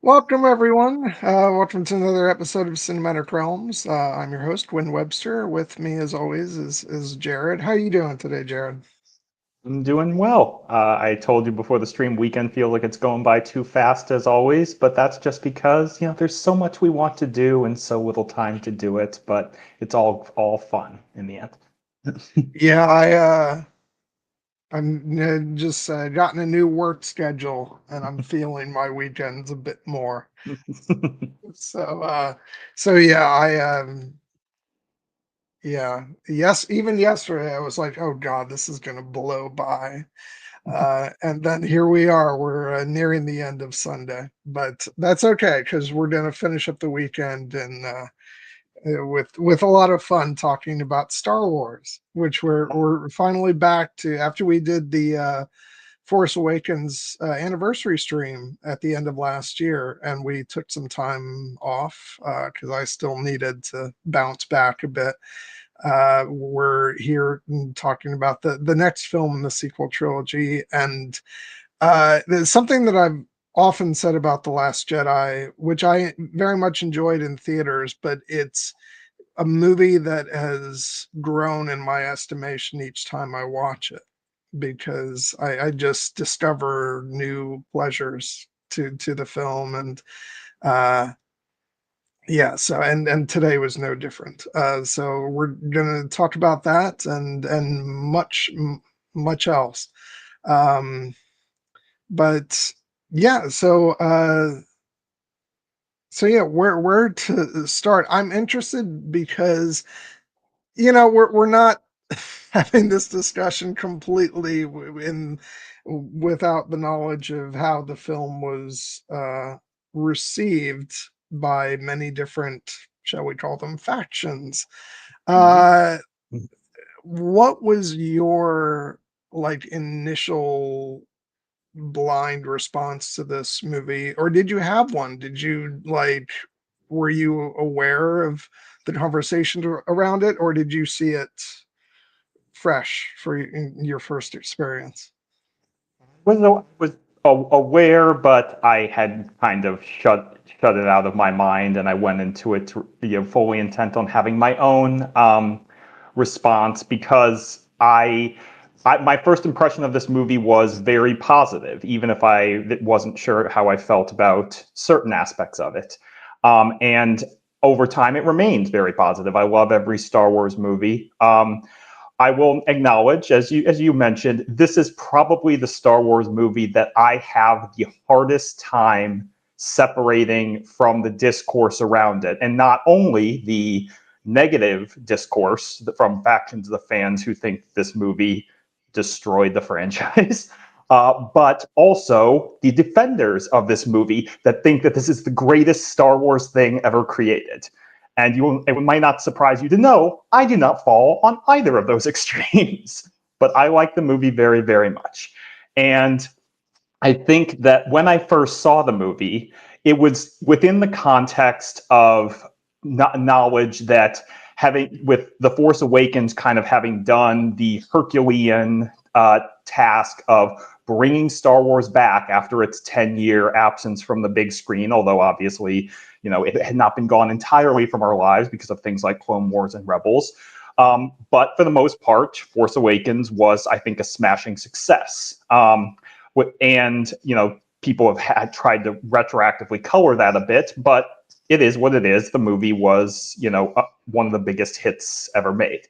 Welcome, everyone. Welcome to another episode of Cinematic Realms. I'm your host, Win Webster. With me, as always, is Jared. How are you doing today, Jared? I'm doing well. I told you before the stream weekend feels like it's going by too fast as always, but that's just because, there's so much we want to do and so little time to do it, but it's all fun in the end. Yeah, I'm just gotten a new work schedule, and I'm feeling my weekends a bit more. So, yeah, yes, even yesterday, I was like, oh God, this is gonna blow by. And then here we are. We're nearing the end of Sunday, but that's okay because we're going to finish up the weekend and with a lot of fun talking about Star Wars, which we're finally back to after we did the Force Awakens anniversary stream at the end of last year, and we took some time off because I still needed to bounce back a bit. We're here talking about the next film in the sequel trilogy, and there's something that I've often said about The Last Jedi, which I very much enjoyed in theaters, but it's a movie that has grown in my estimation each time I watch it because I just discover new pleasures to the film and uh yeah, so and today was no different. So we're gonna talk about that and much else. Um, but yeah, so yeah, where to start? I'm interested because we're not having this discussion completely in without the knowledge of how the film was received by many different, shall we call them, factions. Mhm. Uh, what was your like initial blind response to this movie, or did you have one? Did you like, were you aware of the conversation around it, or did you see it fresh for your first experience? Was aware, but I had kind of shut it out of my mind, and I went into it fully intent on having my own response because my first impression of this movie was very positive, even if I wasn't sure how I felt about certain aspects of it. And over time, it remained very positive. I love every Star Wars movie. I will acknowledge, as you mentioned, this is probably the Star Wars movie that I have the hardest time separating from the discourse around it, and not only the negative discourse from factions of the fans who think this movie destroyed the franchise. But also the defenders of this movie that think that this is the greatest Star Wars thing ever created. And it might not surprise you to know I do not fall on either of those extremes. But I like the movie very, very much. And I think that when I first saw the movie, it was within the context of knowledge that having, with The Force Awakens kind of having done the Herculean task of bringing Star Wars back after its 10-year absence from the big screen, although obviously, it had not been gone entirely from our lives because of things like Clone Wars and Rebels. But for the most part, Force Awakens was, I think, a smashing success. And people have tried to retroactively color that a bit, but it is what it is. The movie was one of the biggest hits ever made.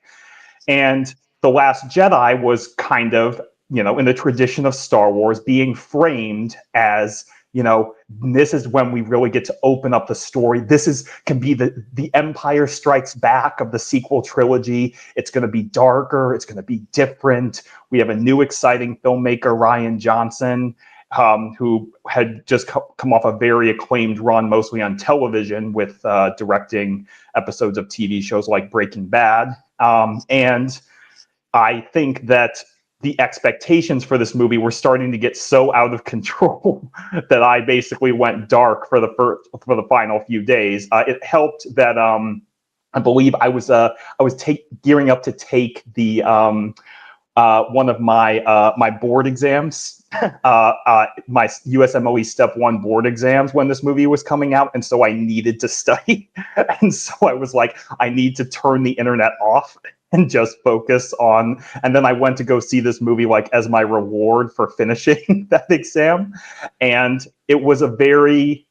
And The Last Jedi was kind of, in the tradition of Star Wars, being framed as, this is when we really get to open up the story. Can be the Empire Strikes Back of the sequel trilogy. It's going to be darker. It's going to be different. We have a new exciting filmmaker, Rian Johnson, who had just come off a very acclaimed run, mostly on television, with directing episodes of TV shows like Breaking Bad. And I think that the expectations for this movie were starting to get so out of control that I basically went dark for the final few days. It helped that I believe I was gearing up to take the one of my board exams my USMLE Step 1 board exams when this movie was coming out, and so I needed to study. And so I was like, I need to turn the internet off and just focus on. And then I went to go see this movie like as my reward for finishing that exam. And it was a very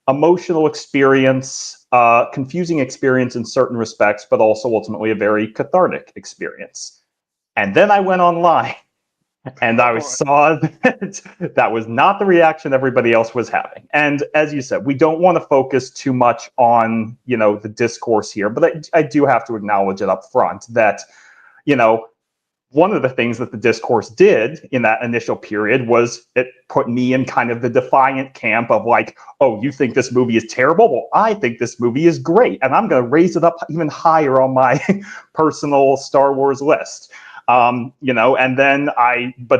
emotional experience, confusing experience in certain respects, but also ultimately a very cathartic experience. And then I went online and I saw that that was not the reaction everybody else was having. And as you said, we don't want to focus too much on, the discourse here, but I do have to acknowledge it up front that, one of the things that the discourse did in that initial period was it put me in kind of the defiant camp of like, oh, you think this movie is terrible? Well, I think this movie is great, and I'm going to raise it up even higher on my personal Star Wars list. And then with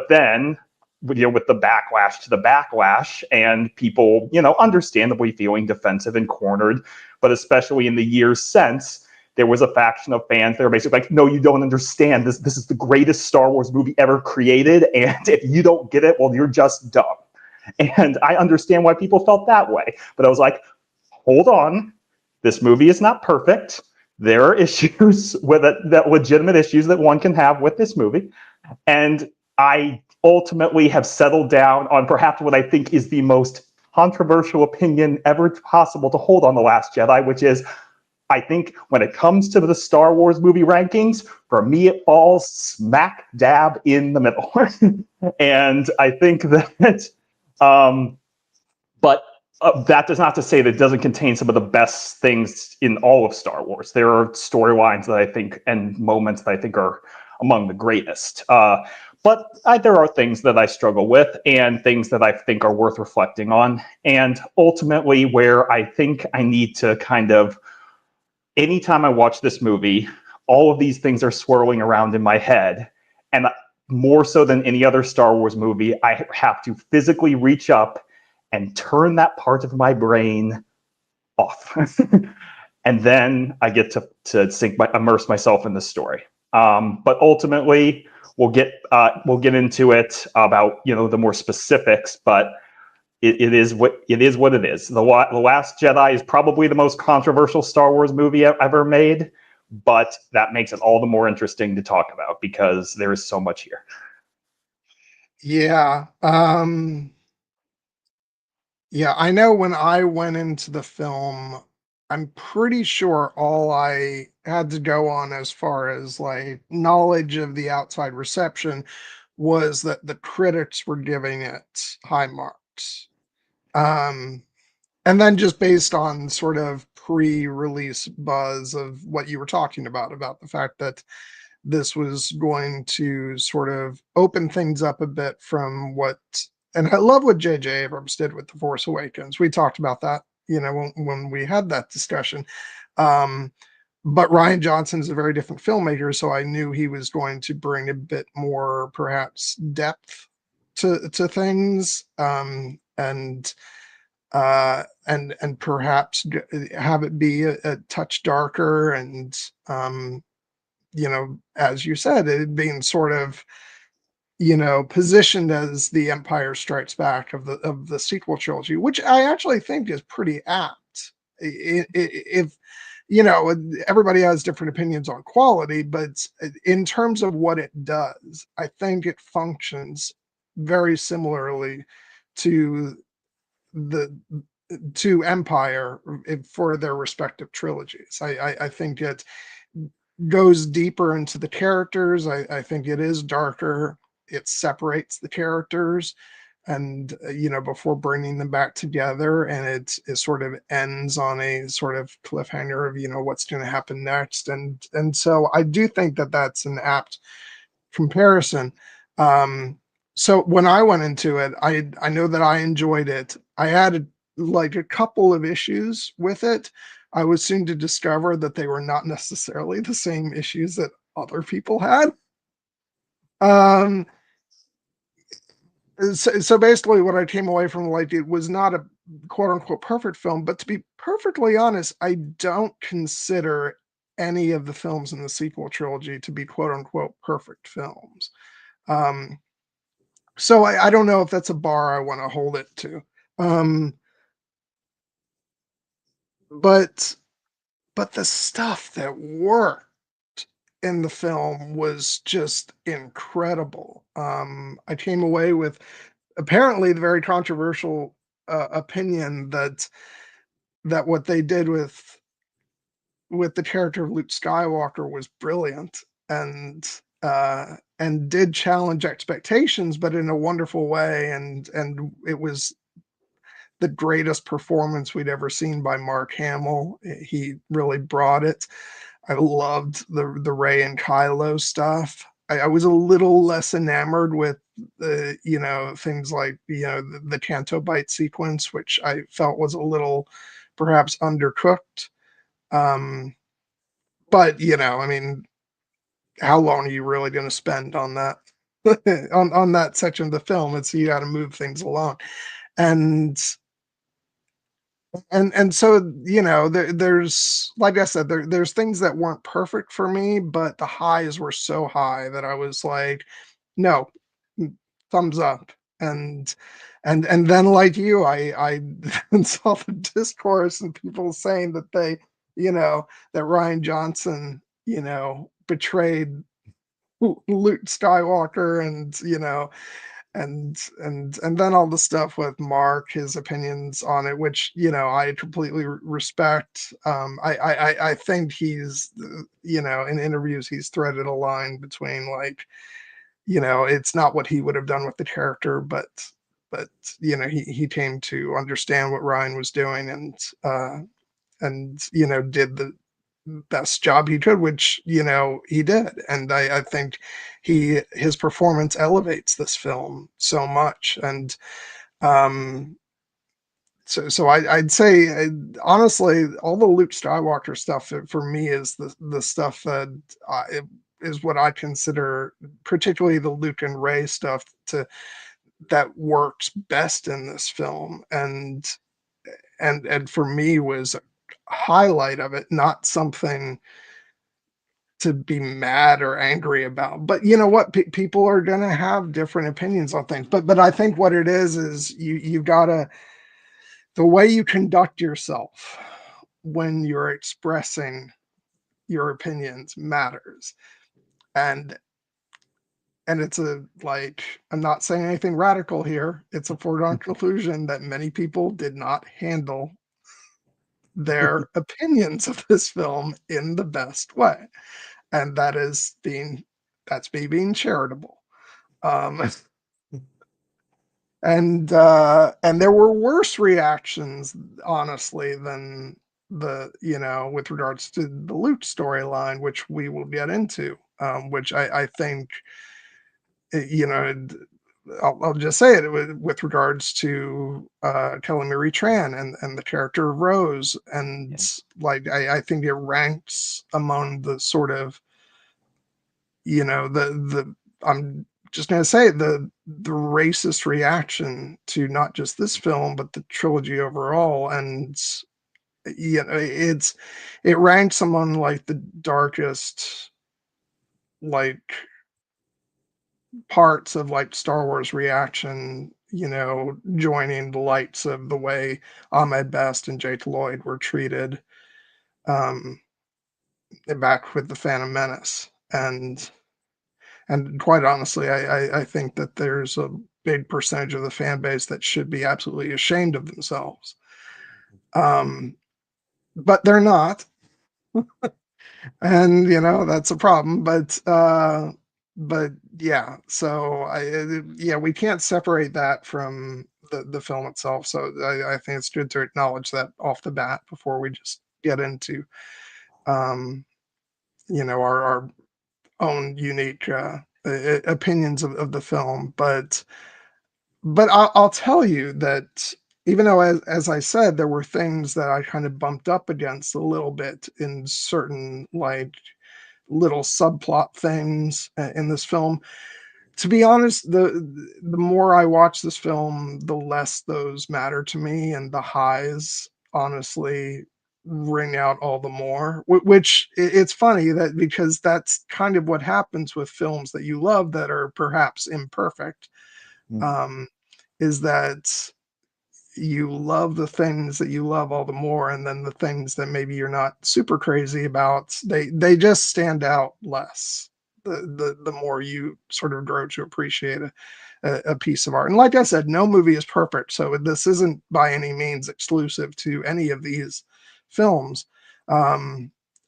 the backlash to the backlash and people, understandably feeling defensive and cornered, but especially in the years since, there was a faction of fans that were basically like, no, you don't understand. This is the greatest Star Wars movie ever created. And if you don't get it, well, you're just dumb. And I understand why people felt that way. But I was like, hold on. This movie is not perfect. There are issues with it, that legitimate issues that one can have with this movie. And I ultimately have settled down on perhaps what I think is the most controversial opinion ever possible to hold on The Last Jedi, which is, I think when it comes to the Star Wars movie rankings, for me, it falls smack dab in the middle. And I think that, but that does not to say that it doesn't contain some of the best things in all of Star Wars. There are storylines that I think and moments that I think are among the greatest. But there are things that I struggle with and things that I think are worth reflecting on. And ultimately, where I think I need to kind of, anytime I watch this movie, all of these things are swirling around in my head. And more so than any other Star Wars movie, I have to physically reach up and turn that part of my brain off. And then I get to immerse myself in the story. But ultimately, we'll get into it about the more specifics, but it is what it is. The Last Jedi is probably the most controversial Star Wars movie ever made, but that makes it all the more interesting to talk about because there is so much here. Yeah. Yeah, I know when I went into the film, I'm pretty sure all I had to go on as far as like knowledge of the outside reception was that the critics were giving it high marks. Um, and then just based on sort of pre-release buzz of what you were talking about the fact that this was going to sort of open things up a bit from what, and I love what J.J. Abrams did with The Force Awakens. We talked about that, when we had that discussion. Um, but Rian Johnson is a very different filmmaker, so I knew he was going to bring a bit more, perhaps, depth to things, and perhaps have it be a touch darker, and as you said, it being sort of, positioned as the Empire Strikes Back of the sequel trilogy, which I actually think is pretty apt. If everybody has different opinions on quality, but in terms of what it does, I think it functions very similarly to the to Empire for their respective trilogies. I think it goes deeper into the characters. I think it is darker. It separates the characters, and before bringing them back together, and it sort of ends on a sort of cliffhanger of what's going to happen next, and so I do think that that's an apt comparison. So when I went into it, I know that I enjoyed it. I had like a couple of issues with it. I was soon to discover that they were not necessarily the same issues that other people had. Um, so basically, what I came away from, like, it was not a quote unquote perfect film, but to be perfectly honest, I don't consider any of the films in the sequel trilogy to be quote unquote perfect films. Um, So I don't know if that's a bar I want to hold it to. Um, but the stuff that worked in the film was just incredible. I came away with apparently the very controversial opinion that what they did with the character of Luke Skywalker was brilliant and did challenge expectations, but in a wonderful way. And it was the greatest performance we'd ever seen by Mark Hamill. He really brought it. I loved the Rey and Kylo stuff. I was a little less enamored with the things like the Canto Bite sequence, which I felt was a little perhaps undercooked. Um, but I mean, how long are you really going to spend on that on that section of the film? It's you got to move things along, and so there's like I said, there's things that weren't perfect for me, but the highs were so high that I was like, no, thumbs up. And then like you, I saw the discourse and people saying that that Rian Johnson betrayed Luke Skywalker, and and then all the stuff with Mark, his opinions on it, which I completely respect. I think he's in interviews he's threaded a line between like it's not what he would have done with the character, but he came to understand what Ryan was doing, and did the best job he could, which he did. And I think his performance elevates this film so much. And um so I'd say honestly, all the Luke Skywalker stuff for me is the stuff that is what I consider, particularly the Luke and Rey stuff, to that works best in this film. And for me was a highlight of it, not something to be mad or angry about. But you know what? People are going to have different opinions on things. But I think what it is you got to, the way you conduct yourself when you're expressing your opinions matters. And it's a like, I'm not saying anything radical here. It's a foregone conclusion that many people did not handle their opinions of this film in the best way. And that's me being charitable. Um, and there were worse reactions, honestly, than with regards to the Luke storyline, which we will get into, which I think, you know, I'll just say it with regards to Kelly Marie Tran and the character of Rose. And Yeah. like, I think it ranks among the sort of, the I'm just gonna say the racist reaction to not just this film but the trilogy overall. And it ranks among like the darkest like parts of like Star Wars reaction, joining the lights of the way Ahmed Best and Jake Lloyd were treated um back with the Phantom Menace. And quite honestly, I think that there's a big percentage of the fan base that should be absolutely ashamed of themselves. Um, but they're not, and that's a problem. But yeah, so yeah, we can't separate that from the film itself. So I think it's good to acknowledge that off the bat before we just get into um, our own unique opinions of the film. But I'll tell you that even though, as I said, there were things that I kind of bumped up against a little bit in certain like little subplot things in this film. To be honest, the more I watch this film, the less those matter to me, and the highs honestly ring out all the more. Which it's funny that because that's kind of what happens with films that you love that are perhaps imperfect. um, is that you love the things that you love all the more, and then the things that maybe you're not super crazy about, they just stand out less the more you sort of grow to appreciate a piece of art. And like I said, no movie is perfect, so this isn't by any means exclusive to any of these films.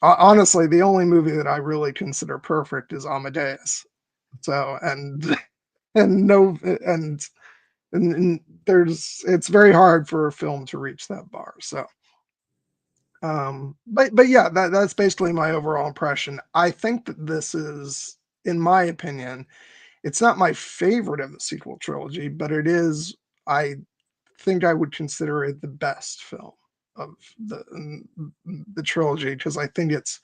Honestly, the only movie that I really consider perfect is Amadeus. So, and no, and it's very hard for a film to reach that bar. So, but yeah, that's basically my overall impression. I think that this is, in my opinion, it's not my favorite of the sequel trilogy, but it is. I think I would consider it the best film of the trilogy, because I think it's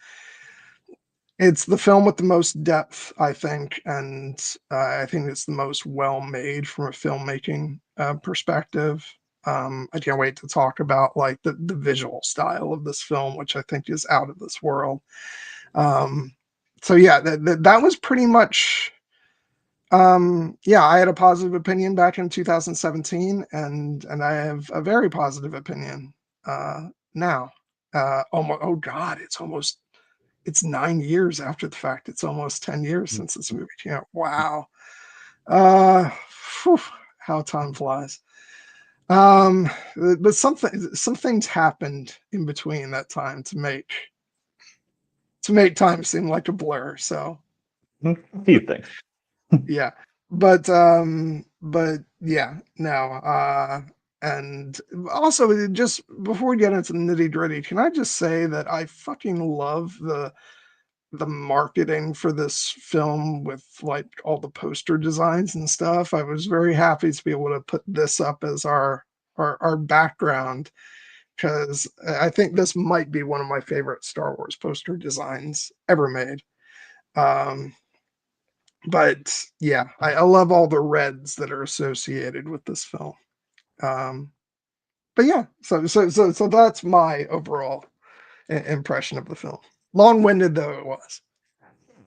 the film with the most depth, I think, and I think it's the most well made from a filmmaking perspective. I can't wait to talk about like the visual style of this film, which I think is out of this world. Um, so yeah, that was pretty much. Yeah, I had a positive opinion back in 2017, and I have a very positive opinion now. Almost, oh God, it's 9 years after the fact. It's almost 10 years since this movie came out. Wow. Uh, Phew, how time flies. But some things happened in between that time to make time seem like a blur. So A few things. yeah, but yeah, no. And also, just before we get into the nitty gritty, can I just say that I fucking love the marketing for this film with like all the poster designs and stuff. I was very happy to be able to put this up as our background, because I think this might be one of my favorite Star Wars poster designs ever made. Um, but yeah, I love all the reds that are associated with this film. Um, but yeah, so that's my overall impression of the film. Long-winded though it was.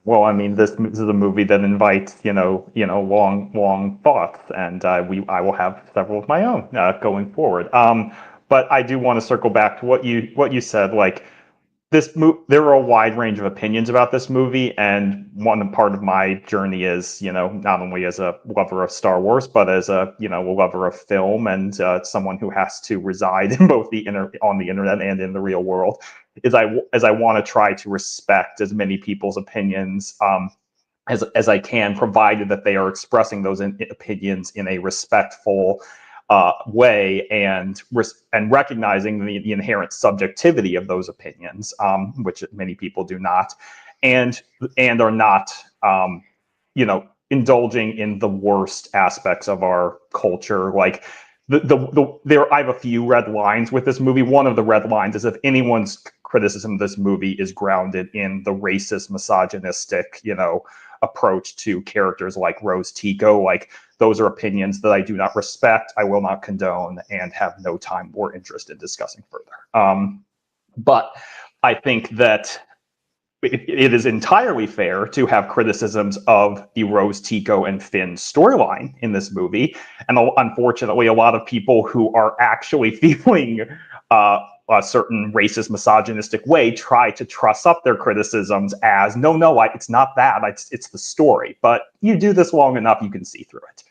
Well, I mean, this is a movie that invites, long thoughts, and I will have several of my own going forward. But I do want to circle back to what you said. Like there are a wide range of opinions about this movie, and one part of my journey is, not only as a lover of Star Wars, but as a lover of film, and someone who has to reside in both on the internet and in the real world, is I want to try to respect as many people's opinions as I can, provided that they are expressing those opinions in a respectful way, and recognizing the inherent subjectivity of those opinions, which many people do not, and are not, indulging in the worst aspects of our culture. Like I have a few red lines with this movie. One of the red lines is if anyone's criticism of this movie is grounded in the racist, misogynistic, approach to characters like Rose Tico, like those are opinions that I do not respect, I will not condone, and have no time or interest in discussing further. But I think that it is entirely fair to have criticisms of the Rose Tico and Finn storyline in this movie. And unfortunately, a lot of people who are actually feeling a certain racist, misogynistic way try to truss up their criticisms as, no, it's not that, it's the story. But you do this long enough, you can see through it.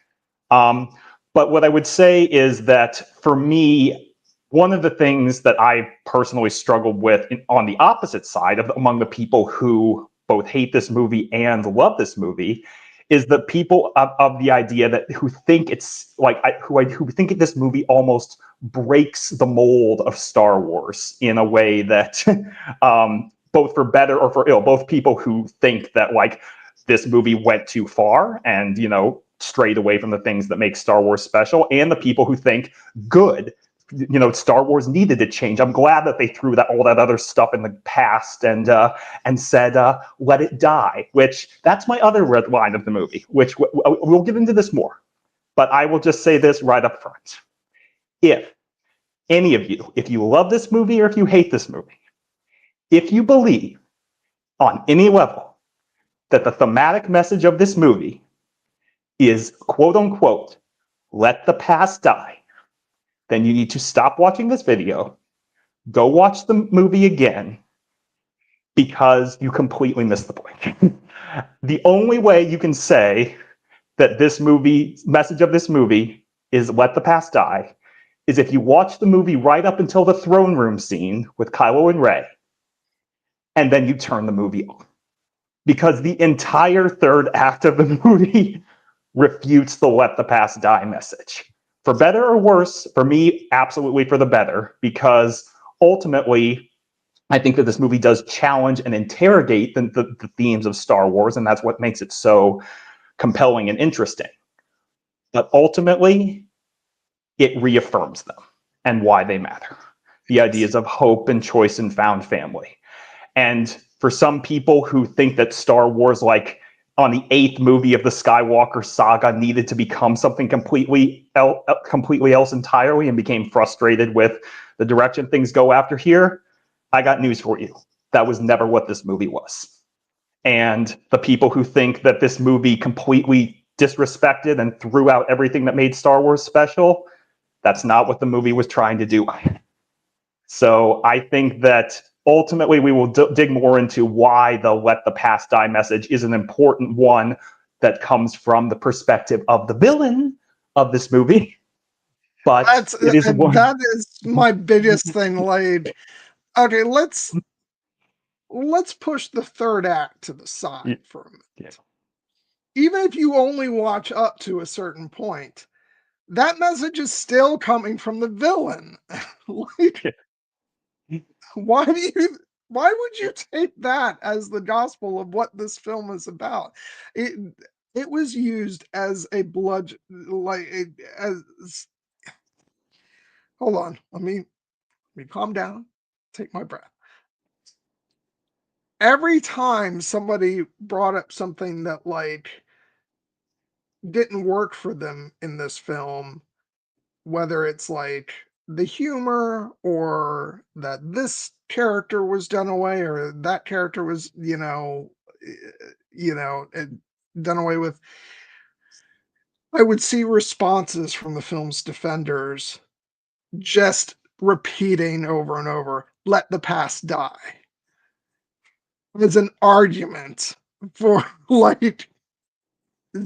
But what I would say is that for me, one of the things that I personally struggled with on the opposite side among the people who both hate this movie and love this movie is the people of the idea that who think it's like who think this movie almost breaks the mold of Star Wars in a way that both for better or for ill, both people who think that like this movie went too far and strayed away from the things that make Star Wars special, and the people who think good. Star Wars needed to change. I'm glad that they threw all that other stuff in the past and said, let it die, which that's my other red line of the movie, which we'll get into this more. But I will just say this right up front. If any of you, if you love this movie or if you hate this movie, if you believe on any level that the thematic message of this movie is, quote unquote, let the past die, then you need to stop watching this video, go watch the movie again, because you completely missed the point. The only way you can say that this movie, message of this movie, is let the past die, is if you watch the movie right up until the throne room scene with Kylo and Rey, and then you turn the movie off. Because the entire third act of the movie refutes the let the past die message. For better or worse, for me, absolutely for the better, because ultimately, I think that this movie does challenge and interrogate the themes of Star Wars, and that's what makes it so compelling and interesting. But ultimately, it reaffirms them and why they matter. The ideas of hope and choice and found family. And for some people who think that Star Wars, like on the 8th movie of the Skywalker saga, needed to become something completely else entirely and became frustrated with the direction things go after here, I got news for you. That was never what this movie was. And the people who think that this movie completely disrespected and threw out everything that made Star Wars special, that's not what the movie was trying to do. So I think that ultimately we will dig more into why the let the past die message is an important one that comes from the perspective of the villain of this movie. But it is one. That is my biggest thing. Like, okay, let's push the third act to the side for a minute. Yeah. Even if you only watch up to a certain point, that message is still coming from the villain. Like, why would you take that as the gospel of what this film is about? It was used as a blood, as hold on, let me calm down, take my breath. Every time somebody brought up something that like didn't work for them in this film, whether it's like the humor or that this character was done away or that character was, done away with, I would see responses from the film's defenders just repeating over and over, let the past die, as an argument for like,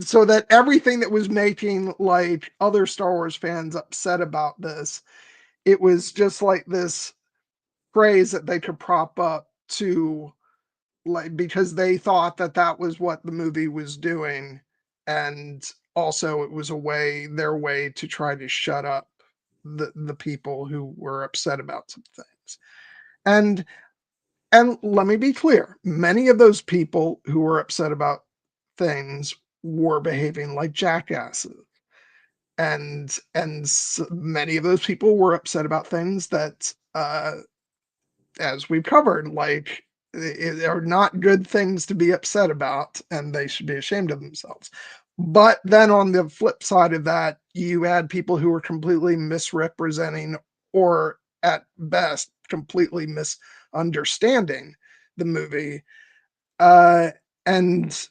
so that everything that was making like other Star Wars fans upset about this, it was just like this phrase that they could prop up to, like, because they thought that that was what the movie was doing, and also it was their way to try to shut up the people who were upset about some things. And let me be clear, many of those people who were upset about things were behaving like jackasses, and many of those people were upset about things that, as we've covered, like, are not good things to be upset about, and they should be ashamed of themselves. But then on the flip side of that, you had people who were completely misrepresenting, or at best completely misunderstanding the movie, uh, and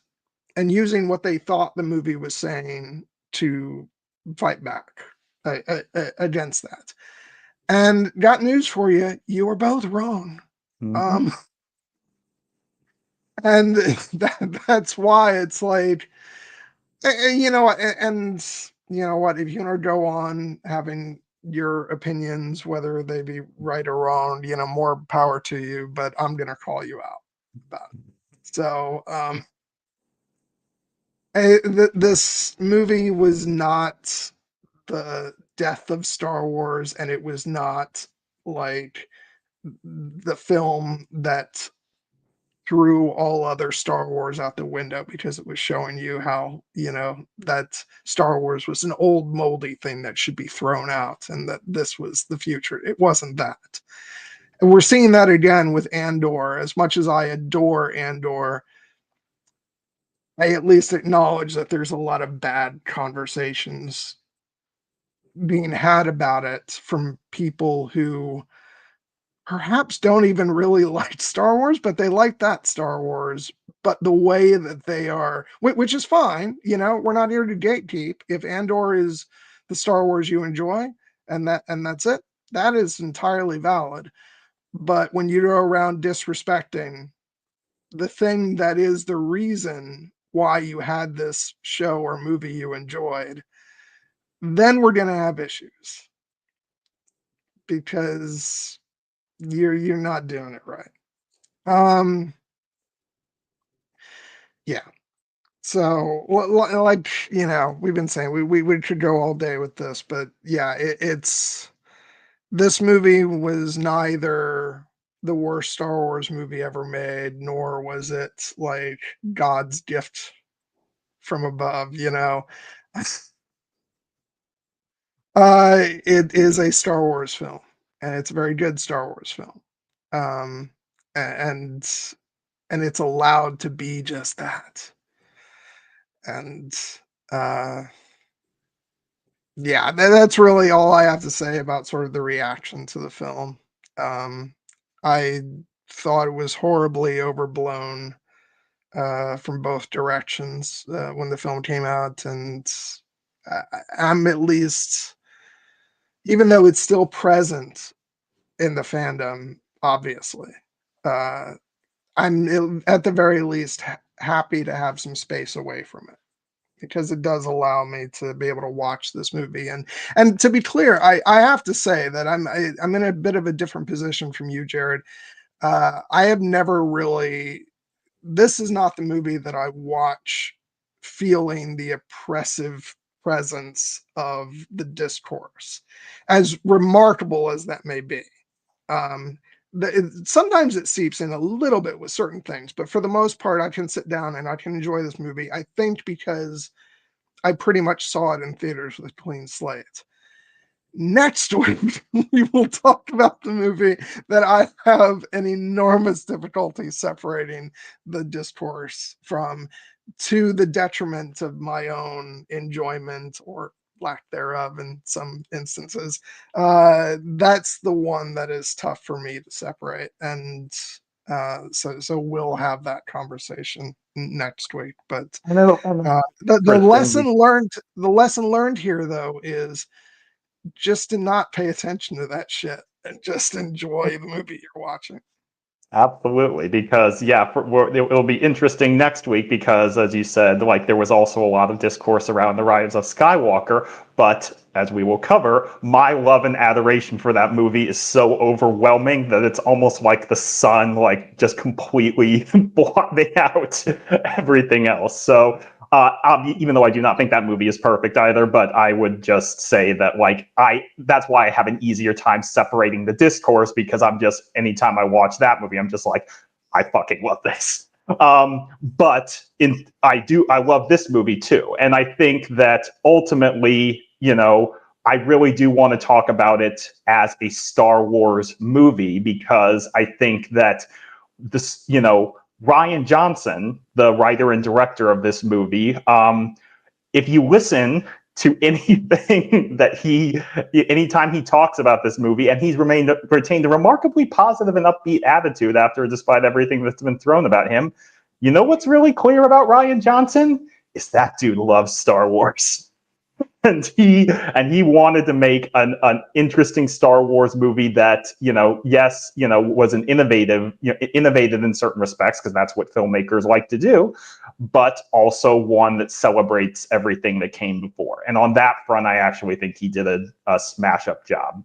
using what they thought the movie was saying to fight back against that. And got news for you: you were both wrong. Mm-hmm. And that's why it's like, you know, and you know what, if you want to go on having your opinions, whether they be right or wrong, more power to you, but I'm gonna call you out about it. So this movie was not the death of Star Wars, and it was not like the film that threw all other Star Wars out the window, because it was showing you how, that Star Wars was an old moldy thing that should be thrown out, and that this was the future. It wasn't that. And we're seeing that again with Andor. As much as I adore Andor, I at least acknowledge that there's a lot of bad conversations being had about it from people who perhaps don't even really like Star Wars, but they like that Star Wars. But the way that they are, which is fine, we're not here to gatekeep. If Andor is the Star Wars you enjoy, and that's it. That is entirely valid. But when you go around disrespecting the thing that is the reason why you had this show or movie you enjoyed, then we're going to have issues because you're not doing it right. Yeah. So, like, we've been saying we could go all day with this, but yeah, it's this movie was neither the worst Star Wars movie ever made, nor was it like God's gift from above, it is a Star Wars film, and it's a very good Star Wars film. Um, and it's allowed to be just that. And uh yeah, that's really all I have to say about sort of the reaction to the film. Um, I thought it was horribly overblown from both directions when the film came out, and I'm at least, even though it's still present in the fandom, obviously, uh, I'm at the very least happy to have some space away from it, because it does allow me to be able to watch this movie. And to be clear, I have to say that I'm in a bit of a different position from you, Jared. I have never really, this is not the movie that I watch feeling the oppressive presence of the discourse, as remarkable as that may be. Um, Sometimes it seeps in a little bit with certain things, but for the most part, I can sit down and I can enjoy this movie. I think because I pretty much saw it in theaters with a clean slate. Next week, we will talk about the movie that I have an enormous difficulty separating the discourse from, to the detriment of my own enjoyment or lack thereof in some instances. That's the one that is tough for me to separate. And so we'll have that conversation next week. But I know, I know. the Interesting. lesson learned here, though, is just to not pay attention to that shit and just enjoy the movie you're watching. Absolutely, because yeah, it'll be interesting next week because, as you said, like there was also a lot of discourse around the rise of Skywalker. But as we will cover, my love and adoration for that movie is so overwhelming that it's almost like the sun, like just completely blotting out everything else. So even though I do not think that movie is perfect either, but I would just say that that's why I have an easier time separating the discourse, because I'm just, anytime I watch that movie, I'm just like, I fucking love this. But I love this movie too, and I think that ultimately, I really do want to talk about it as a Star Wars movie, because I think that this, Rian Johnson, the writer and director of this movie, if you listen to anything that anytime he talks about this movie, and he's retained a remarkably positive and upbeat attitude after, despite everything that's been thrown about him, what's really clear about Rian Johnson is that dude loves Star Wars. And he wanted to make an interesting Star Wars movie that, yes, was an innovative in certain respects, because that's what filmmakers like to do, but also one that celebrates everything that came before. And on that front, I actually think he did a smash up job.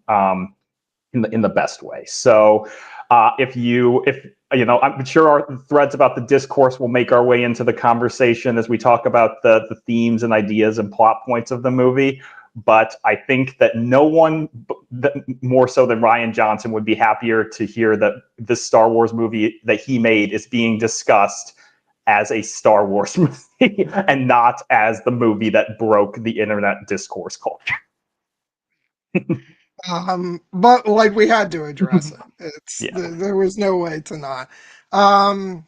In the best way. So if I'm sure our threads about the discourse will make our way into the conversation as we talk about the themes and ideas and plot points of the movie. But I think that no one more so than Rian Johnson would be happier to hear that this Star Wars movie that he made is being discussed as a Star Wars movie and not as the movie that broke the internet discourse culture. But like, we had to address it. Yeah. There was no way to not. Um,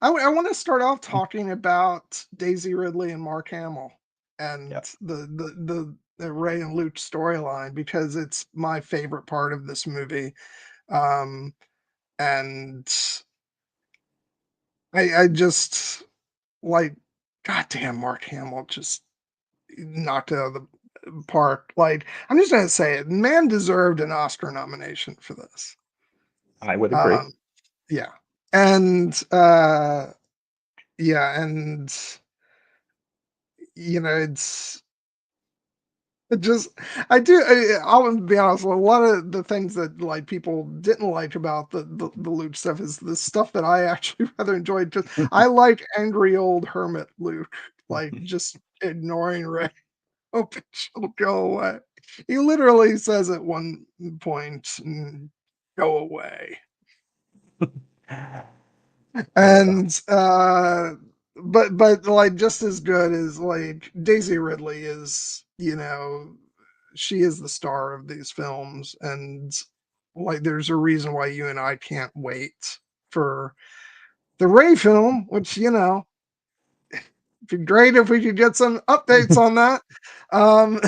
I want to start off talking about Daisy Ridley and Mark Hamill and Yeah. the Rey and Luke storyline, because it's my favorite part of this movie. Um, and I just, like, goddamn, Mark Hamill, just, knocked it out of the park. Like, I'm just gonna say it, man deserved an Oscar nomination for this. I would agree. Um, yeah, and yeah, and it's it just I'll be honest. A lot of the things that like people didn't like about the Luke stuff is the stuff that I actually rather enjoyed. Just I like angry old hermit Luke, like just ignoring Rey, hoping she'll go away. He literally says at one point, "Go away," Uh, and but like just as good as like Daisy Ridley is, she is the star of these films, and like there's a reason why you and I can't wait for the Ray film, which it'd be great if we could get some updates on that, um,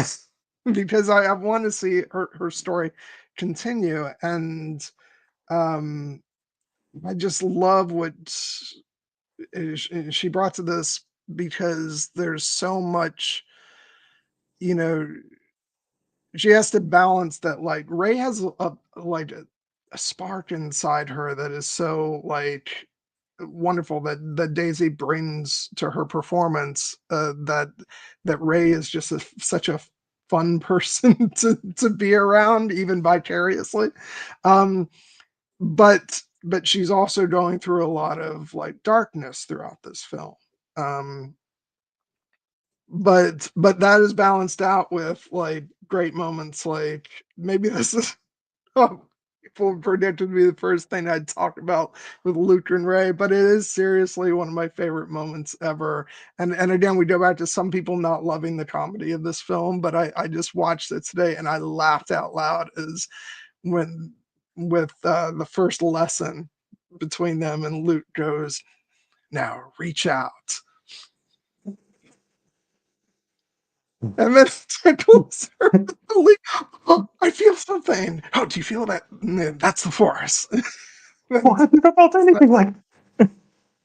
because I want to see her story continue, and um, I just love what she brought to this because there's so much, you know, she has to balance that. Like Ray has a spark inside her that is so like wonderful that Daisy brings to her performance. That Ray is just such a fun person to be around, even vicariously. Um, but she's also going through a lot of like darkness throughout this film. Um, but that is balanced out with like great moments. Like maybe this is people predicted to be the first thing I'd talk about with Luke and Ray, but it is seriously one of my favorite moments ever. And again, we go back to some people not loving the comedy of this film, but I just watched it today and I laughed out loud as when with the first lesson between them and Luke goes, "Now reach out." And then tickles her. Like, "Oh, I feel something. Oh, do you feel that? That's the Force." well, And have you felt anything like?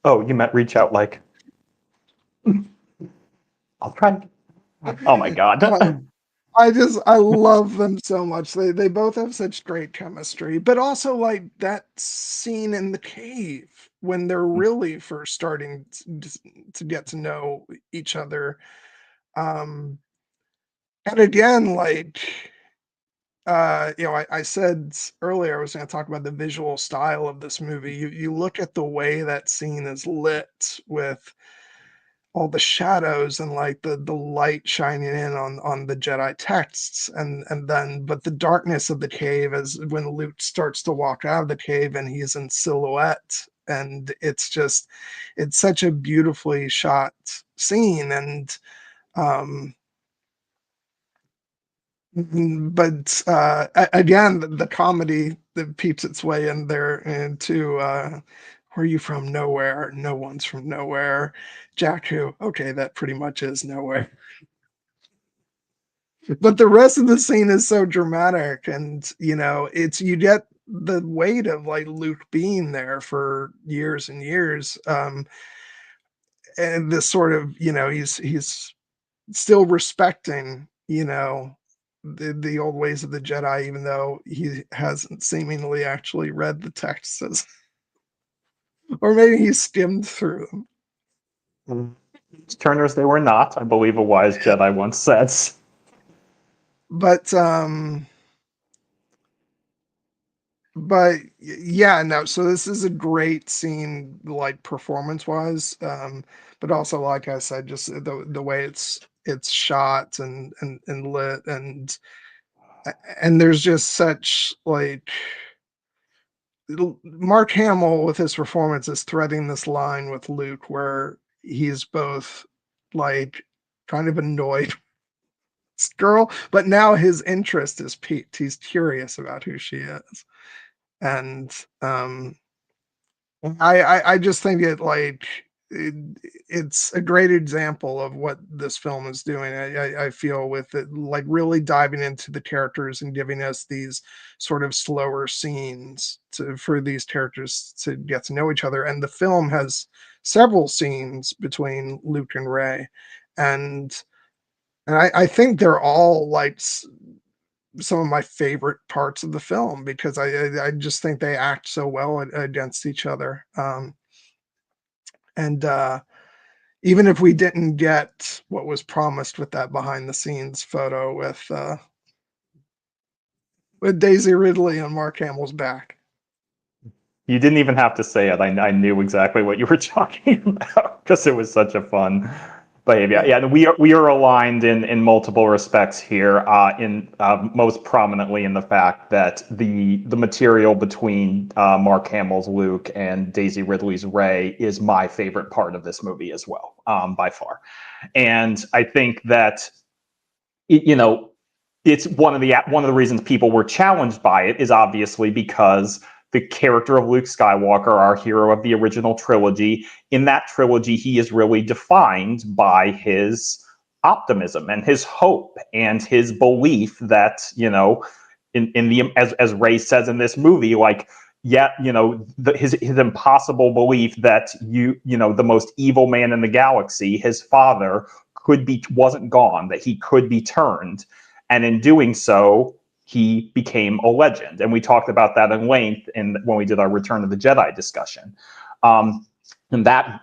Oh, you meant reach out like? I'll try. Oh my god. uh, I love them so much. They both have such great chemistry, but also like that scene in the cave when they're really first starting to get to know each other. Um, and again, like I said earlier, I was going to talk about the visual style of this movie. You look at the way that scene is lit with all the shadows and like the light shining in on the Jedi texts, and then but the darkness of the cave is when Luke starts to walk out of the cave and he's in silhouette, and it's such a beautifully shot scene. And um but again, the comedy that peeps its way in there into where are you from? Nowhere. No one's from nowhere. Jakku. Okay, that pretty much is nowhere. But the rest of the scene is so dramatic, and it's you get the weight of like Luke being there for years and years. And this sort of, he's still respecting, the old ways of the Jedi, even though he hasn't seemingly actually read the texts, or maybe he skimmed through them. Turners they were not, I believe a wise Jedi once said. But yeah, no. So this is a great scene, like performance wise, but also like I said, just the way it's shot and lit, and there's just such like Mark Hamill with his performance is threading this line with Luke where he's both like kind of annoyed with this girl, but now his interest is piqued. He's curious about who she is. And I just think it, it's a great example of what this film is doing. I feel with it, like really diving into the characters and giving us these sort of slower scenes for these characters to get to know each other. And the film has several scenes between Luke and Ray, and And I think they're all like some of my favorite parts of the film because I just think they act so well against each other. And even if we didn't get what was promised with that behind the scenes photo with Daisy Ridley on Mark Hamill's back. You didn't even have to say it. I knew exactly what you were talking about because it was such a fun behavior. Yeah. Yeah, we are aligned in multiple respects here. In most prominently in the fact that the material between Mark Hamill's Luke and Daisy Ridley's Rey is my favorite part of this movie as well, by far. And I think that you know it's one of the reasons people were challenged by it is obviously because the character of Luke Skywalker, our hero of the original trilogy, in that trilogy, he is really defined by his optimism and his hope and his belief that, in the as Rey says in this movie, like, yet, his impossible belief that the most evil man in the galaxy, his father, wasn't gone, that he could be turned, and in doing so, he became a legend. And we talked about that in length when we did our Return of the Jedi discussion. And that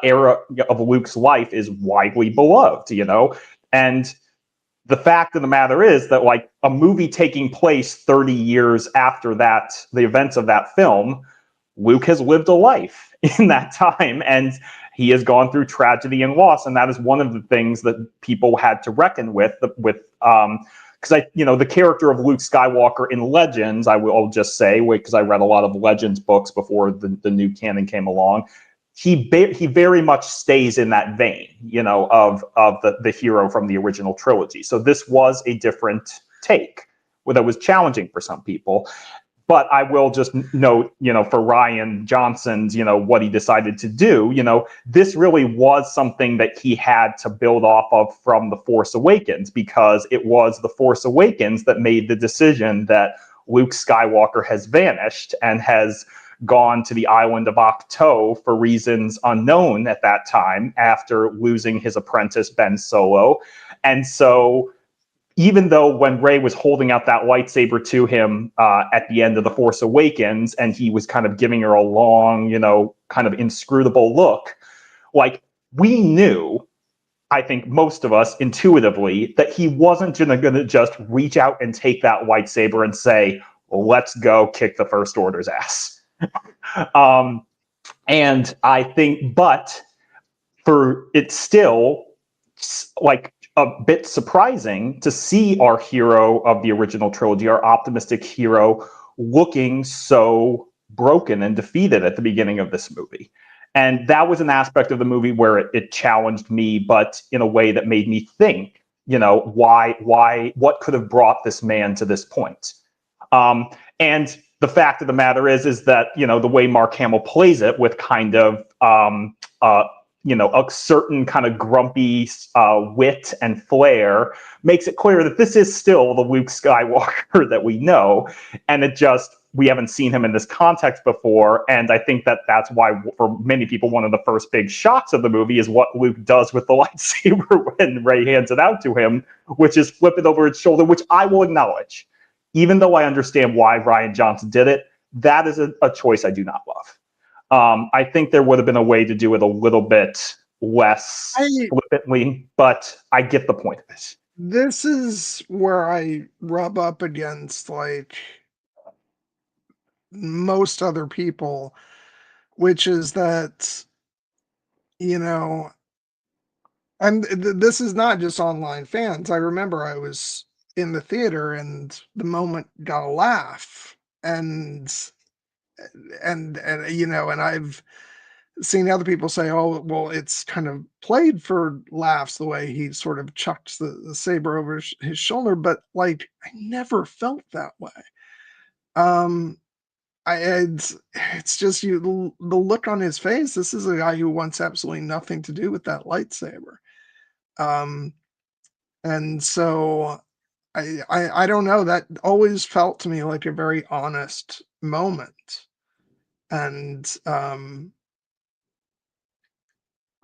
era of Luke's life is widely beloved, and the fact of the matter is that, like, a movie taking place 30 years after the events of that film, Luke has lived a life in that time, and he has gone through tragedy and loss, and that is one of the things that people had to reckon with. Because the character of Luke Skywalker in Legends, I'll just say, because I read a lot of Legends books before the new canon came along. He very much stays in that vein, of the hero from the original trilogy. So this was a different take, that was challenging for some people. But I will just note, for Rian Johnson's, what he decided to do, this really was something that he had to build off of from The Force Awakens, because it was The Force Awakens that made the decision that Luke Skywalker has vanished and has gone to the island of Ahch-To for reasons unknown at that time after losing his apprentice Ben Solo. And so even though when Rey was holding out that lightsaber to him at the end of The Force Awakens, and he was kind of giving her a long, kind of inscrutable look, like, we knew, I think most of us intuitively, that he wasn't going to just reach out and take that lightsaber and say, let's go kick the First Order's ass. And I think, but for it's still, like, a bit surprising to see our hero of the original trilogy, our optimistic hero, looking so broken and defeated at the beginning of this movie. And that was an aspect of the movie where it challenged me, but in a way that made me think, what could have brought this man to this point? And the fact of the matter is that, the way Mark Hamill plays it, with kind of, a certain kind of grumpy wit and flair, makes it clear that this is still the Luke Skywalker that we know. And we haven't seen him in this context before. And I think that's why, for many people, one of the first big shocks of the movie is what Luke does with the lightsaber when Rey hands it out to him, which is flip it over its shoulder, which I will acknowledge. Even though I understand why Rian Johnson did it, that is a choice I do not love. I think there would have been a way to do it a little bit less flippantly, but I get the point of it. This is where I rub up against, like, most other people, which is that, you know, and this is not just online fans. I remember I was in the theater and the moment got a laugh, and and I've seen other people say, "Oh, well, it's kind of played for laughs the way he sort of chucks the saber over his shoulder," but, like, I never felt that way. Um, it's just the look on his face. This is a guy who wants absolutely nothing to do with that lightsaber. Um, and so I don't know. That always felt to me like a very honest moment, and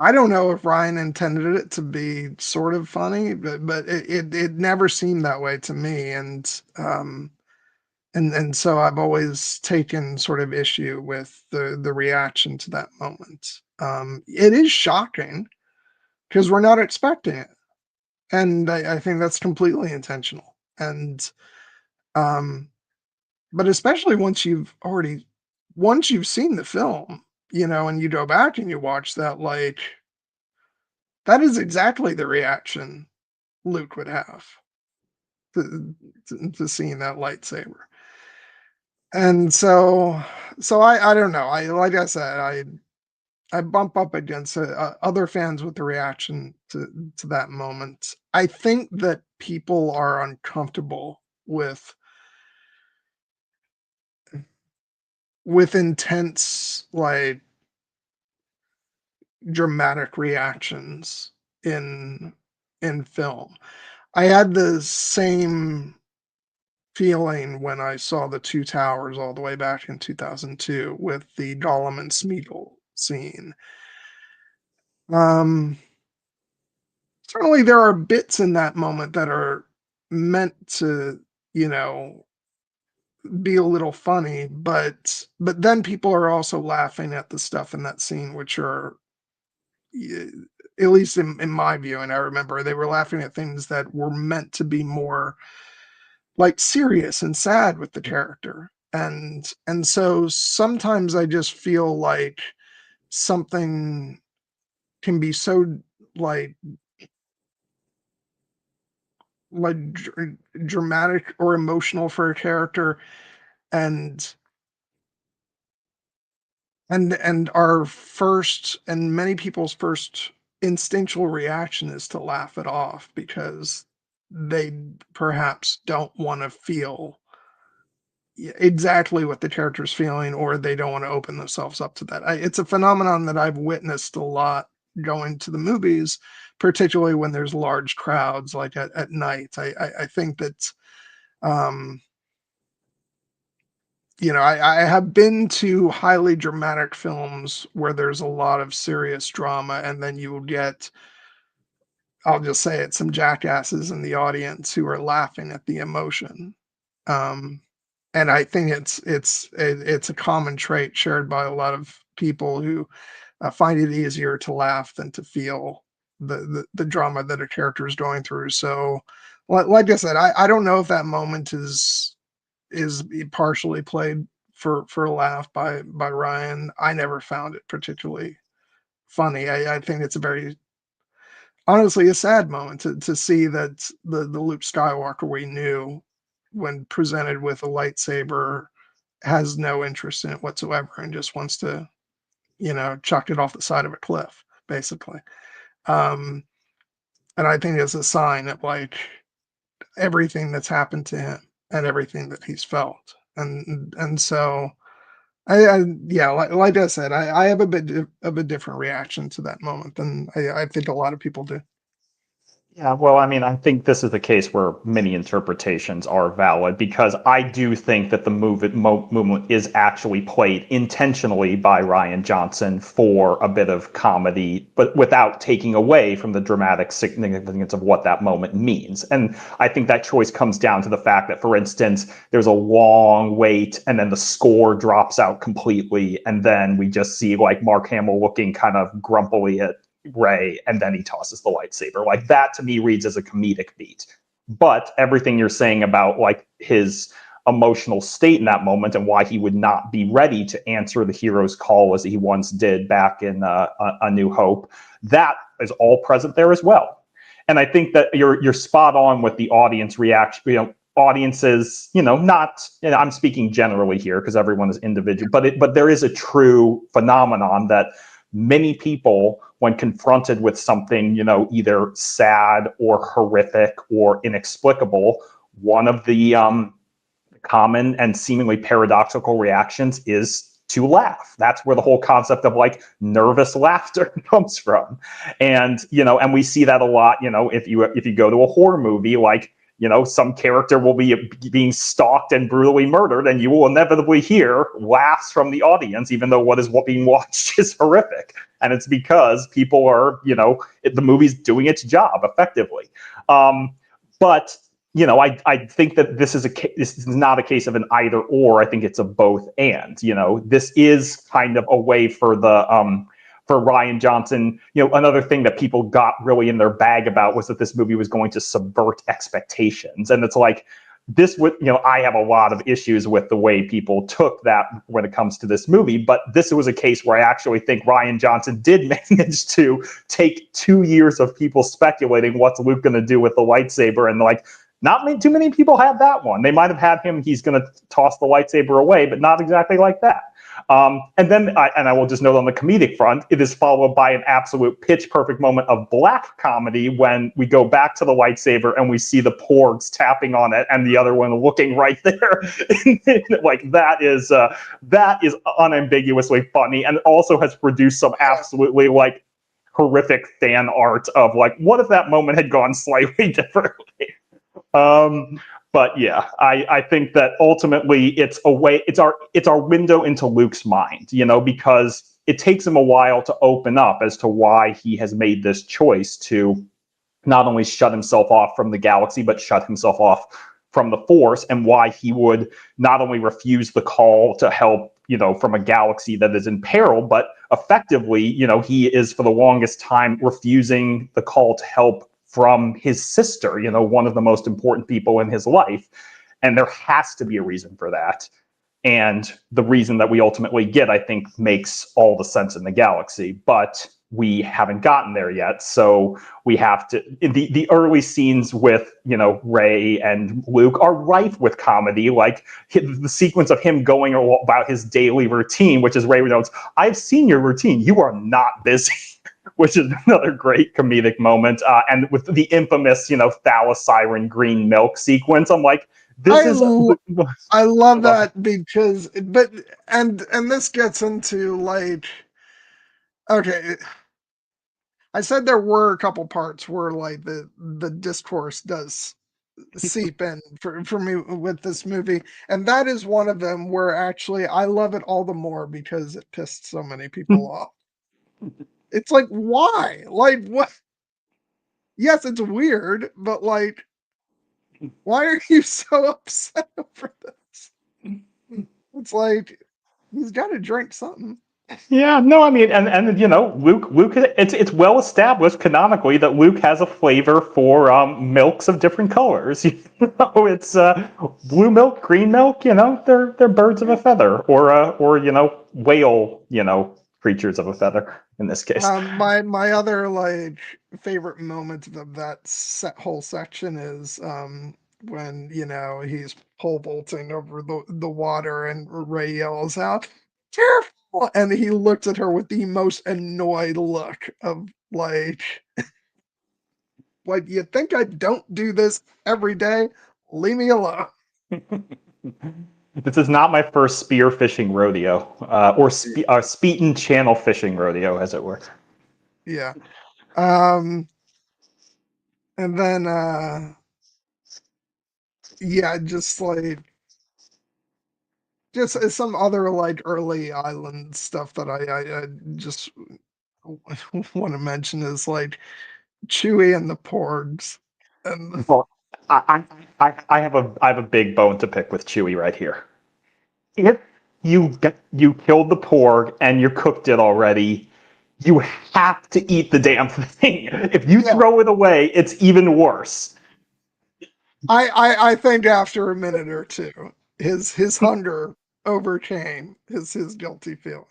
I don't know if Ryan intended it to be sort of funny, but it never seemed that way to me, and so I've always taken sort of issue with the reaction to that moment. It is shocking because we're not expecting it, and I think that's completely intentional. And um, but especially once you've seen the film, and you go back and you watch that, like that is exactly the reaction Luke would have to seeing that lightsaber. And so I don't know. I like I said, I bump up against other fans with the reaction to that moment. I think that people are uncomfortable with intense, like, dramatic reactions in film. I had the same feeling when I saw The Two Towers all the way back in 2002 with the Gollum and Smeagol scene. Um, Certainly there are bits in that moment that are meant to, you know, be a little funny, but then people are also laughing at the stuff in that scene, which are, y- at least in my view, and I remember they were laughing at things that were meant to be more like serious and sad with the character. And so sometimes I just feel like something can be so, like like dr- dramatic or emotional for a character, and and our first and many people's first instinctual reaction is to laugh it off because they perhaps don't want to feel exactly what the character's feeling, or they don't want to open themselves up to that. It's a phenomenon that I've witnessed a lot going to the movies, particularly when there's large crowds, like at night. I think that, um, I have been to highly dramatic films where there's a lot of serious drama, and then you will get, I'll just say it, some jackasses in the audience who are laughing at the emotion. Um, and I think it's a common trait shared by a lot of people who find it easier to laugh than to feel the drama that a character is going through. So, like I said, I don't know if that moment is partially played for a laugh by Ryan. I never found it particularly funny. I think it's a very, honestly, a sad moment to see that the Luke Skywalker we knew, when presented with a lightsaber, has no interest in it whatsoever and just wants to, chuck it off the side of a cliff, basically. Um, and I think it's a sign of, like, everything that's happened to him and everything that he's felt. And so yeah, like I said, I have a bit of a different reaction to that moment than I think a lot of people do. Yeah, well, I mean, I think this is the case where many interpretations are valid because I do think that the movement is actually played intentionally by Rian Johnson for a bit of comedy, but without taking away from the dramatic significance of what that moment means. And I think that choice comes down to the fact that, for instance, there's a long wait and then the score drops out completely. And then we just see like Mark Hamill looking kind of grumpily at Ray, and then he tosses the lightsaber. Like that to me reads as a comedic beat. But everything you're saying about like his emotional state in that moment and why he would not be ready to answer the hero's call as he once did back in A New Hope, that is all present there as well. And I think that you're spot on with the audience reaction. Audiences, not. I'm speaking generally here because everyone is individual, but there is a true phenomenon that many people, when confronted with something, either sad or horrific or inexplicable, one of the common and seemingly paradoxical reactions is to laugh. That's where the whole concept of like nervous laughter comes from. And, and we see that a lot, if you go to a horror movie, like some character will be being stalked and brutally murdered, and you will inevitably hear laughs from the audience, even though what is being watched is horrific. And it's because people are, the movie's doing its job effectively. But I think that this is not a case of an either or. I think it's a both and. This is kind of a way for for Rian Johnson. Another thing that people got really in their bag about was that this movie was going to subvert expectations, and it's like this would, I have a lot of issues with the way people took that when it comes to this movie, but this was a case where I actually think Rian Johnson did manage to take 2 years of people speculating what's Luke going to do with the lightsaber, and not too many people had that one. They might have had him, he's going to toss the lightsaber away, but not exactly like that. And then, I will just note on the comedic front, it is followed by an absolute pitch perfect moment of black comedy when we go back to the lightsaber and we see the porgs tapping on it and the other one looking right there. That is unambiguously funny, and also has produced some absolutely horrific fan art of what if that moment had gone slightly differently. But yeah, I think that ultimately it's our window into Luke's mind, because it takes him a while to open up as to why he has made this choice to not only shut himself off from the galaxy, but shut himself off from the Force, and why he would not only refuse the call to help, from a galaxy that is in peril, but effectively, he is for the longest time refusing the call to help from his sister, one of the most important people in his life. And there has to be a reason for that. And the reason that we ultimately get, I think, makes all the sense in the galaxy. But we haven't gotten there yet. So we have to, the early scenes with, Rey and Luke are rife with comedy, like the sequence of him going about his daily routine, which is Rey notes, "I've seen your routine. You are not busy." Which is another great comedic moment. And with the infamous, thalassiren green milk sequence, I'm like, I love that because, and this gets into okay, I said there were a couple parts where the discourse does seep in for me with this movie, and that is one of them where actually I love it all the more because it pissed so many people off. It's like, why? What? Yes, it's weird, but why are you so upset over this? It's like he's got to drink something. Yeah, no, I mean, and Luke, it's well established canonically that Luke has a flavor for milks of different colors. It's blue milk, green milk. They're birds of a feather, or whale, creatures of a feather in this case. My other favorite moment of that whole section is when he's pole vaulting over the water and Rey yells out, "Careful!" and he looks at her with the most annoyed look of you think I don't do this every day? Leave me alone. This is not my first spear fishing rodeo, or Speeton channel fishing rodeo, as it were. Yeah. And then yeah, just some other early island stuff that I just want to mention is Chewie and the Porgs. And Well, I have a big bone to pick with Chewie right here. If you killed the porg and you cooked it already, you have to eat the damn thing. If you throw it away, it's even worse. I think after a minute or two, his hunger overcame his guilty feeling.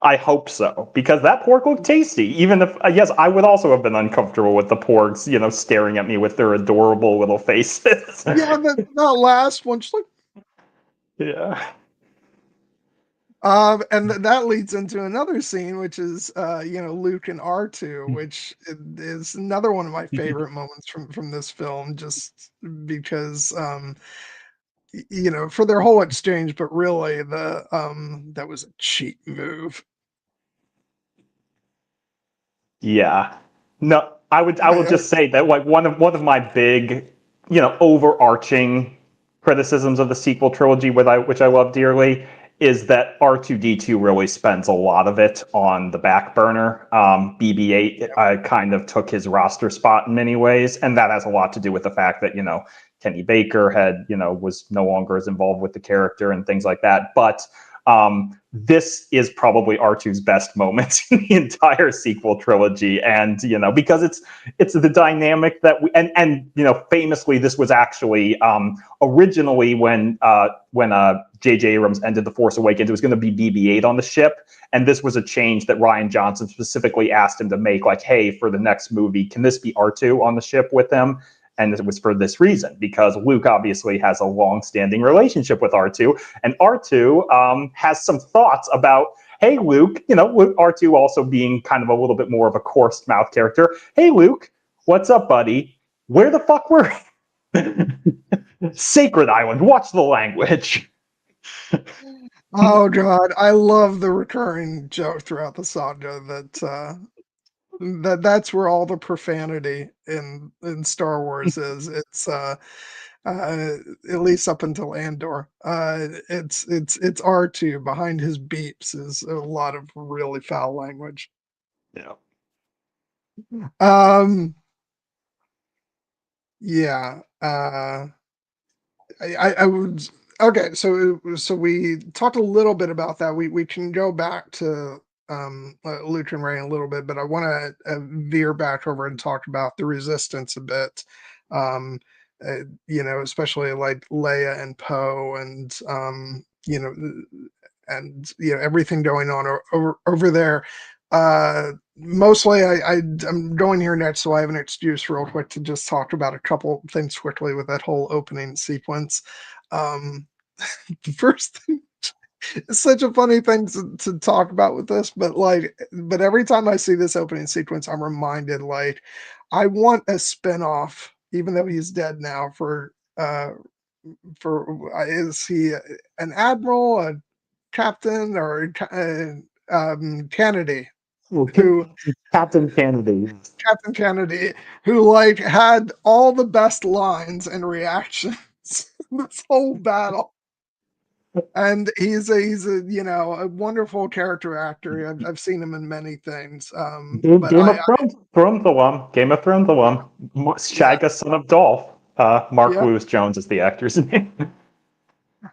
I hope so, because that pork looked tasty. Even if, yes, I would also have been uncomfortable with the porgs, staring at me with their adorable little faces. Yeah, that last one, just Yeah. And that leads into another scene, which is Luke and R2, which is another one of my favorite moments from this film, just because for their whole exchange, but really that was a cheap move. Yeah. No, I will just say that one of my big overarching criticisms of the sequel trilogy, which I love dearly, is that R2D2 really spends a lot of it on the back burner. BB-8 kind of took his roster spot in many ways, and that has a lot to do with the fact that Kenny Baker was no longer as involved with the character and things like that. But this is probably R2's best moment in the entire sequel trilogy, and because it's the dynamic that and famously this was actually originally when J.J. Abrams ended The Force Awakens, it was going to be BB-8 on the ship, and this was a change that Rian Johnson specifically asked him to make, like, hey, for the next movie, can this be R2 on the ship with him? And it was for this reason, because Luke obviously has a long-standing relationship with R2, and R2 has some thoughts about, hey, Luke, R2 also being kind of a little bit more of a coarse mouth character. Hey, Luke, what's up, buddy? Where the fuck were Sacred Island? Watch the language. Oh God, I love the recurring joke throughout the saga that's where all the profanity in Star Wars is. It's at least up until Andor. It's R2 behind his beeps is a lot of really foul language. Yeah. Yeah. I would. Okay, so we talked a little bit about that. We can go back to Luke and Ray in a little bit, but I want to veer back over and talk about the Resistance a bit. Especially like Leia and Poe, and everything going on over there. Mostly, I'm going here next, so I have an excuse real quick to just talk about a couple things quickly with that whole opening sequence. The first thing, it's such a funny thing to talk about with this, but every time I see this opening sequence, I'm reminded, like, I want a spinoff, even though he's dead now, is he an admiral, a captain, or Kennedy? Who Captain Kennedy. Captain Kennedy, who like had all the best lines and reactions this whole battle. And he's a a wonderful character actor. I've seen him in many things. Game of Thrones alum. Game of Thrones alum. Shagga, son of Dolph. Mark Lewis Jones is the actor's name.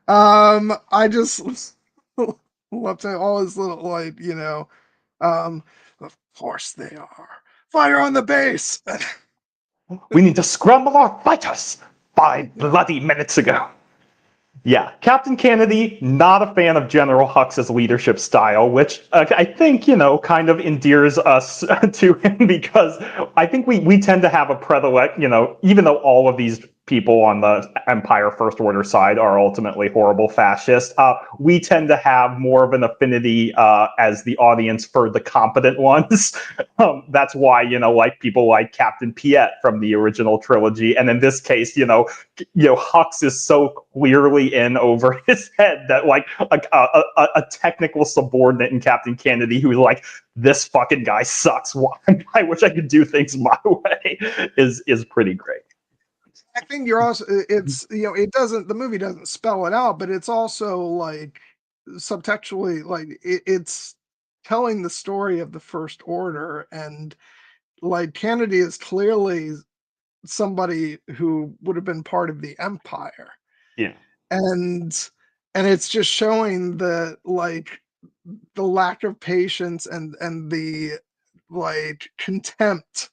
I just love to all his little of course they are. Fire on the base. We need to scramble our fighters 5 bloody minutes ago. Yeah, Captain Kennedy, not a fan of General Hux's leadership style, which I think, kind of endears us to him, because I think we tend to have a predilect, even though all of these people on the Empire First Order side are ultimately horrible fascists, we tend to have more of an affinity as the audience for the competent ones. That's why, like people like Captain Piet from the original trilogy, and in this case, Hux is so clearly in over his head that like a technical subordinate in Captain Kennedy who's like, this fucking guy sucks. I wish I could do things my way is pretty great. I think you're also, it's, the movie doesn't spell it out, but it's also like subtextually, like it's telling the story of the First Order, and like Kennedy is clearly somebody who would have been part of the Empire. Yeah. And it's just showing the lack of patience and the like contempt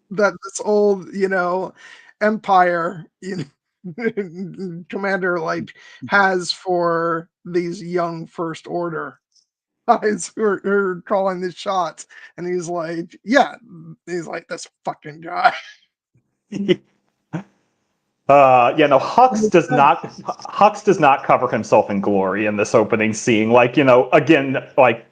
that this old, Empire, commander has for these young First Order guys who are calling the shots, and he's like, this fucking guy. Hux does not cover himself in glory in this opening scene. Again,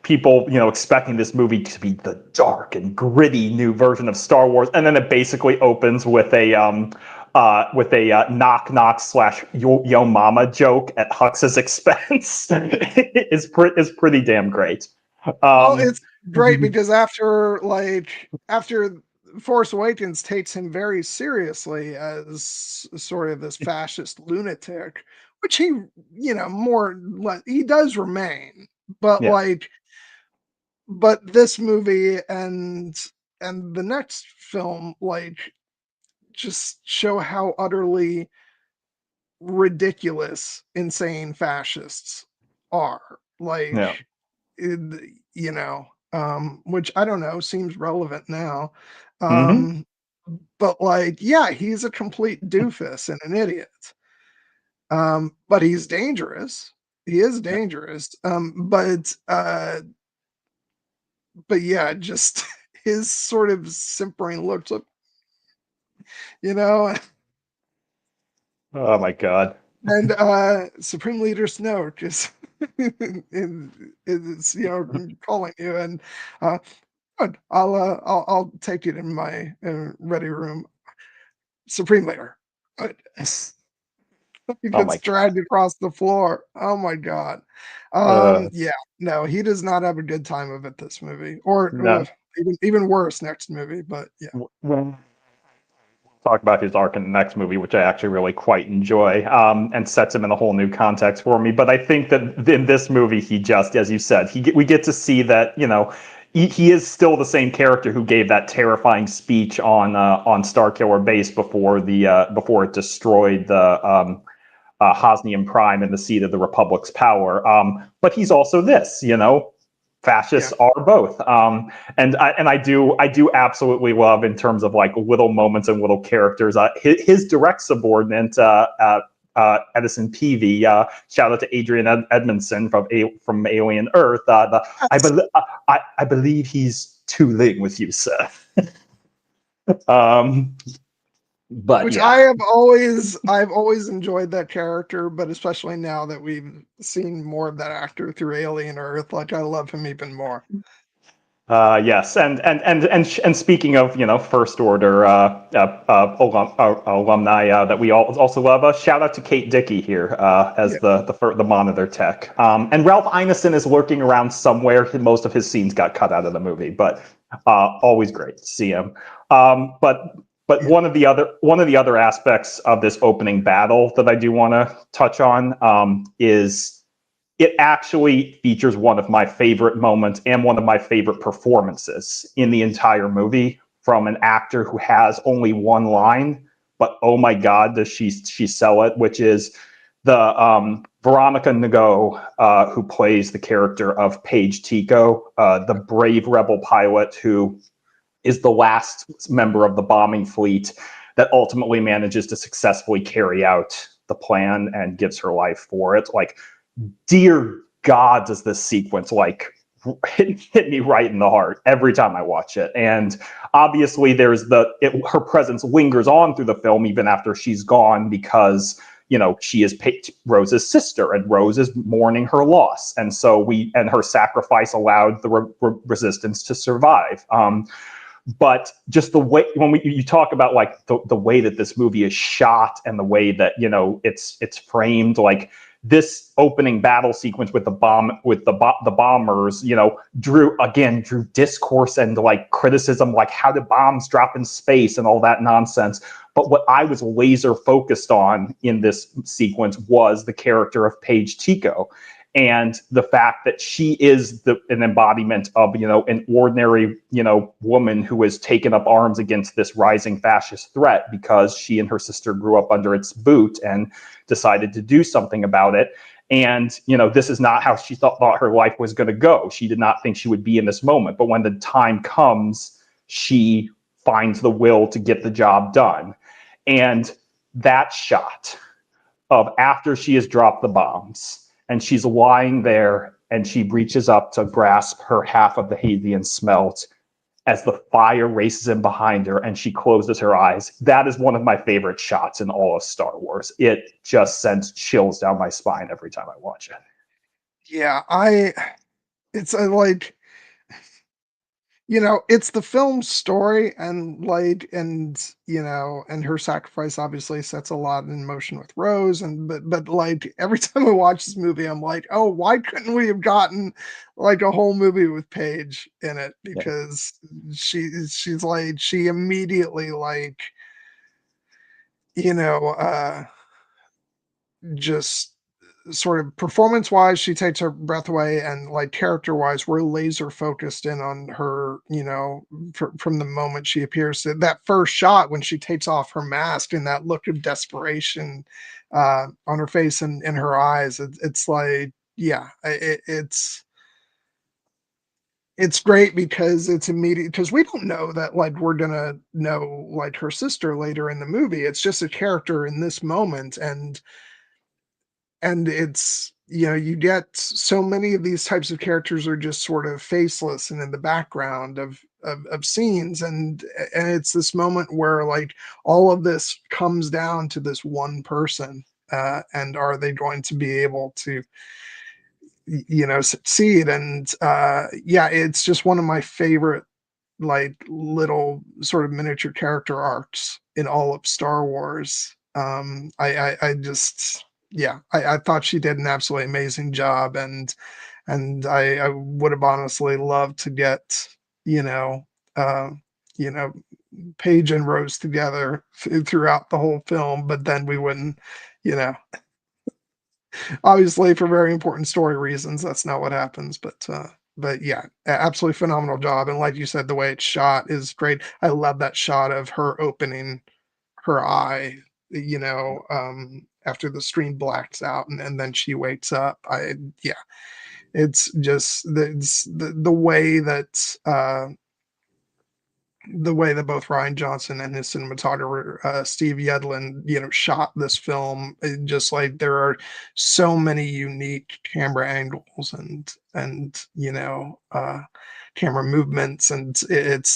people, expecting this movie to be the dark and gritty new version of Star Wars, and then it basically opens with a knock knock / yo mama joke at Hux's expense. is pretty damn great. Well, it's great because after Force Awakens takes him very seriously as sort of this fascist lunatic, which he, he does remain, but Yeah. this movie and the next film just show how utterly ridiculous insane fascists are. Yeah. Which I don't know, seems relevant now. Hmm. Um, but yeah, he's a complete doofus and an idiot. But he's dangerous. He is Yeah. dangerous. But yeah, just his sort of simpering looks up, you know, Oh my God. and Supreme Leader Snoke is is calling you, and uh good. I'll take you to my ready room. Supreme Leader. Good. He Oh gets my dragged God. across the floor. Oh my god. Uh, Yeah, no, he does not have a good time of it this movie, or no. even worse next movie. But yeah, We'll talk about his arc in the next movie, which I actually really quite enjoy, and sets him in a whole new context for me. But I think that in this movie, he just, as you said, we get to see that he is still the same character who gave that terrifying speech on Starkiller Base before it destroyed the Hosnian Prime and the seat of the Republic's power. But he's also this, yeah, fascists are both. And I do absolutely love, in terms of like little moments and little characters, his direct subordinate, Edison Peavy. Shout out to Adrian Edmondson from Alien Earth. yes. I believe he's tooling with you, sir. um, but Which yeah. I've always enjoyed that character, but especially now that we've seen more of that actor through Alien Earth, I love him even more. Yes, and speaking of first order alumni that we all also love, shout out to Kate Dickey here Yeah, as the monitor tech, and Ralph Ineson is lurking around somewhere. Most of his scenes got cut out of the movie, but always great to see him. But yeah, one of the other aspects of this opening battle that I do want to touch on is it actually features one of my favorite moments and one of my favorite performances in the entire movie from an actor who has only one line, but oh my god, does she sell it? Which is the Veronica Nago, who plays the character of Paige Tico, the brave rebel pilot who is the last member of the bombing fleet that ultimately manages to successfully carry out the plan and gives her life for it. Like, dear God, does this sequence hit me right in the heart every time I watch it. And obviously, her presence lingers on through the film even after she's gone, because she is Rose's sister, and Rose is mourning her loss, and her sacrifice allowed the resistance to survive. But just the way when you talk about like the way that this movie is shot and the way that it's framed, like this opening battle sequence with the bombers, drew discourse and like criticism, like how did bombs drop in space and all that nonsense. But what I was laser focused on in this sequence was the character of Paige Tico, and the fact that she is an embodiment of an ordinary woman who has taken up arms against this rising fascist threat because she and her sister grew up under its boot and decided to do something about it. And this is not how she thought her life was going to go. She did not think she would be in this moment, but when the time comes, she finds the will to get the job done. And that shot of after she has dropped the bombs and she's lying there and she reaches up to grasp her half of the Havian smelt as the fire races in behind her and she closes her eyes. That is one of my favorite shots in all of Star Wars. It just sends chills down my spine every time I watch it. yeah. It's it's the film's story, and like, and her sacrifice obviously sets a lot in motion with Rose, and but like every time I watch this movie, I'm like, oh, why couldn't we have gotten like a whole movie with Paige in it? Yeah. Because she's like, she immediately, like, you know, just sort of performance wise, she takes her breath away, and like character wise, we're laser focused in on her, from the moment she appears. That first shot when she takes off her mask and that look of desperation on her face and in her eyes, it's like, yeah, it's great because it's immediate, because we don't know that like we're gonna know like her sister later in the movie. It's just a character in this moment, and it's, you get so many of these types of characters are just sort of faceless and in the background of scenes, and it's this moment where like all of this comes down to this one person, and are they going to be able to succeed? And yeah, it's just one of my favorite like little sort of miniature character arcs in all of Star Wars. I just, yeah, I thought she did an absolutely amazing job, and I would have honestly loved to get, you know, uh, you know, Paige and Rose together throughout the whole film, but then we wouldn't, you know, obviously for very important story reasons, that's not what happens. But yeah, absolutely phenomenal job. And like you said, the way it's shot is great. I love that shot of her opening her eye, after the screen blacks out, and then she wakes up. Yeah, it's just the way that both Rian Johnson and his cinematographer Steve Yedlin, shot this film. Just like there are so many unique camera angles and camera movements, and it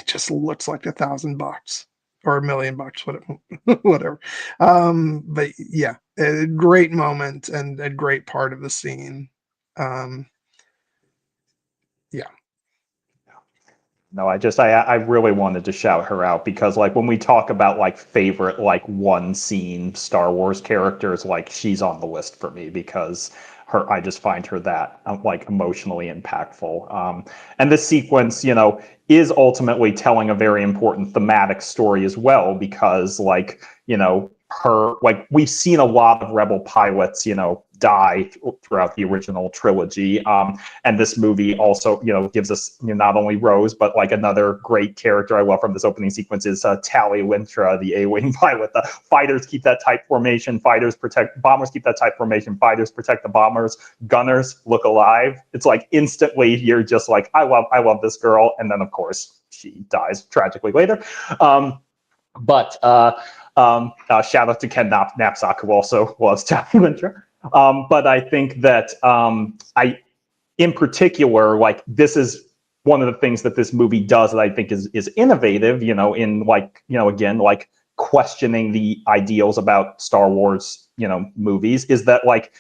just looks like $1,000 or $1,000,000, whatever. But yeah, a great moment and a great part of the scene. Um, yeah. No, I really wanted to shout her out because like when we talk about like favorite like one scene Star Wars characters, like she's on the list for me because I just find her that like emotionally impactful. And this sequence, is ultimately telling a very important thematic story as well because like, her like we've seen a lot of rebel pilots, die throughout the original trilogy. And this movie also, gives us not only Rose, but like another great character I love from this opening sequence is Tali Lintra, the A-wing pilot. The fighters keep that type formation. Bombers keep that type formation. Fighters protect the bombers. Gunners look alive. It's like instantly you're just like, I love this girl. And then of course she dies tragically later. But shout out to Ken Knapsack, who also loves Tali Lintra. But I think that in particular, like this is one of the things that this movie does that I think is innovative, in like, again, like questioning the ideals about Star Wars, movies, is that like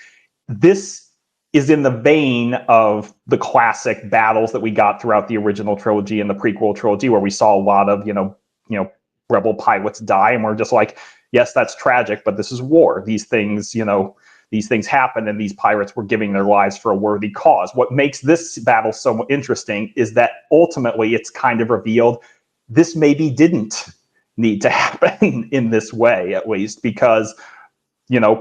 this is in the vein of the classic battles that we got throughout the original trilogy and the prequel trilogy, where we saw a lot of, rebel pilots die, and we're just like, yes, that's tragic, but this is war. These things happen, and these pirates were giving their lives for a worthy cause. What makes this battle so interesting is that ultimately it's kind of revealed this maybe didn't need to happen in this way, at least, because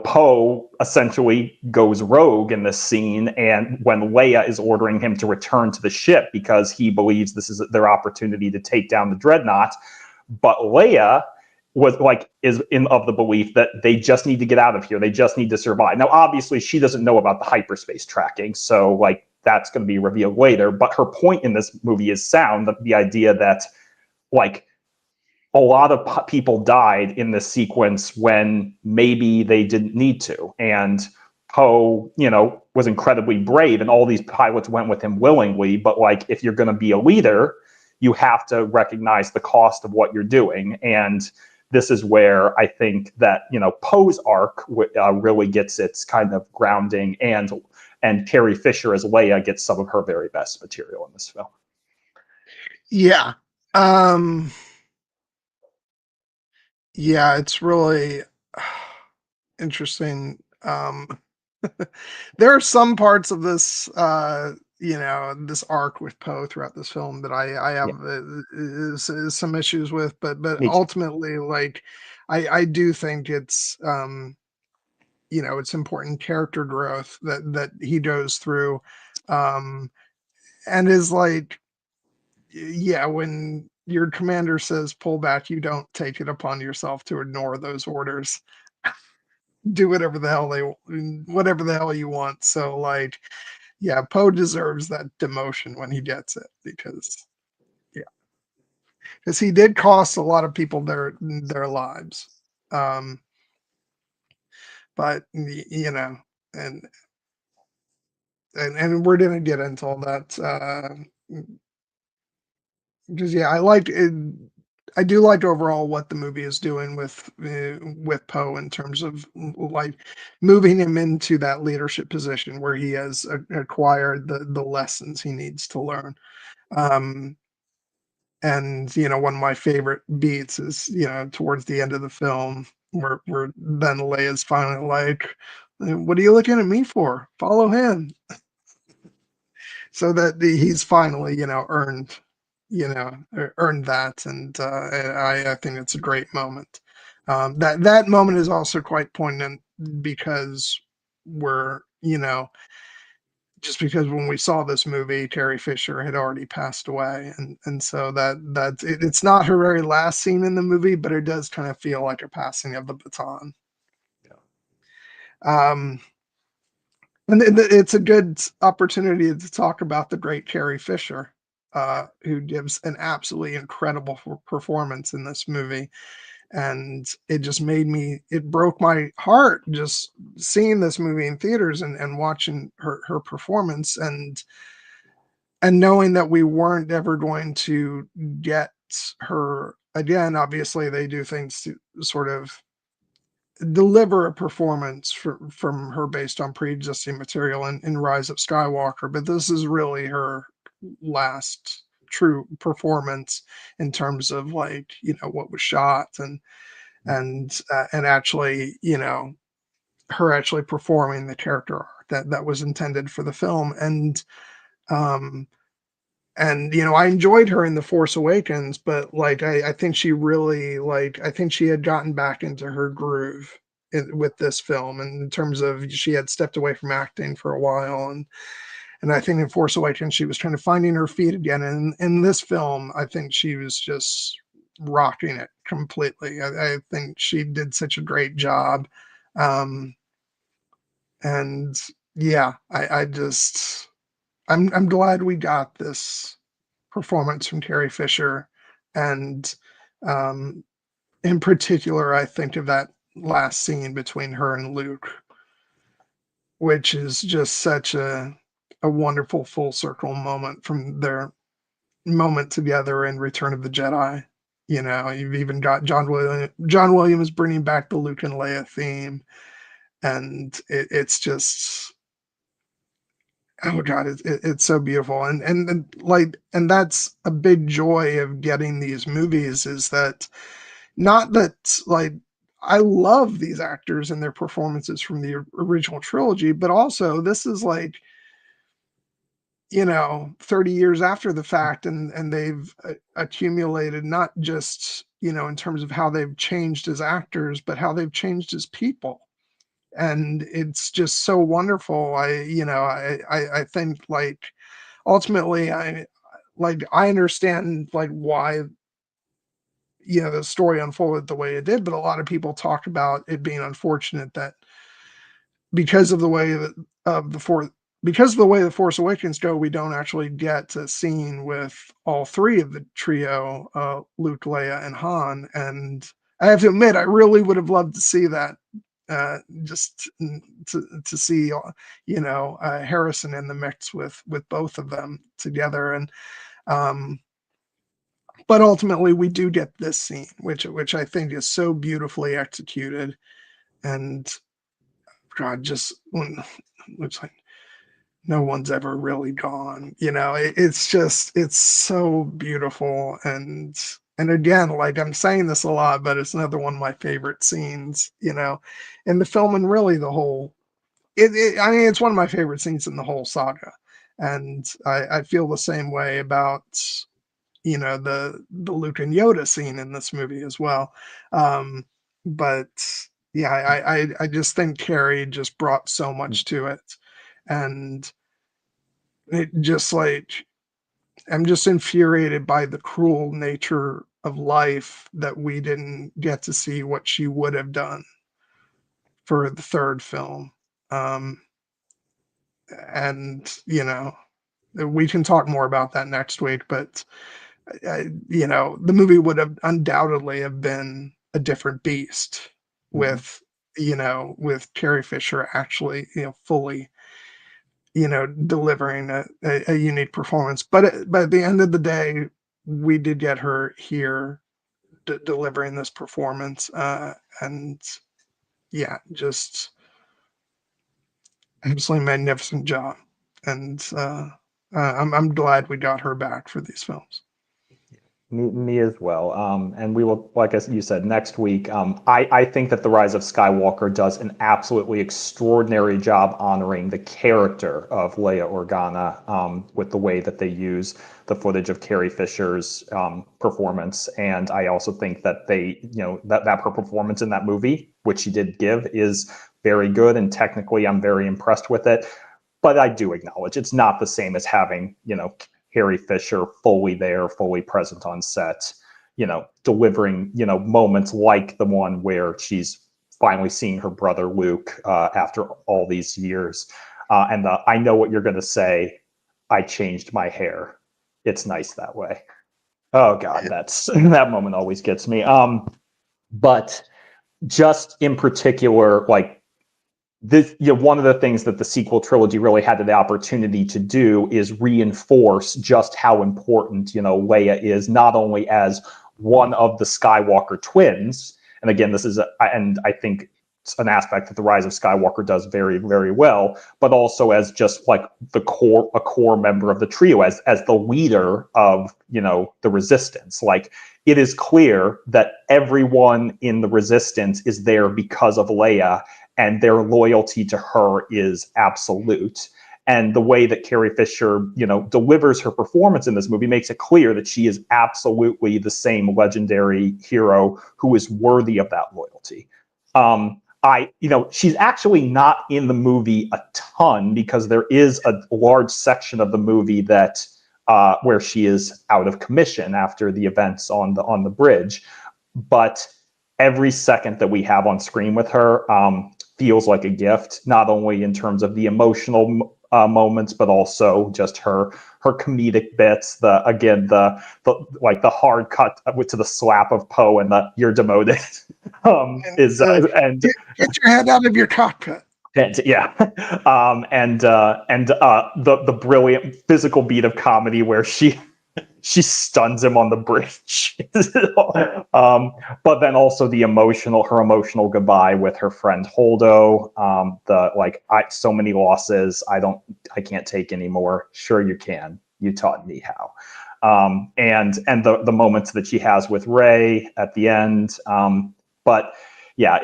Poe essentially goes rogue in this scene, and when Leia is ordering him to return to the ship because he believes this is their opportunity to take down the dreadnought, but Leia is in of the belief that they just need to get out of here. They just need to survive. Now, obviously, she doesn't know about the hyperspace tracking, so like that's going to be revealed later. But her point in this movie is sound. The idea that like a lot of people died in this sequence when maybe they didn't need to, and Poe, was incredibly brave, and all these pilots went with him willingly. But like, if you're going to be a leader, you have to recognize the cost of what you're doing. And this is where I think that, Poe's arc really gets its kind of grounding, and Carrie Fisher as Leia gets some of her very best material in this film. Yeah. Um, yeah, it's really interesting. There are some parts of this, this arc with Poe throughout this film that I have Yeah, some issues with, but me too. ultimately, like, I do think it's important character growth that he goes through, um, and is like, yeah, when your commander says pull back, you don't take it upon yourself to ignore those orders. Do whatever the hell you want. So, like, yeah, Poe deserves that demotion when he gets it because, yeah, because he did cost a lot of people their lives. Um, but and and we're gonna get into all that. Because yeah, I like it. I do like overall what the movie is doing with Poe in terms of like moving him into that leadership position where he has acquired the lessons he needs to learn. Um, and one of my favorite beats is towards the end of the film where then Leia's finally like, "What are you looking at me for? Follow him." So that he's finally earned that, and I think it's a great moment. That moment is also quite poignant because we're just because when we saw this movie, Carrie Fisher had already passed away, and so it's not her very last scene in the movie, but it does kind of feel like a passing of the baton. Um, and it's a good opportunity to talk about the great Carrie Fisher, who gives an absolutely incredible performance in this movie. And it broke my heart just seeing this movie in theaters and watching her performance and knowing that we weren't ever going to get her again. Obviously, they do things to sort of deliver a performance from her based on pre-existing material in Rise of Skywalker, but this is really her last true performance in terms of like what was shot and actually her actually performing the character arc that was intended for the film um I enjoyed her in The Force Awakens, but like I think she really like I think she had gotten back into her groove with this film, and in terms of she had stepped away from acting for a while, and I think in Force Awakens she was trying to finding her feet again. And in this film, I think she was just rocking it completely. I think she did such a great job. Um, and yeah, I just I'm glad we got this performance from Carrie Fisher, and um, in particular, I think of that last scene between her and Luke, which is just such a wonderful full circle moment from their moment together in Return of the Jedi. You've even got John Williams bringing back the Luke and Leia theme, and it's just oh god, it's so beautiful, and that's a big joy of getting these movies is that not that like I love these actors and their performances from the original trilogy, but also this is like 30 years after the fact, and they've accumulated not just in terms of how they've changed as actors, but how they've changed as people. And it's just so wonderful. I think like ultimately I understand like why the story unfolded the way it did, but a lot of people talk about it being unfortunate that because of the way that of the fourth because of the way the Force Awakens go, we don't actually get a scene with all three of the trio, Luke, Leia, and Han. And I have to admit, I really would have loved to see that, just to see, Harrison in the mix with both of them together. And um, but ultimately, we do get this scene, which I think is so beautifully executed. And God, just when looks like. no one's ever really gone. It's just it's so beautiful. And again, like I'm saying this a lot, but it's another one of my favorite scenes, in the film, and really the whole I mean, it's one of my favorite scenes in the whole saga. And I feel the same way about the Luke and Yoda scene in this movie as well. But yeah, I just think Carrie just brought so much to it. And it just like I'm just infuriated by the cruel nature of life that we didn't get to see what she would have done for the third film. Um, and we can talk more about that next week, but the movie would have undoubtedly have been a different beast Mhm. with with Carrie Fisher actually fully delivering a unique performance. But at the end of the day, we did get her here delivering this performance, and yeah, just absolutely magnificent job. And I'm glad we got her back for these films. Me as well. And we will, like as you said, next week. I think that The Rise of Skywalker does an absolutely extraordinary job honoring the character of Leia Organa with the way that they use the footage of Carrie Fisher's performance. And I also think that that her performance in that movie, which she did give, is very good. And technically, I'm very impressed with it. But I do acknowledge it's not the same as having, Carrie Fisher fully there, fully present on set, delivering, moments like the one where she's finally seeing her brother Luke after all these years. And I know what you're going to say. I changed my hair. It's nice that way. Oh God, that's that moment always gets me. But just in particular, like this, one of the things that the sequel trilogy really had the opportunity to do is reinforce just how important, Leia is, not only as one of the Skywalker twins. And again, and I think it's an aspect that the Rise of Skywalker does very, very well, but also as just like a core member of the trio, as the leader of, the Resistance. Like, it is clear that everyone in the Resistance is there because of Leia, and their loyalty to her is absolute. And the way that Carrie Fisher, delivers her performance in this movie makes it clear that she is absolutely the same legendary hero who is worthy of that loyalty. She's actually not in the movie a ton because there is a large section of the movie that where she is out of commission after the events on the bridge. But every second that we have on screen with her feels like a gift, not only in terms of the emotional moments, but also just her comedic bits. The hard cut to the slap of Poe and the "you're demoted" And is and get your head out of your cockpit. yeah, and the brilliant physical beat of comedy where she stuns him on the bridge. But then also her emotional goodbye with her friend Holdo. So many losses. I can't take anymore. Sure you can. You taught me how. And the moments that she has with Rey at the end. But yeah,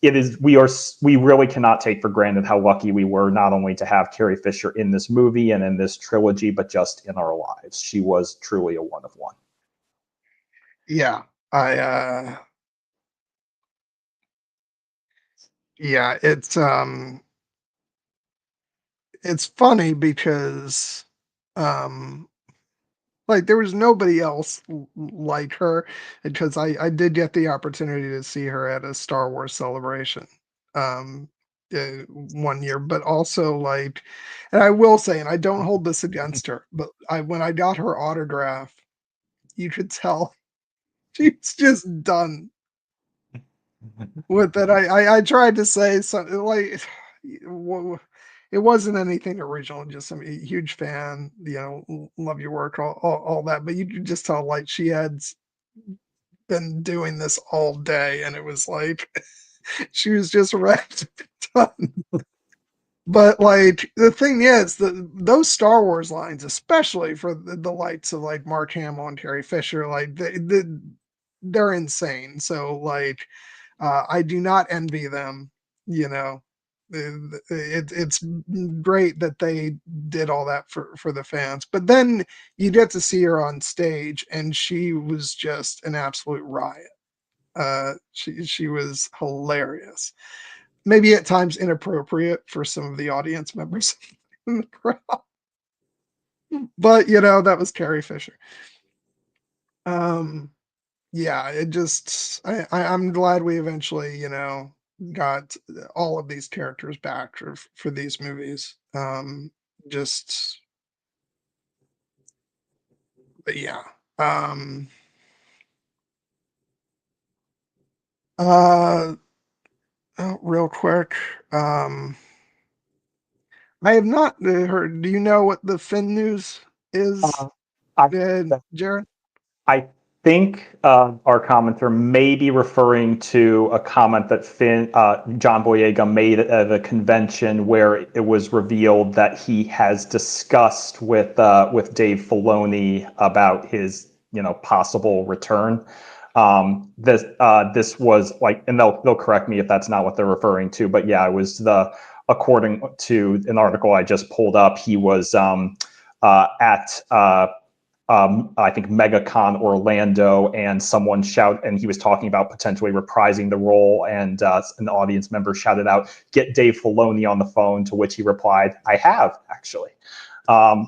we really cannot take for granted how lucky we were not only to have Carrie Fisher in this movie and in this trilogy, but just in our lives. She was truly a one of one. Yeah, I yeah, it's funny because um like there was nobody else like her, because I did get the opportunity to see her at a Star Wars celebration um one year, but also like, and I will say, and I don't hold this against her, but I when I got her autograph, you could tell she was just done with it. I tried to say something like, it wasn't anything original, just I'm a huge fan, love your work, all that. But you could just tell like she had been doing this all day, and it was like she was just ready to be done. But like the thing is, those Star Wars lines, especially for the likes of like Mark Hamill and Terry Fisher, like they're insane. So like, I do not envy them. You know, it's great that they did all that for the fans. But then you get to see her on stage, and she was just an absolute riot. She was hilarious. Maybe at times inappropriate for some of the audience members in the crowd, but that was Carrie Fisher. Um, yeah, it just I'm glad we eventually got all of these characters back for these movies. Just but yeah. Um, uh, oh, real quick. Um, I have not heard. Do you know what the Finn news is, Uh, I Jared? I think our commenter may be referring to a comment that John Boyega made at the convention, where it was revealed that he has discussed with Dave Filoni about his possible return. This was like, and they'll correct me if that's not what they're referring to, but yeah, it was according to an article I just pulled up, he was at I think MegaCon Orlando, and and he was talking about potentially reprising the role, and an audience member shouted out, "Get Dave Filoni on the phone," to which he replied, "I have, actually."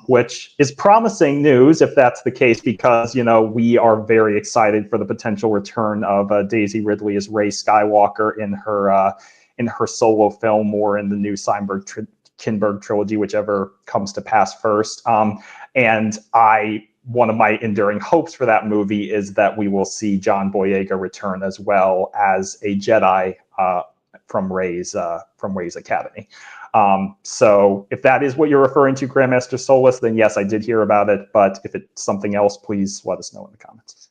Which is promising news if that's the case, because we are very excited for the potential return of Daisy Ridley as Rey Skywalker in her solo film, or in the new Kinberg trilogy, whichever comes to pass first. And one of my enduring hopes for that movie is that we will see John Boyega return as well as a Jedi from Rey's Academy. So if that is what you're referring to, Grandmaster Solus, then yes, I did hear about it. But if it's something else, please let us know in the comments.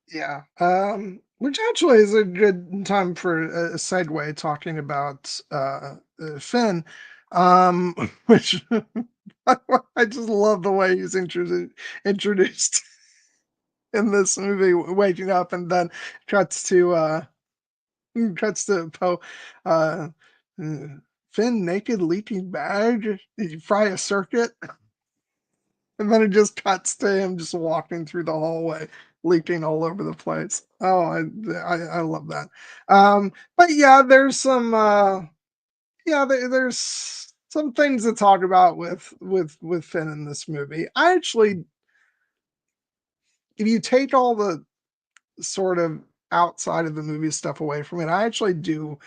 Yeah. Which actually is a good time for a segue, talking about Finn. Which I just love the way he's introduced in this movie, waking up, and then cuts to Poe. Uh, uh, Finn naked, leaking bag. Did you fry a circuit? And then it just cuts to him just walking through the hallway, leaking all over the place. Oh, I love that. But yeah, there's some there's some things to talk about with Finn in this movie. I actually, if you take all the sort of outside of the movie stuff away from it, I actually do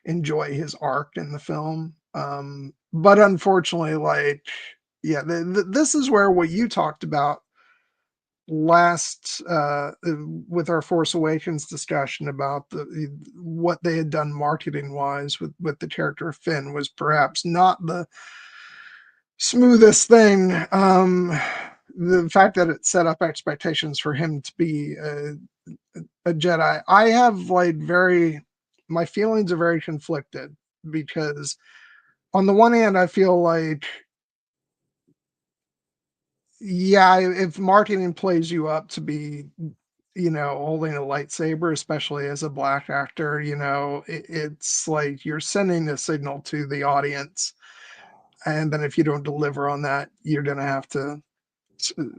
enjoy his arc in the film. But unfortunately, like, yeah, this is where what you talked about last with our Force Awakens discussion about what they had done marketing wise with the character of Finn was perhaps not the smoothest thing. The fact that it set up expectations for him to be a Jedi, I have like my feelings are very conflicted, because on the one hand I feel like, yeah, if marketing plays you up to be, holding a lightsaber, especially as a black actor, it's like you're sending a signal to the audience. And then if you don't deliver on that, you're going to have to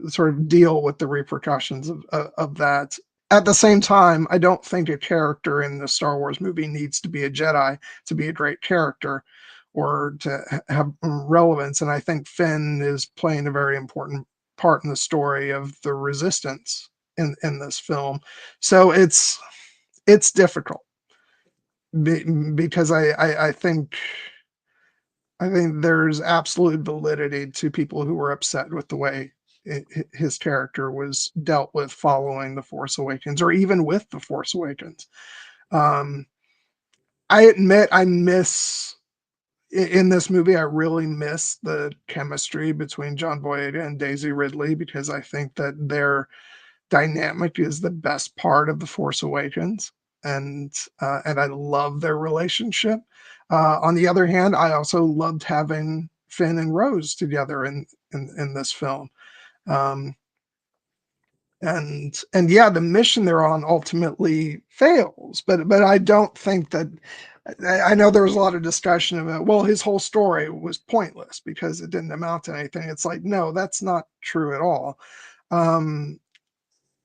sort of deal with the repercussions of that. At the same time, I don't think a character in the Star Wars movie needs to be a Jedi to be a great character or to have relevance. And I think Finn is playing a very important part in the story of the Resistance in this film. So it's difficult, because I think there's absolute validity to people who were upset with the way his character was dealt with following The Force Awakens, or even with The Force Awakens. Um, I admit I miss, in this movie, I really miss the chemistry between John Boyega and Daisy Ridley, because I think that their dynamic is the best part of The Force Awakens. and I love their relationship. On the other hand, I also loved having Finn and Rose together in this film. Um, and yeah, the mission they're on ultimately fails, but I don't think that. I know there was a lot of discussion about, well, his whole story was pointless because it didn't amount to anything. It's like, no, that's not true at all. Um,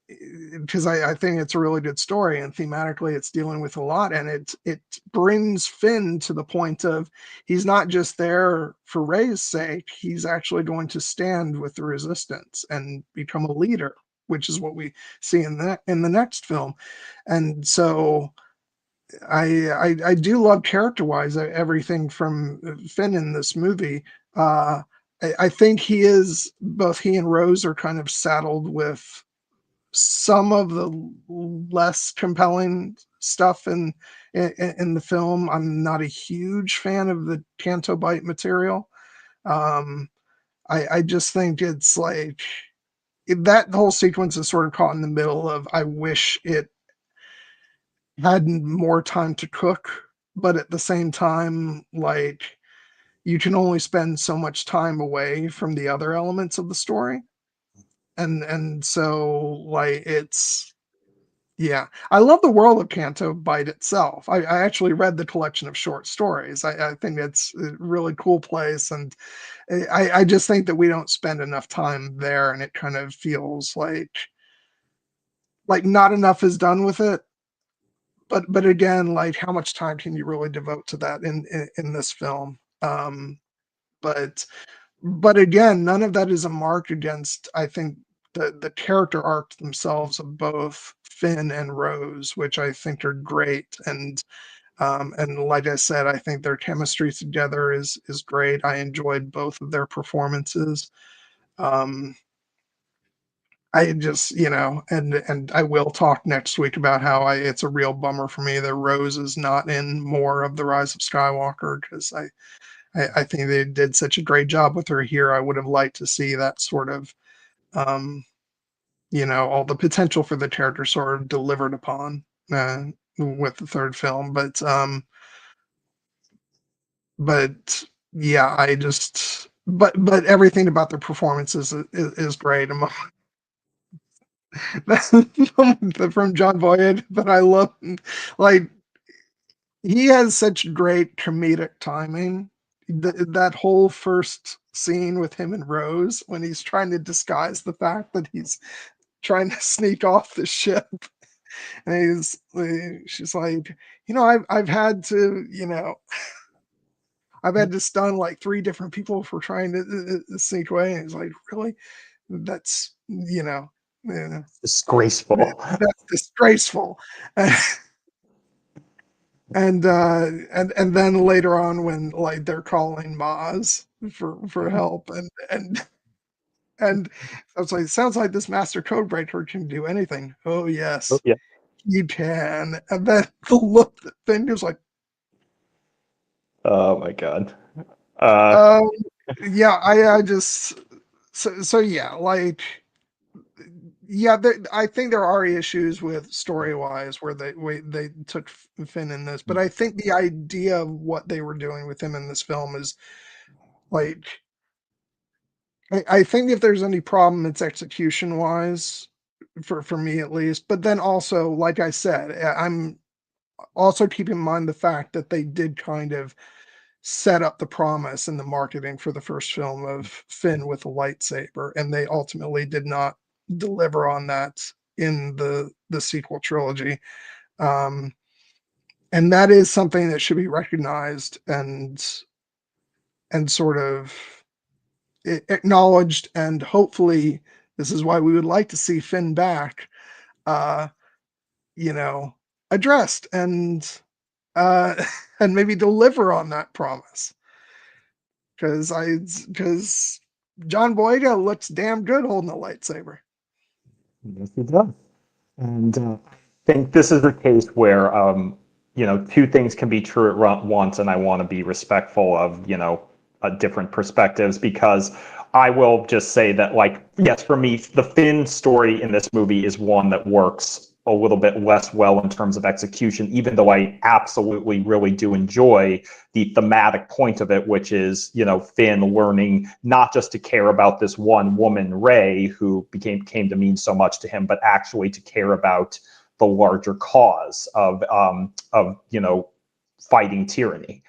because I think it's a really good story, and thematically it's dealing with a lot, and it brings Finn to the point of he's not just there for Rey's sake, he's actually going to stand with the resistance and become a leader, which is what we see in the next film. And so I do love character wise everything from Finn in this movie. I think both he and Rose are kind of saddled with some of the less compelling stuff in the film. I'm not a huge fan of the Canto Bite material. Um, I just think it's like that whole sequence is sort of caught in the middle of, I wish it had more time to cook, but at the same time, like, you can only spend so much time away from the other elements of the story. And so like it's yeah, I love the world of Canto Bite itself. I actually read the collection of short stories. I think it's a really cool place, and I just think that we don't spend enough time there, and it kind of feels like not enough is done with it. But again, like, how much time can you really devote to that in this film? But but again, none of that is a mark against, I think, the character arcs themselves of both Finn and Rose, which I think are great. And like I said, I think their chemistry together is great. I enjoyed both of their performances. Um, I just, and I will talk next week about how it's a real bummer for me that Rose is not in more of the Rise of Skywalker, because I think they did such a great job with her here. I would have liked to see that sort of, um, all the potential for the character sort of delivered upon with the third film. But yeah, but everything about their performances is great. That's from John Boyega that I love. Like, he has such great comedic timing. That whole first scene with him and Rose when he's trying to disguise the fact that he's trying to sneak off the ship, and she's like, I've had to, I've had to stun like three different people for trying to sneak away, and he's like, really? That's yeah, Disgraceful. that's disgraceful. And then later on when like they're calling Maz for help, and I was like, sounds like this master codebreaker can do anything. Oh Oh, yes, yeah. you can. And then the look that Finn was like, Oh my God. Uh, um, yeah, I just so yeah, like, yeah, I think there are issues with story wise where they took Finn in this, but I think the idea of what they were doing with him in this film is like, I think if there's any problem, it's execution wise for me at least. But then also, like I said, I'm also keeping in mind the fact that they did kind of set up the promise in the marketing for the first film of Finn with a lightsaber, and they ultimately did not deliver on that in the sequel trilogy. Um, and that is something that should be recognized and sort of acknowledged, and hopefully this is why we would like to see Finn back, uh, you know, addressed uh, and maybe deliver on that promise. Because John Boyega looks damn good holding a lightsaber. yes, he does. And I think this is a case where, two things can be true at once, and I want to be respectful of, different perspectives, because I will just say that, like, yes, for me, the Finn story in this movie is one that works a little bit less well in terms of execution, even though I absolutely really do enjoy the thematic point of it, which is, Finn learning not just to care about this one woman, Rey, who came to mean so much to him, but actually to care about the larger cause of fighting tyranny.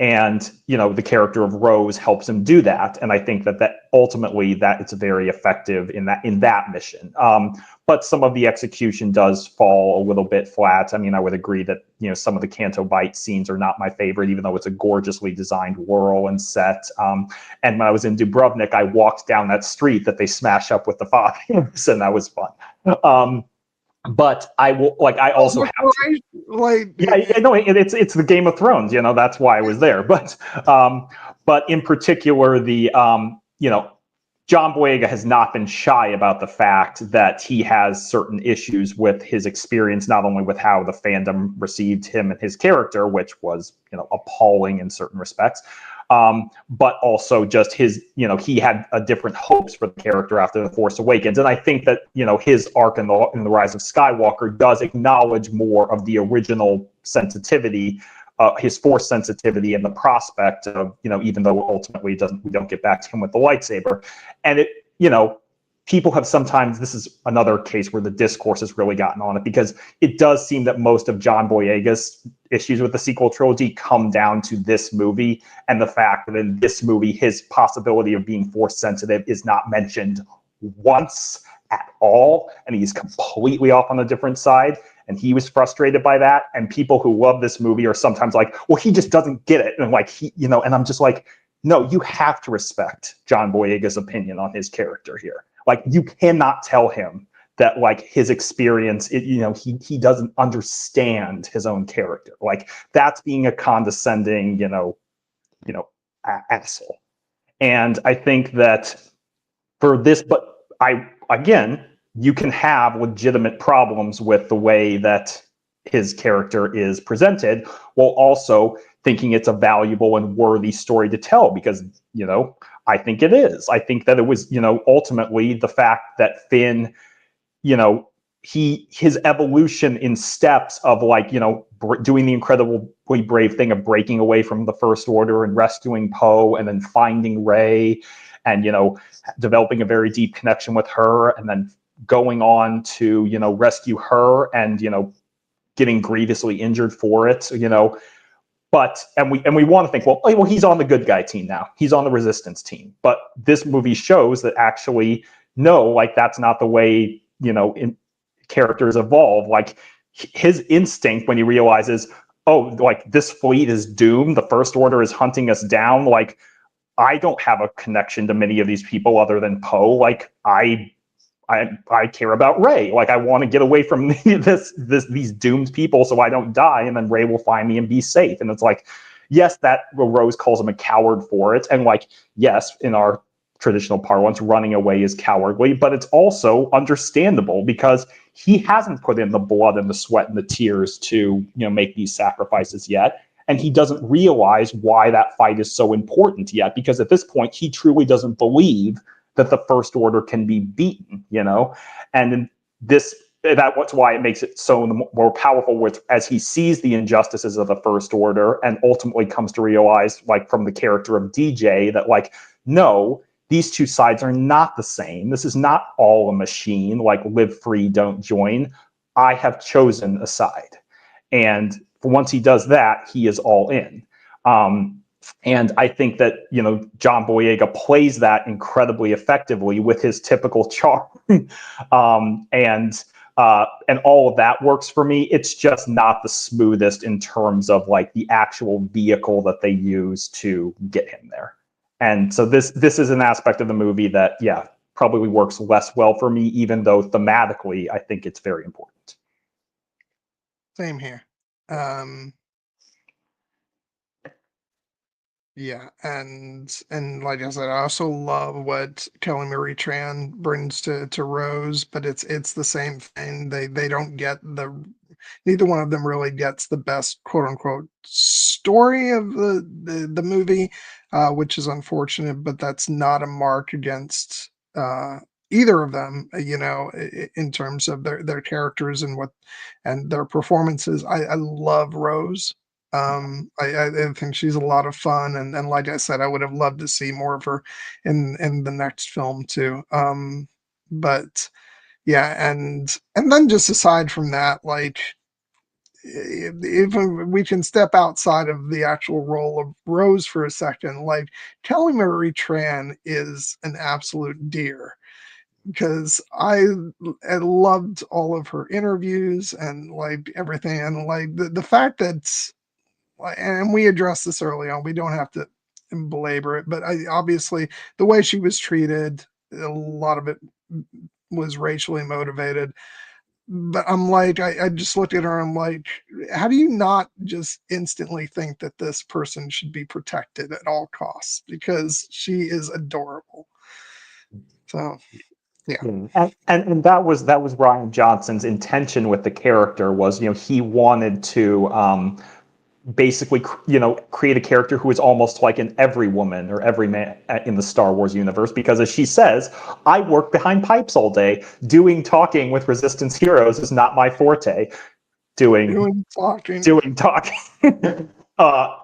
And the character of Rose helps him do that, and I think that ultimately that it's very effective in that mission. But some of the execution does fall a little bit flat. I mean, I would agree that some of the Canto Bight scenes are not my favorite, even though it's a gorgeously designed world and set. And when I was in Dubrovnik, I walked down that street that they smash up with the fathers, and that was fun. But I will I also have to, it's the Game of Thrones, that's why I was there. But in particular, the John Boyega has not been shy about the fact that he has certain issues with his experience, not only with how the fandom received him and his character, which was appalling in certain respects, but also just his, he had a different hopes for the character after The Force Awakens. And I think that, his arc in the Rise of Skywalker does acknowledge more of the original sensitivity, his Force sensitivity, and the prospect of, even though ultimately we don't get back to him with the lightsaber. And it, people have sometimes, this is another case where the discourse has really gotten on it, because it does seem that most of John Boyega's issues with the sequel trilogy come down to this movie, and the fact that in this movie, his possibility of being Force sensitive is not mentioned once at all, and he's completely off on a different side. And he was frustrated by that. And people who love this movie are sometimes like, well, he just doesn't get it. And and I'm just like, no, you have to respect John Boyega's opinion on his character here. You cannot tell him that his experience, he doesn't understand his own character. That's being a condescending, asshole. And I think that for this, but again, you can have legitimate problems with the way that his character is presented, while also thinking it's a valuable and worthy story to tell, because, I think it is. I think that it was, ultimately the fact that Finn, his evolution in steps of doing the incredibly brave thing of breaking away from the First Order and rescuing Poe, and then finding Rey, and, developing a very deep connection with her, and then going on to, rescue her, and, getting grievously injured for it, But we want to think, well, he's on the good guy team now. He's on the resistance team. But this movie shows that actually, no, that's not the way, characters evolve. His instinct when he realizes, oh, this fleet is doomed, the First Order is hunting us down. I don't have a connection to many of these people other than Poe. I care about Rey. I want to get away from these doomed people so I don't die, and then Rey will find me and be safe. And it's yes, that Rose calls him a coward for it, and yes, in our traditional parlance, running away is cowardly, but it's also understandable because he hasn't put in the blood and the sweat and the tears to make these sacrifices yet. And he doesn't realize why that fight is so important yet, because at this point, he truly doesn't believe that the First Order can be beaten, And that's why it makes it so more powerful as he sees the injustices of the First Order, and ultimately comes to realize, from the character of DJ, that no, these two sides are not the same. This is not all a machine, live free, don't join. I have chosen a side. And once he does that, he is all in. And I think that, John Boyega plays that incredibly effectively with his typical charm. And all of that works for me. It's just not the smoothest in terms of the actual vehicle that they use to get him there. And so this is an aspect of the movie that, probably works less well for me, even though thematically I think it's very important. Same here. Yeah, and like I said, I also love what Kelly Marie Tran brings to Rose, but it's the same thing. They don't get neither one of them really gets the best quote unquote story of the movie, which is unfortunate, but that's not a mark against either of them, in terms of their characters and what and their performances. I love Rose. I think she's a lot of fun, and like I said, I would have loved to see more of her in the next film too. But yeah, and then just aside from that, like if we can step outside of the actual role of Rose for a second, like Kelly Marie Tran is an absolute dear because I loved all of her interviews and like everything, and like the fact that, and we addressed this early on, we don't have to belabor it, but obviously the way she was treated, a lot of it was racially motivated. But I'm like, I just looked at her. I'm like, how do you not just instantly think that this person should be protected at all costs because she is adorable? So yeah. And that was Rian Johnson's intention with the character was, he wanted to basically, create a character who is almost like an every woman or every man in the Star Wars universe. Because as she says, I work behind pipes all day. Talking with Resistance heroes is not my forte. Doing talking. Doing talking.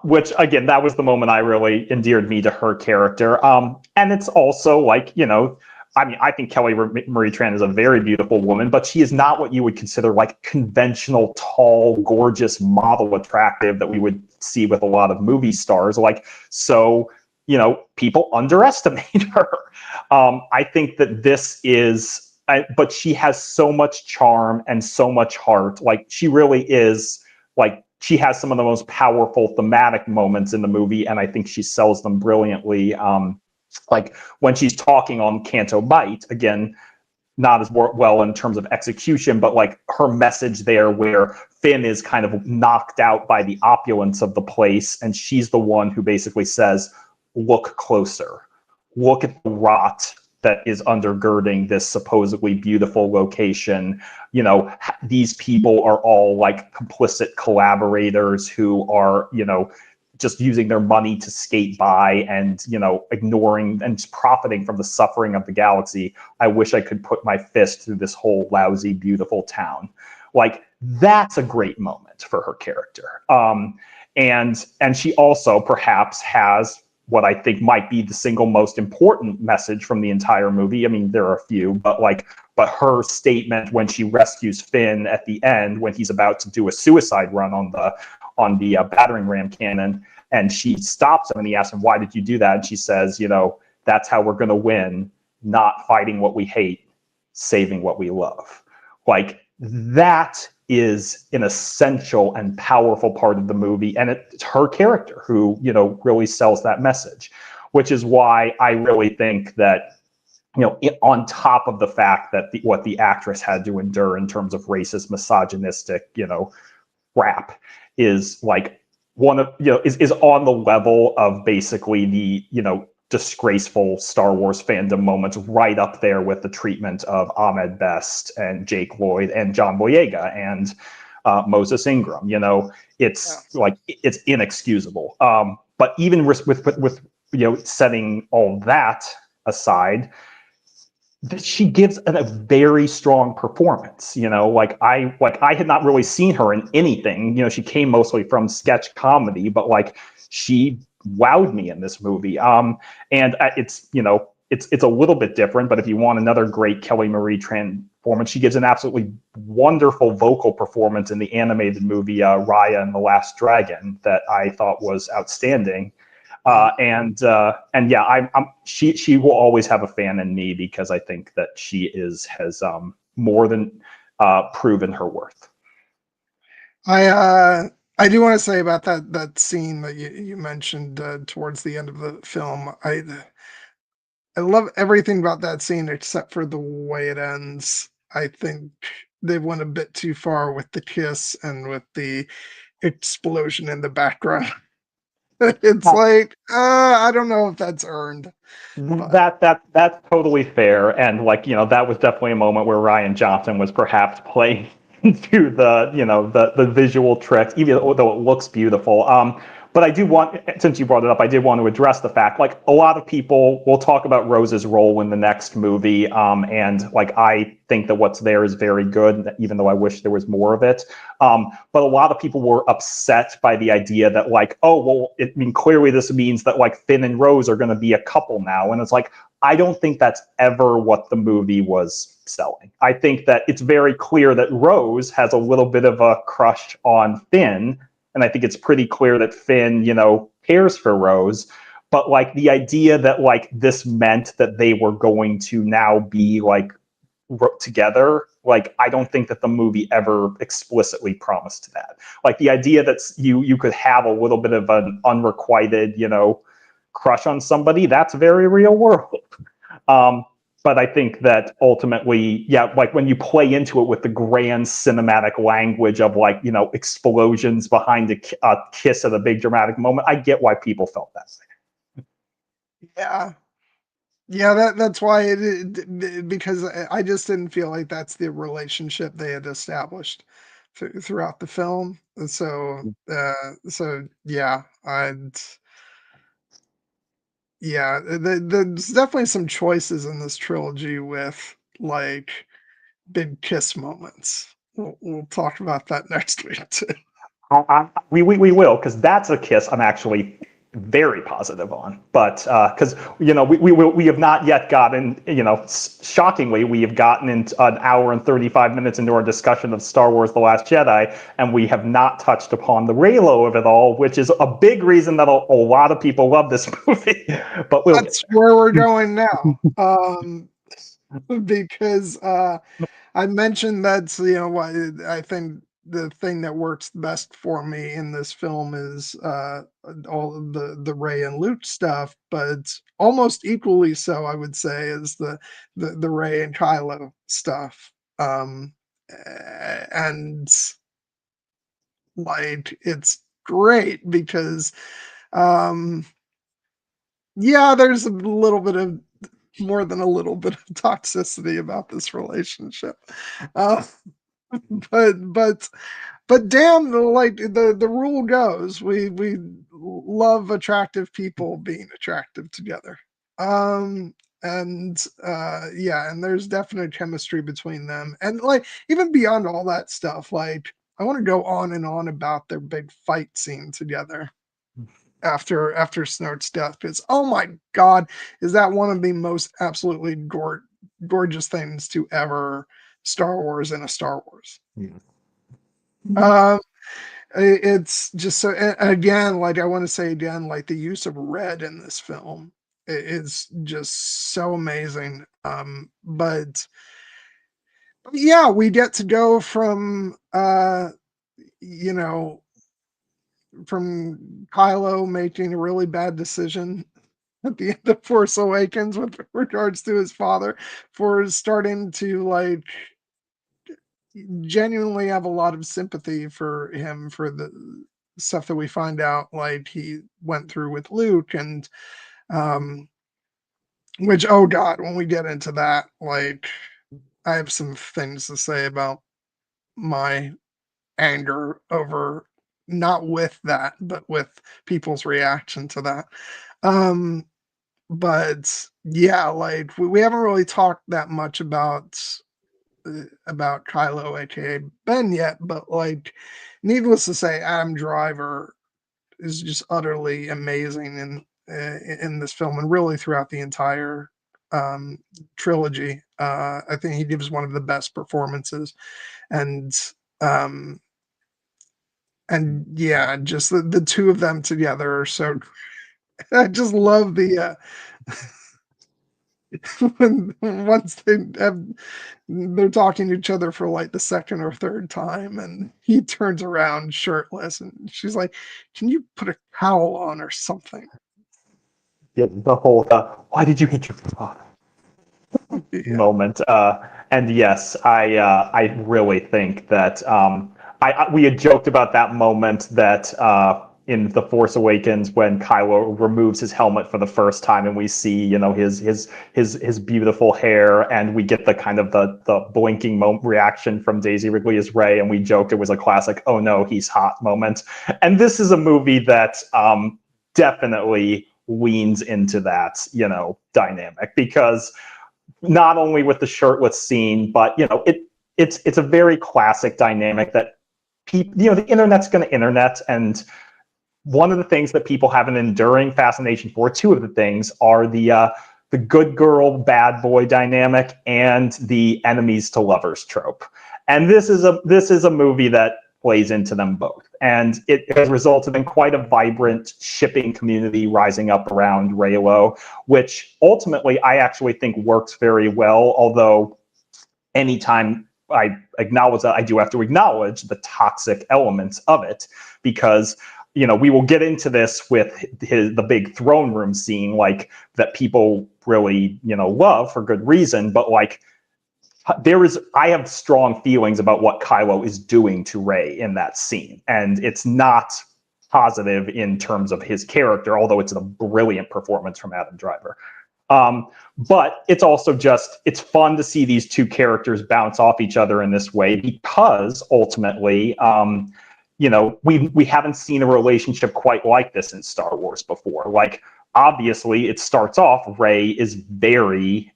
Which again, that was the moment I really endeared me to her character. And it's also like, I think Kelly Marie Tran is a very beautiful woman, but she is not what you would consider like conventional, tall, gorgeous, model attractive that we would see with a lot of movie stars. So, people underestimate her. I think that this is, but she has so much charm and so much heart. Like, she really is, like, she has some of the most powerful thematic moments in the movie, and I think she sells them brilliantly. Like when she's talking on Canto Bight, again, not as well in terms of execution, but like her message there where Finn is kind of knocked out by the opulence of the place, and she's the one who basically says, look closer, look at the rot that is undergirding this supposedly beautiful location. These people are all like complicit collaborators who are, just using their money to skate by and, ignoring and profiting from the suffering of the galaxy. I wish I could put my fist through this whole lousy, beautiful town. Like, that's a great moment for her character. And she also perhaps has what I think might be the single most important message from the entire movie. I mean, there are a few, but her statement when she rescues Finn at the end, when he's about to do a suicide run on the battering ram cannon, and she stops him and he asks him, why did you do that? And she says, that's how we're going to win, not fighting what we hate, saving what we love. Like, that is an essential and powerful part of the movie, and it's her character who, really sells that message, which is why I really think that, on top of the fact that what the actress had to endure in terms of racist, misogynistic, rap is like one of, is on the level of basically the, disgraceful Star Wars fandom moments, right up there with the treatment of Ahmed Best and Jake Lloyd and John Boyega and Moses Ingram. It's like, it's inexcusable. But even with setting all that aside, she gives a very strong performance. I had not really seen her in anything. She came mostly from sketch comedy, but like, she wowed me in this movie. And it's a little bit different, but if you want another great Kelly Marie Tran performance, she gives an absolutely wonderful vocal performance in the animated movie Raya and the Last Dragon that I thought was outstanding. And yeah, she will always have a fan in me because I think that she has more than proven her worth. I do want to say about that scene that you mentioned towards the end of the film. I love everything about that scene except for the way it ends. I think they went a bit too far with the kiss and with the explosion in the background. It's like, I don't know if that's earned. But That's totally fair, and like, that was definitely a moment where Rian Johnson was perhaps playing to the the visual tricks, even though it looks beautiful. But I do want, since you brought it up, I did want to address the fact, like, a lot of people will talk about Rose's role in the next movie, and like, I think that what's there is very good, even though I wish there was more of it. But a lot of people were upset by the idea that, like, oh, well, clearly this means that, like, Finn and Rose are going to be a couple now, and it's like, I don't think that's ever what the movie was selling. I think that it's very clear that Rose has a little bit of a crush on Finn, and I think it's pretty clear that Finn, cares for Rose. But like the idea that like this meant that they were going to now be like together, like I don't think that the movie ever explicitly promised that. Like the idea that you could have a little bit of an unrequited, crush on somebody, that's very real world. But I think that ultimately, yeah, like when you play into it with the grand cinematic language of like, explosions behind a kiss at a big dramatic moment, I get why people felt that way. Yeah. Yeah, that's why because I just didn't feel like that's the relationship they had established throughout the film. So yeah, there's definitely some choices in this trilogy with like big kiss moments. We'll talk about that next week too. We will, because that's a kiss I'm actually very positive on. But because we have not yet gotten, shockingly, we have gotten into an hour and 35 minutes into our discussion of Star Wars: The Last Jedi, and we have not touched upon the Reylo of it all, which is a big reason that a lot of people love this movie. But That's where we're going now. Because I mentioned that's what I think the thing that works best for me in this film is all of the Ray and Luke stuff, but almost equally so I would say is the Ray and Kylo stuff. And like it's great because um yeah, there's a little bit of more than a little bit of toxicity about this relationship. Uh, but but but damn, like the rule goes, we love attractive people being attractive together. Um and yeah, and there's definite chemistry between them. And like even beyond all that stuff, like I want to go on and on about their big fight scene together after Snoke's death because oh my god, is that one of the most absolutely gorgeous things to ever Star Wars in a Star Wars. Yeah. Um, it's just so again, like I want to say again, like the use of red in this film is just so amazing. But yeah, we get to go from you know from Kylo making a really bad decision at the end of Force Awakens with regards to his father for starting to like genuinely have a lot of sympathy for him for the stuff that we find out like he went through with Luke and um which oh god when we get into that like I have some things to say about my anger over not with that but with people's reaction to that. um but yeah, like we haven't really talked that much about Kylo, aka Ben, yet. But like, needless to say, Adam Driver is just utterly amazing in this film and really throughout the entire um, trilogy. I think he gives one of the best performances, and um, and yeah, just the two of them together are so. I just love the when once they're talking to each other for like the second or third time and he turns around shirtless and she's like, can you put a towel on or something? Yeah, the whole why did you hit your father Yeah. moment. And yes, I really think that we had joked about that moment that in The Force Awakens when Kylo removes his helmet for the first time and we see, you know, his beautiful hair, and we get the kind of the blinking reaction from Daisy Ridley as Rey, and we joked it was a classic "oh no, he's hot" moment. And this is a movie that definitely leans into that, you know, dynamic, because not only with the shirtless scene, but you know, it's a very classic dynamic that people, you know, the internet's going to internet, and one of the things that people have an enduring fascination for, two of the things, are the good girl, bad boy dynamic and the enemies to lovers trope. And this is a movie that plays into them both. And it has resulted in quite a vibrant shipping community rising up around Reylo, which ultimately I actually think works very well, although anytime I acknowledge that, I do have to acknowledge the toxic elements of it, because you know, we will get into this with the big throne room scene, like, that people really, you know, love for good reason. But like, I have strong feelings about what Kylo is doing to Rey in that scene, and it's not positive in terms of his character, although it's a brilliant performance from Adam Driver. But it's also just, it's fun to see these two characters bounce off each other in this way, because ultimately, you know, we haven't seen a relationship quite like this in Star Wars before. Like, obviously, it starts off, Rey is very,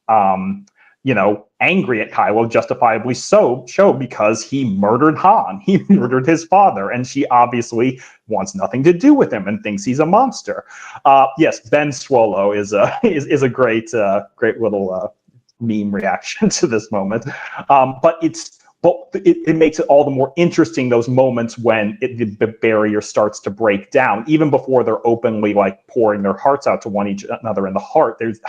you know, angry at Kylo, justifiably so, because he murdered Han. He murdered his father, and she obviously wants nothing to do with him and thinks he's a monster. Yes, Ben Swallow is a great little meme reaction to this moment. But it makes it all the more interesting, those moments when the barrier starts to break down, even before they're openly like pouring their hearts out to one each another in the heart. There's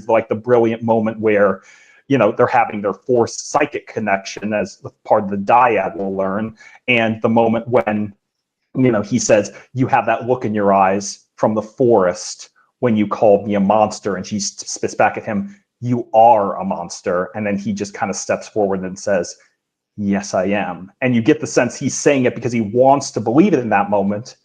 like the brilliant moment where, you know, they're having their forced psychic connection as part of the dyad, we'll learn. And the moment when, you know, he says, "You have that look in your eyes from the forest when you called me a monster," and she spits back at him, "You are a monster." And then he just kind of steps forward and says, "Yes, I am." And you get the sense he's saying it because he wants to believe it in that moment,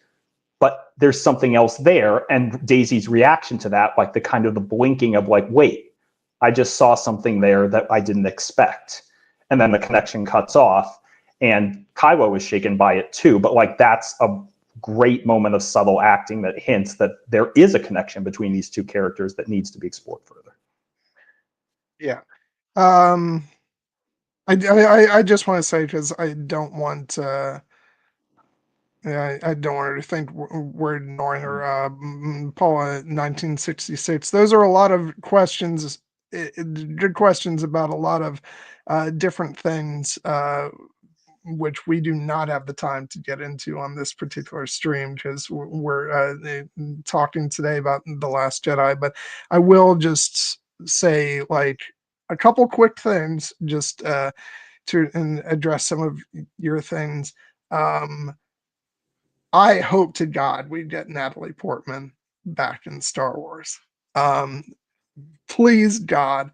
but there's something else there. And Daisy's reaction to that, like the kind of the blinking of like, wait, I just saw something there that I didn't expect. And then the connection cuts off, and Kylo is shaken by it too. But like, that's a great moment of subtle acting that hints that there is a connection between these two characters that needs to be explored further. Yeah. I just want to say, because I don't want I don't want her to think we're ignoring her. Paula 1966. Those are a lot of questions, good questions about a lot of different things, which we do not have the time to get into on this particular stream, because we're talking today about The Last Jedi. But I will just say, like, a couple quick things, just to address some of your things. I hope to God we get Natalie Portman back in Star Wars. Um, please, God.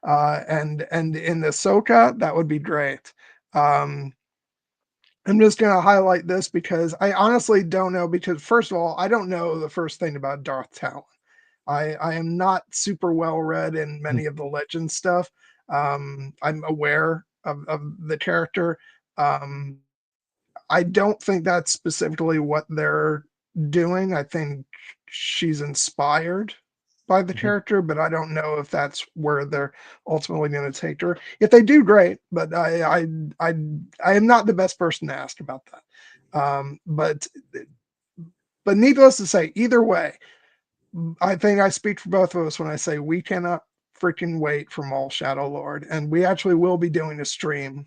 And in Ahsoka, that would be great. Um, I'm just going to highlight this because I honestly don't know. Because first of all, I don't know the first thing about Darth Talon. I am not super well read in many of the legend stuff. I'm aware of the character. Um, I don't think that's specifically what they're doing. I think she's inspired by the character, but I don't know if that's where they're ultimately going to take her. If they do, great. But I am not the best person to ask about that. But needless to say, either way, I think I speak for both of us when I say we cannot freaking wait for Maul Shadow Lord, and we actually will be doing a stream,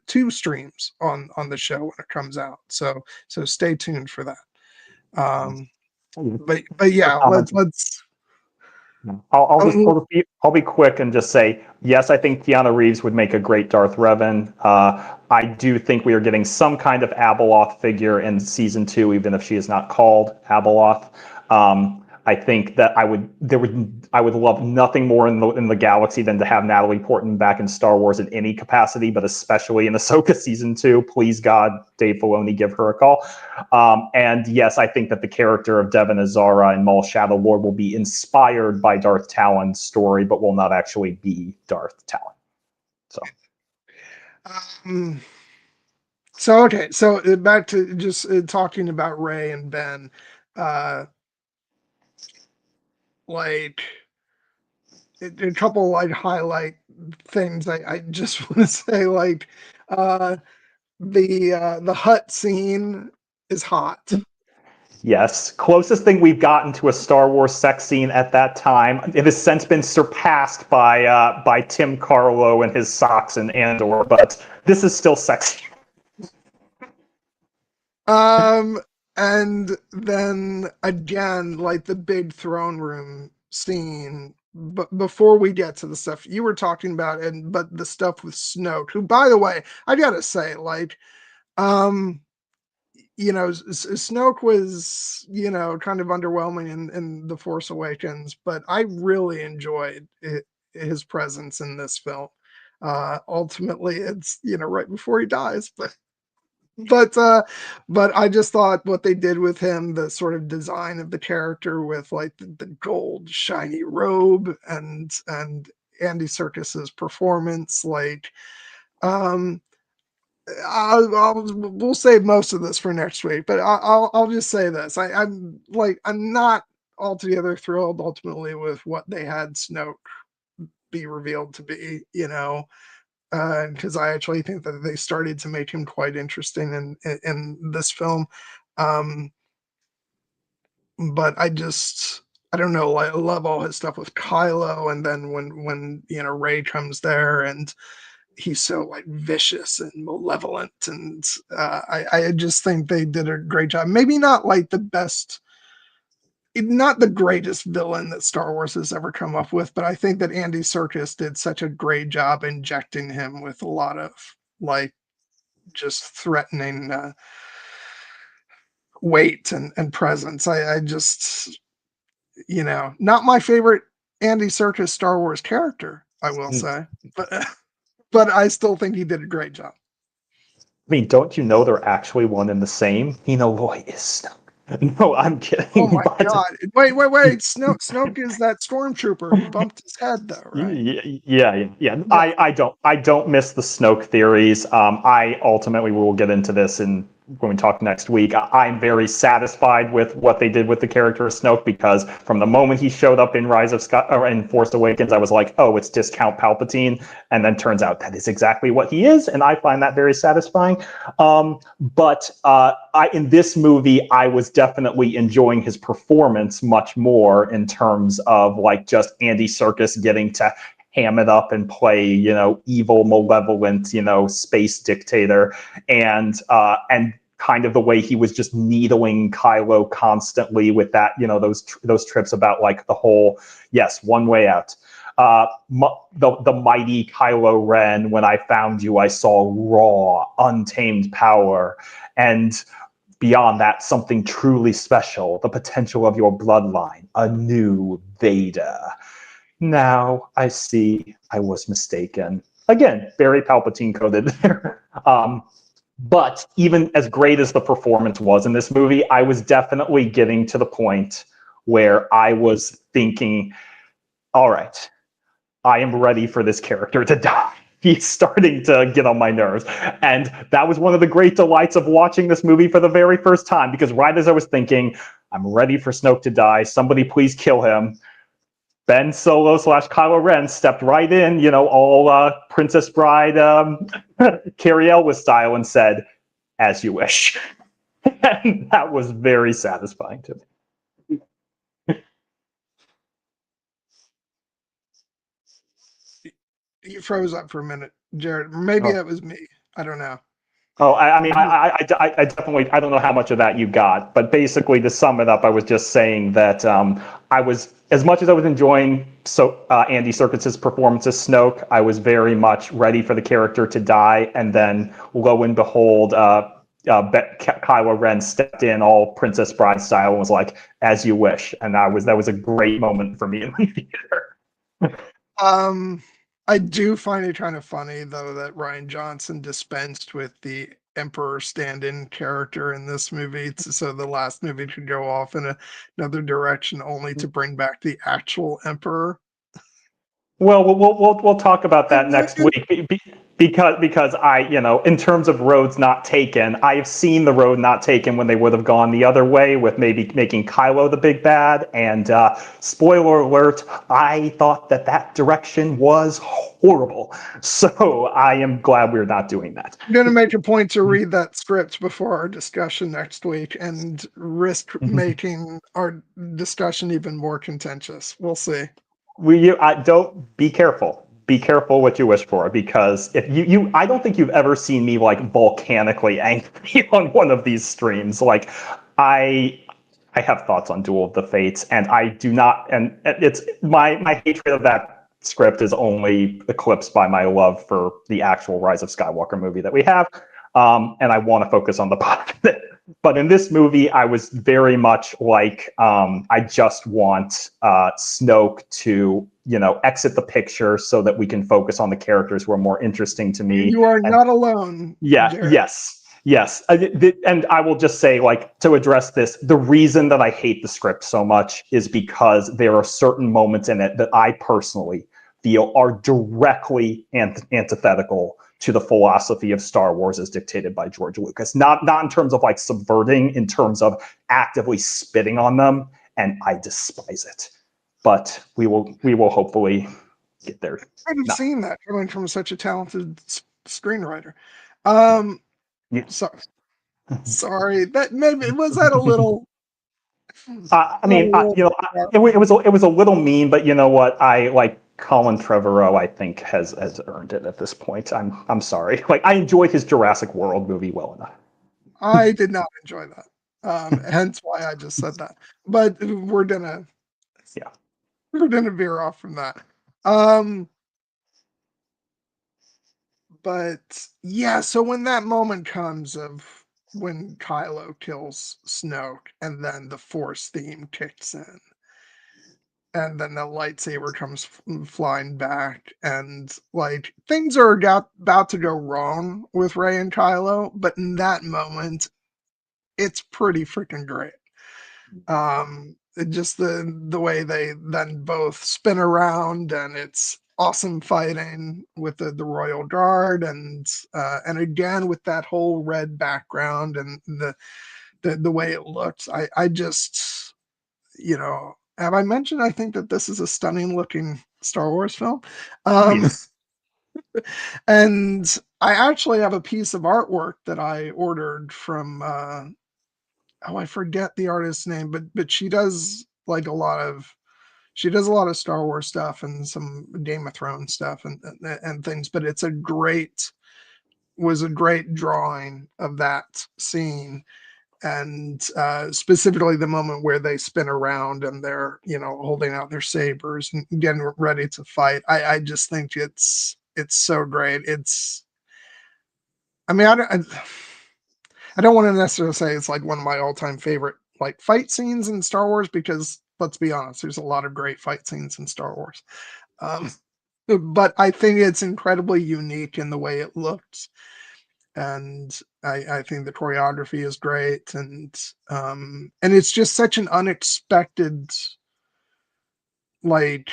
two streams on the show when it comes out. So stay tuned for that. But yeah, let's. I'll be quick and just say, yes, I think Keanu Reeves would make a great Darth Revan. I do think we are getting some kind of Abeloth figure in season 2, even if she is not called Abeloth. I think that I would love nothing more in the galaxy than to have Natalie Portman back in Star Wars in any capacity, but especially in Ahsoka season 2. Please God, Dave Filoni, give her a call. And yes, I think that the character of Devon Azara in Maul Shadow Lord will be inspired by Darth Talon's story, but will not actually be Darth Talon. So. Okay, so back to just talking about Rey and Ben, like a couple like highlight things. I just want to say like the hut scene is hot. Yes, closest thing we've gotten to a Star Wars sex scene at that time. It has since been surpassed by Tim Carlo and his socks in Andor, but this is still sexy. And then again, like the big throne room scene. But before we get to the stuff you were talking about, but the stuff with Snoke, who, by the way, I gotta say, like, Snoke was, kind of underwhelming in The Force Awakens, but I really enjoyed his presence in this film. Ultimately, it's, right before he dies, but I just thought what they did with him, the sort of design of the character with like the gold shiny robe and Andy Serkis's performance, like, um, we'll save most of this for next week, but I'll just say this: I'm not altogether thrilled ultimately with what they had Snoke be revealed to be, because I actually think that they started to make him quite interesting in this film. But I don't know. I love all his stuff with Kylo, and then when Rey comes there and he's so like vicious and malevolent, and I just think they did a great job. Maybe not like the best, not the greatest villain that Star Wars has ever come up with, but I think that Andy Serkis did such a great job injecting him with a lot of like just threatening weight and presence. I just, not my favorite Andy Serkis Star Wars character, I will say, but I still think he did a great job. I mean, don't you know they're actually one and the same? Loy is Snoke. No, I'm kidding. Oh my god! Wait! Snoke is that stormtrooper who bumped his head, though, right? Yeah. I don't miss the Snoke theories. I ultimately will get into this when we talk next week. I'm very satisfied with what they did with the character of Snoke, because from the moment he showed up in in Force Awakens, I was like, oh, it's Discount Palpatine, and then turns out that is exactly what he is, and I find that very satisfying. But in this movie, I was definitely enjoying his performance much more in terms of like just Andy Serkis getting to ham it up and play, evil, malevolent, space dictator, and kind of the way he was just needling Kylo constantly with that, those trips about like the whole, yes, one way out. The mighty Kylo Ren, when I found you, I saw raw, untamed power. And beyond that, something truly special, the potential of your bloodline, a new Vader. Now I see I was mistaken. Again, very Palpatine coded there. But even as great as the performance was in this movie, I was definitely getting to the point where I was thinking, all right, I am ready for this character to die. He's starting to get on my nerves. And that was one of the great delights of watching this movie for the very first time, because right as I was thinking, I'm ready for Snoke to die, somebody please kill him, Ben Solo / Kylo Ren stepped right in, all Princess Bride Carrie Elwes style, and said, as you wish. And that was very satisfying to me. You froze up for a minute, Jared. Maybe that was me. I don't know. Oh, I definitely, I don't know how much of that you got, but basically to sum it up, I was just saying that I was, as much as I was enjoying Andy Serkis's performance as Snoke, I was very much ready for the character to die, and then lo and behold, Kylo Ren stepped in all Princess Bride style and was like, "As you wish," and that was a great moment for me in the theater. Um, I do find it kind of funny though that Rian Johnson dispensed with the Emperor stand-in character in this movie, so the last movie could go off in another direction, only to bring back the actual Emperor. Well, we'll talk about that next week because I, in terms of roads not taken, I have seen the road not taken when they would have gone the other way with maybe making Kylo the big bad. And spoiler alert, I thought that direction was horrible. So I am glad we're not doing that. I'm going to make a point to read that script before our discussion next week and risk making our discussion even more contentious. We'll see. Don't be careful. Be careful what you wish for, because if I don't think you've ever seen me like volcanically angry on one of these streams. Like, I have thoughts on Duel of the Fates, and I do not. And it's my hatred of that script is only eclipsed by my love for the actual Rise of Skywalker movie that we have. And I want to focus on the positive. But in this movie, I was very much like, I just want Snoke to, exit the picture so that we can focus on the characters who are more interesting to me. You are not alone. Yeah, Jared. yes. And I will just say, like, to address this, the reason that I hate the script so much is because there are certain moments in it that I personally feel are directly antithetical to the philosophy of Star Wars as dictated by George Lucas. Not in terms of like subverting, in terms of actively spitting on them, and I despise it. But we will hopefully get there. I'd have seen that coming from such a talented screenwriter. Yeah. Sorry, that maybe was that a little. I mean, it was a little mean, but you know what? I like Colin Trevorrow. I think has earned it at this point. I'm sorry. Like, I enjoyed his Jurassic World movie well enough. I did not enjoy that. Hence why I just said that. But we're gonna veer off from that. But yeah, so when that moment comes of when Kylo kills Snoke and then the Force theme kicks in, and then the lightsaber comes flying back, and like things are about to go wrong with Rey and Kylo, but in that moment, it's pretty freaking great. Just the way they then both spin around, and it's awesome fighting with the royal guard, and again with that whole red background and the way it looks. I just, have I mentioned I think that this is a stunning looking Star Wars film? Yes. And I actually have a piece of artwork that I ordered from I forget the artist's name, but she does like a lot of Star Wars stuff and some Game of Thrones stuff and things, but was a great drawing of that scene, and specifically the moment where they spin around and they're holding out their sabers and getting ready to fight. I just think it's so great. I mean, I don't want to necessarily say it's like one of my all-time favorite like fight scenes in Star Wars, because let's be honest, there's a lot of great fight scenes in Star Wars. Um, but I think it's incredibly unique in the way it looks, and I think the choreography is great, and it's just such an unexpected like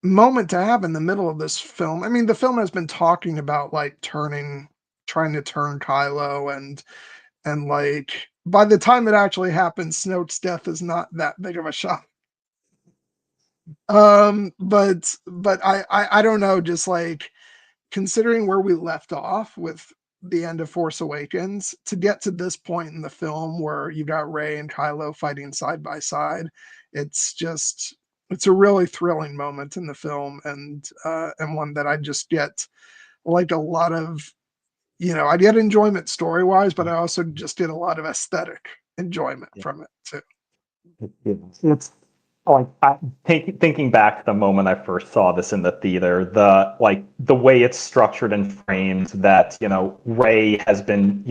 moment to have in the middle of this film. I mean, the film has been talking about like trying to turn Kylo, and like by the time it actually happens, Snoke's death is not that big of a shock. But I don't know, just like considering where we left off with the end of Force Awakens to get to this point in the film where you got Rey and Kylo fighting side by side, it's a really thrilling moment in the film, and one that I just get like a lot of, I get enjoyment story wise, but I also just get a lot of aesthetic enjoyment from it too. It's like, thinking back to the moment I first saw this in the theater, the way it's structured and framed, that Rey has been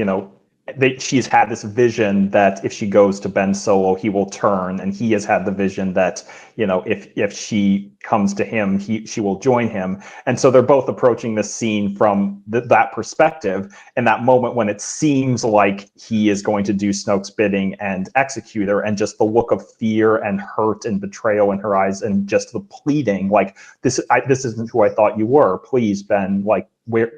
she's had this vision that if she goes to Ben Solo, he will turn, and he has had the vision that, if she comes to him, she will join him. And so they're both approaching this scene from that perspective, and that moment when it seems like he is going to do Snoke's bidding and execute her, and just the look of fear and hurt and betrayal in her eyes, and just the pleading, like, this isn't who I thought you were. Please, Ben, like, where,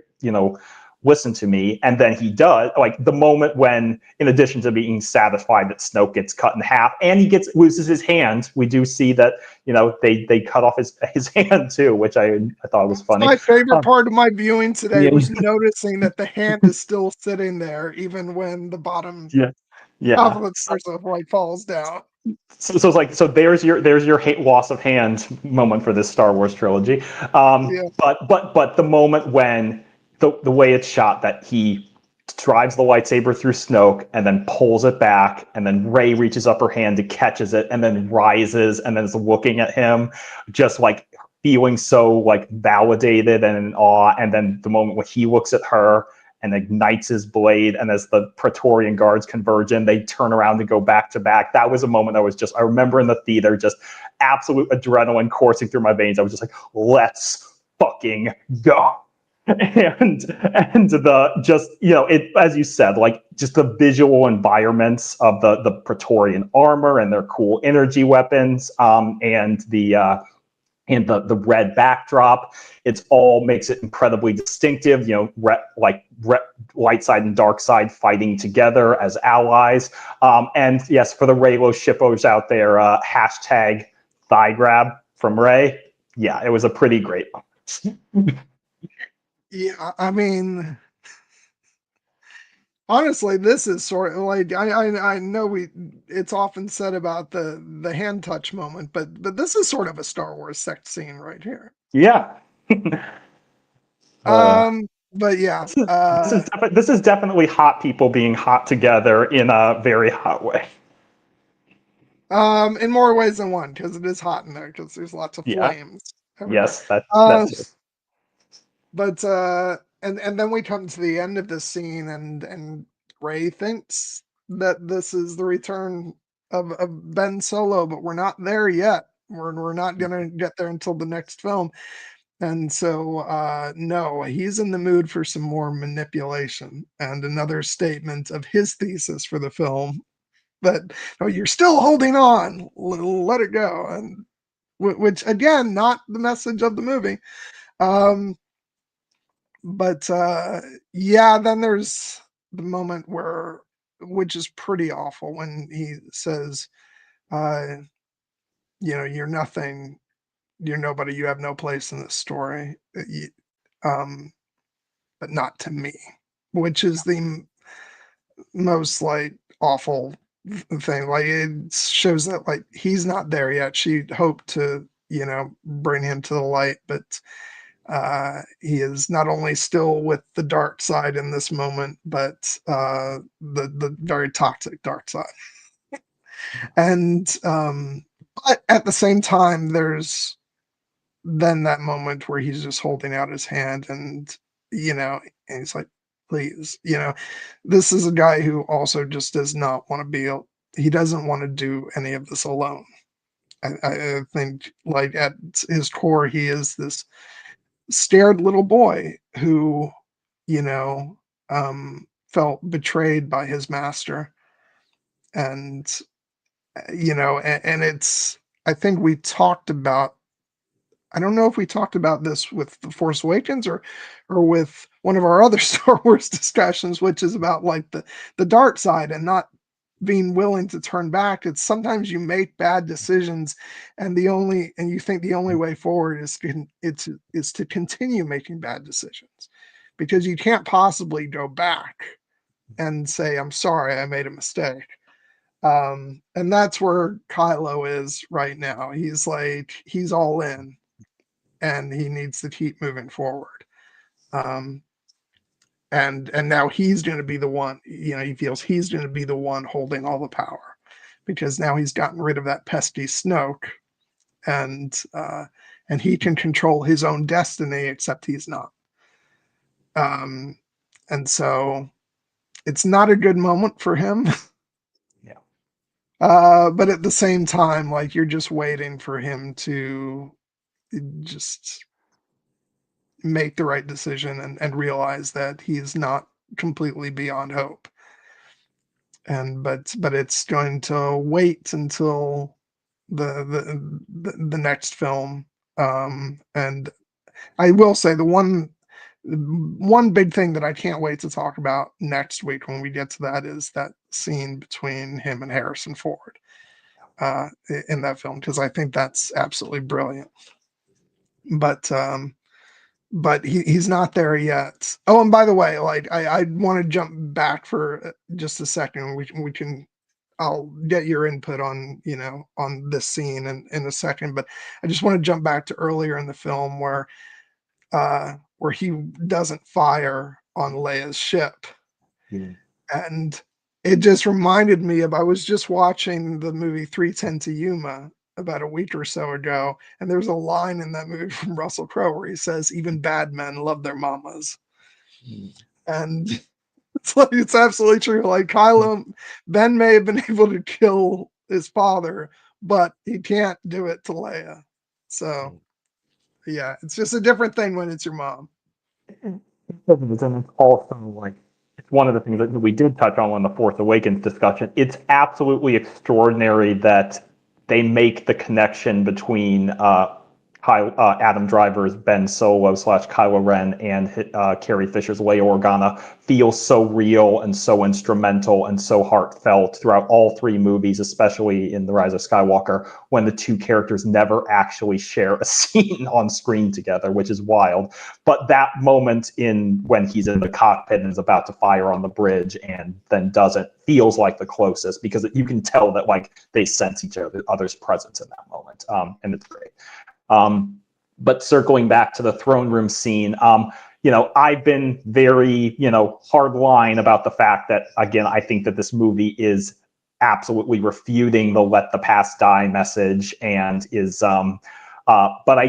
listen to me. And then he does, like, the moment when, in addition to being satisfied that Snoke gets cut in half and he loses his hand, we do see that, they cut off his hand too, which I thought was funny. My favorite part of my viewing today yeah. was noticing that the hand is still sitting there, even when the bottom half of the torso like falls down. So it's like, there's your loss of hand moment for this Star Wars trilogy. But the moment when the way it's shot, that he drives the lightsaber through Snoke and then pulls it back, and then Rey reaches up her hand to catches it, and then rises and then is looking at him, just like feeling so like validated and in awe. And then the moment when he looks at her and ignites his blade, and as the Praetorian guards converge in, they turn around and go back to back. That was a moment that was just, I remember in the theater, just absolute adrenaline coursing through my veins. I was just like, let's fucking go. And the just, it, as you said, like, just the visual environments of the Praetorian armor and their cool energy weapons, and the red backdrop. It's all makes it incredibly distinctive, light side and dark side fighting together as allies. And yes, for the Reylo shippos out there, hashtag thigh grab from Rey. Yeah, it was a pretty great moment. Yeah, I mean, honestly, this is sort of like, I know it's often said about the hand touch moment, but this is sort of a Star Wars sex scene right here. Yeah. But yeah, this is definitely hot people being hot together in a very hot way. in more ways than one, because it is hot in there, because there's lots of Yeah. flames everywhere. Yes, that's it. But and then we come to the end of this scene, and Rey thinks that this is the return of Ben Solo, but we're not there yet. We're not gonna get there until the next film. And so no, he's in the mood for some more manipulation, and another statement of his thesis for the film, that, oh, you're still holding on, let it go. And which, again, not the message of the movie. But yeah, then there's the moment where, which is pretty awful, when he says, uh, you're nothing, you're nobody, you have no place in this story, but not to me, which is the most like awful thing. Like, it shows that, like, he's not there yet. She hoped to, bring him to the light, but he is not only still with the dark side in this moment, but the very toxic dark side. And but at the same time, there's then that moment where he's just holding out his hand, and and he's like, please, this is a guy who also just does not want to be. He doesn't want to do any of this alone. I think, like, at his core, he is this scared little boy who, you know, felt betrayed by his master. And, and it's, I think we talked about, I don't know if we talked about this with The Force Awakens, or with one of our other Star Wars discussions, which is about, like, the dark side and not being willing to turn back. It's sometimes you make bad decisions, and you think the only way forward is to continue making bad decisions, because you can't possibly go back and say, I'm sorry, I made a mistake. And that's where Kylo is right now. He's all in, and he needs to keep moving forward. Um, and now he's going to be the one, he feels he's going to be the one holding all the power, because now he's gotten rid of that pesky Snoke, and he can control his own destiny, except he's not. And so it's not a good moment for him. Yeah. But at the same time, like, you're just waiting for him to just make the right decision and realize that he is not completely beyond hope. And but it's going to wait until the next film. And I will say one big thing that I can't wait to talk about next week when we get to that is that scene between him and Harrison Ford in that film, because I think that's absolutely brilliant. But he's not there yet. Oh, and by the way, like I want to jump back for just a second. We can I'll get your input on on this scene in a second, but I just want to jump back to earlier in the film where he doesn't fire on Leia's ship. Yeah. And it just reminded me of I was just watching the movie 310 to Yuma about a week or so ago, and there's a line in that movie from Russell Crowe where he says, "Even bad men love their mamas." And it's like it's absolutely true. Like Ben may have been able to kill his father, but he can't do it to Leia. So yeah, it's just a different thing when it's your mom. And it's also like it's one of the things that we did touch on the Force Awakens discussion. It's absolutely extraordinary that they make the connection between Adam Driver's Ben Solo / Kylo Ren and Carrie Fisher's Leia Organa feel so real and so instrumental and so heartfelt throughout all three movies, especially in The Rise of Skywalker, when the two characters never actually share a scene on screen together, which is wild. But that moment when he's in the cockpit and is about to fire on the bridge and then doesn't feels like the closest, because you can tell that like they sense each other's presence in that moment, and it's great. But circling back to the throne room scene, I've been very, hard line about the fact that, again, I think that this movie is absolutely refuting the "let the past die" message, and is, but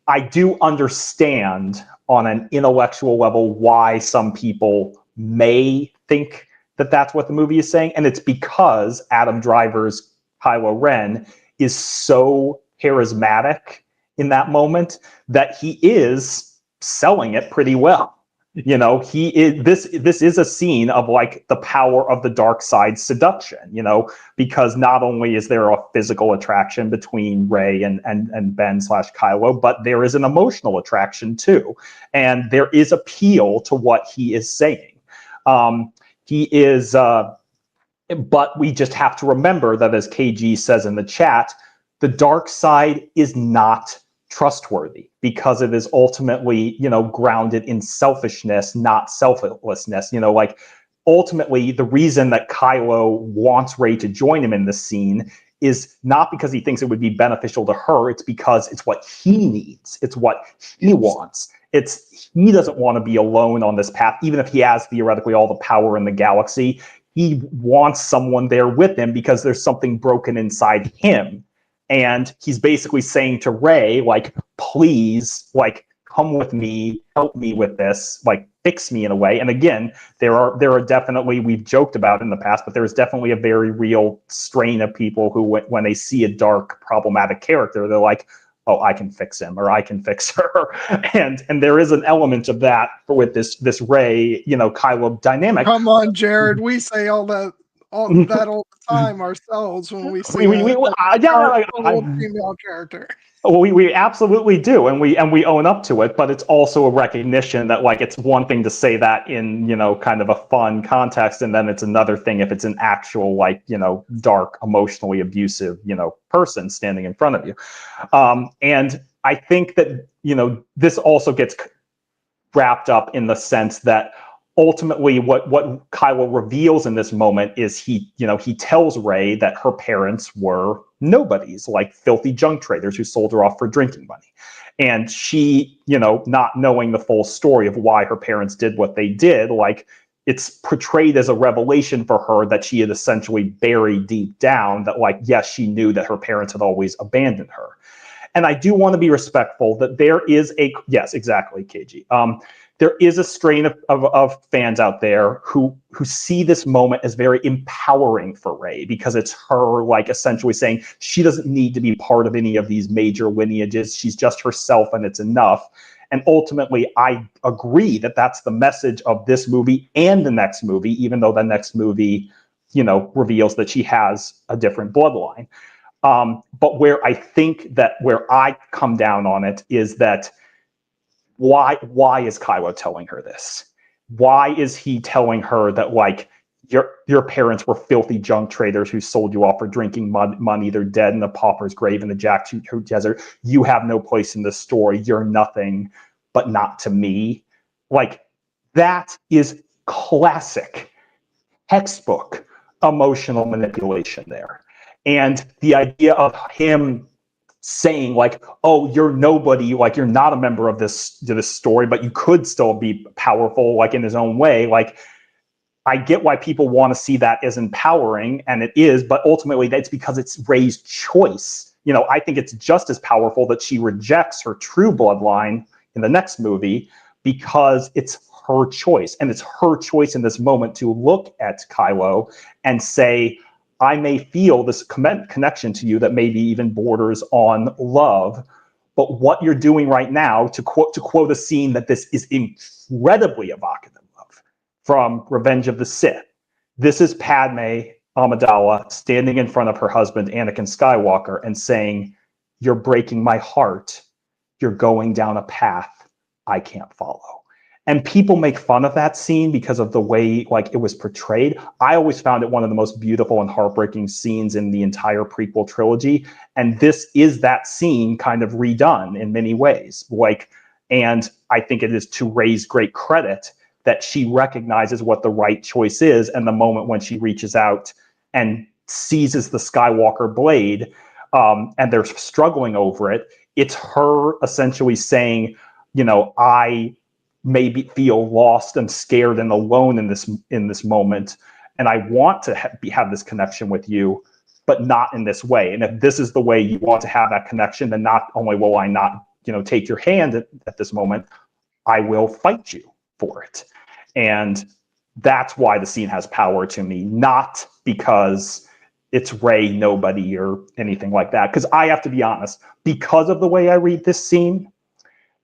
I do understand on an intellectual level why some people may think that that's what the movie is saying, and it's because Adam Driver's Kylo Ren is so charismatic in that moment that he is selling it pretty well. He is this is a scene of like the power of the dark side seduction, because not only is there a physical attraction between Rey and Ben / Kylo, but there is an emotional attraction too. And there is appeal to what he is saying. He is but we just have to remember that, as KG says in the chat, the dark side is not trustworthy because it is ultimately, grounded in selfishness, not selflessness. Like ultimately the reason that Kylo wants Rey to join him in this scene is not because he thinks it would be beneficial to her. It's because it's what he needs. It's what he wants. He doesn't want to be alone on this path, even if he has theoretically all the power in the galaxy. He wants someone there with him because there's something broken inside him. And he's basically saying to Rey, like, please, like, come with me, help me with this, like, fix me in a way. And again, there are definitely, we've joked about in the past, but there's definitely a very real strain of people who, when they see a dark, problematic character, they're like, oh, I can fix him, or I can fix her. And there is an element of that with this Rey, Kylo dynamic. Come on, Jared. We say all that all the time ourselves when we see a female character. We absolutely do, and we own up to it. But it's also a recognition that, like, it's one thing to say that in kind of a fun context, and then it's another thing if it's an actual, like, dark, emotionally abusive person standing in front of you. And I think that this also gets wrapped up in the sense that ultimately what Kylo reveals in this moment is he tells Rey that her parents were nobodies, like filthy junk traders who sold her off for drinking money. And she, not knowing the full story of why her parents did what they did, like, it's portrayed as a revelation for her that she had essentially buried deep down that, like, yes, she knew that her parents had always abandoned her. And I do want to be respectful that there is yes, exactly, KG. There is a strain of fans out there who see this moment as very empowering for Rey, because it's her like essentially saying she doesn't need to be part of any of these major lineages. She's just herself and it's enough. And ultimately, I agree that that's the message of this movie and the next movie, even though the next movie, reveals that she has a different bloodline. But where I think that where I come down on it is that why is Kylo telling her this? Why is he telling her that like your parents were filthy junk traders who sold you off for drinking money? They're dead in the pauper's grave in the Jakku desert. You have no place in the story. You're nothing, but not to me. Like, that is classic textbook emotional manipulation there. And the idea of him saying like, oh, you're nobody, like you're not a member of this story, but you could still be powerful, like in his own way. Like, I get why people want to see that as empowering, and it is, but ultimately that's because it's Rey's choice. I think it's just as powerful that she rejects her true bloodline in the next movie, because it's her choice. And it's her choice in this moment to look at Kylo and say, I may feel this connection to you that maybe even borders on love, but what you're doing right now, to quote a scene that this is incredibly evocative of from Revenge of the Sith, this is Padme Amidala standing in front of her husband, Anakin Skywalker, and saying, you're breaking my heart. You're going down a path I can't follow. And people make fun of that scene because of the way like it was portrayed. I always found it one of the most beautiful and heartbreaking scenes in the entire prequel trilogy. And this is that scene kind of redone in many ways. And I think it is to Rey's great credit that she recognizes what the right choice is. And the moment when she reaches out and seizes the Skywalker blade, and they're struggling over it, it's her essentially saying, I maybe feel lost and scared and alone in this moment, and I want to have this connection with you, but not in this way. And if this is the way you want to have that connection, then not only will I not take your hand at this moment, I will fight you for it. And that's why the scene has power to me, not because it's Rey nobody or anything like that. Because I have to be honest, because of the way I read this scene,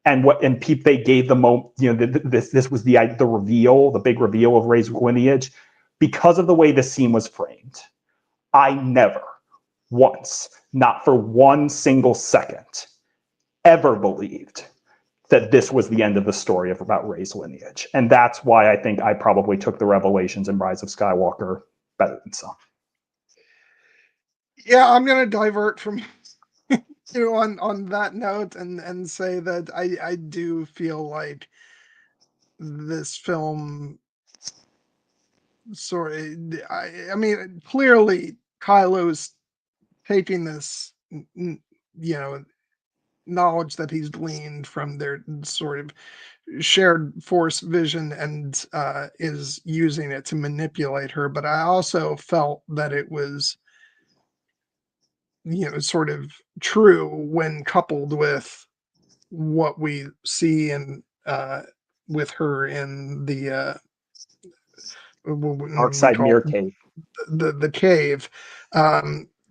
and they gave the moment, this was the reveal, the big reveal of Rey's lineage, because of the way this scene was framed. I never once, not for one single second, ever believed that this was the end of the story about Rey's lineage. And that's why I think I probably took the revelations in Rise of Skywalker better than some. Yeah, I'm going to divert from on that note and say that I do feel like this film I mean, clearly Kylo's taking this knowledge that he's gleaned from their sort of shared force vision and is using it to manipulate her. But I also felt that it was sort of true when coupled with what we see in with her in the Dark we Side call Mirror it Cave. the cave.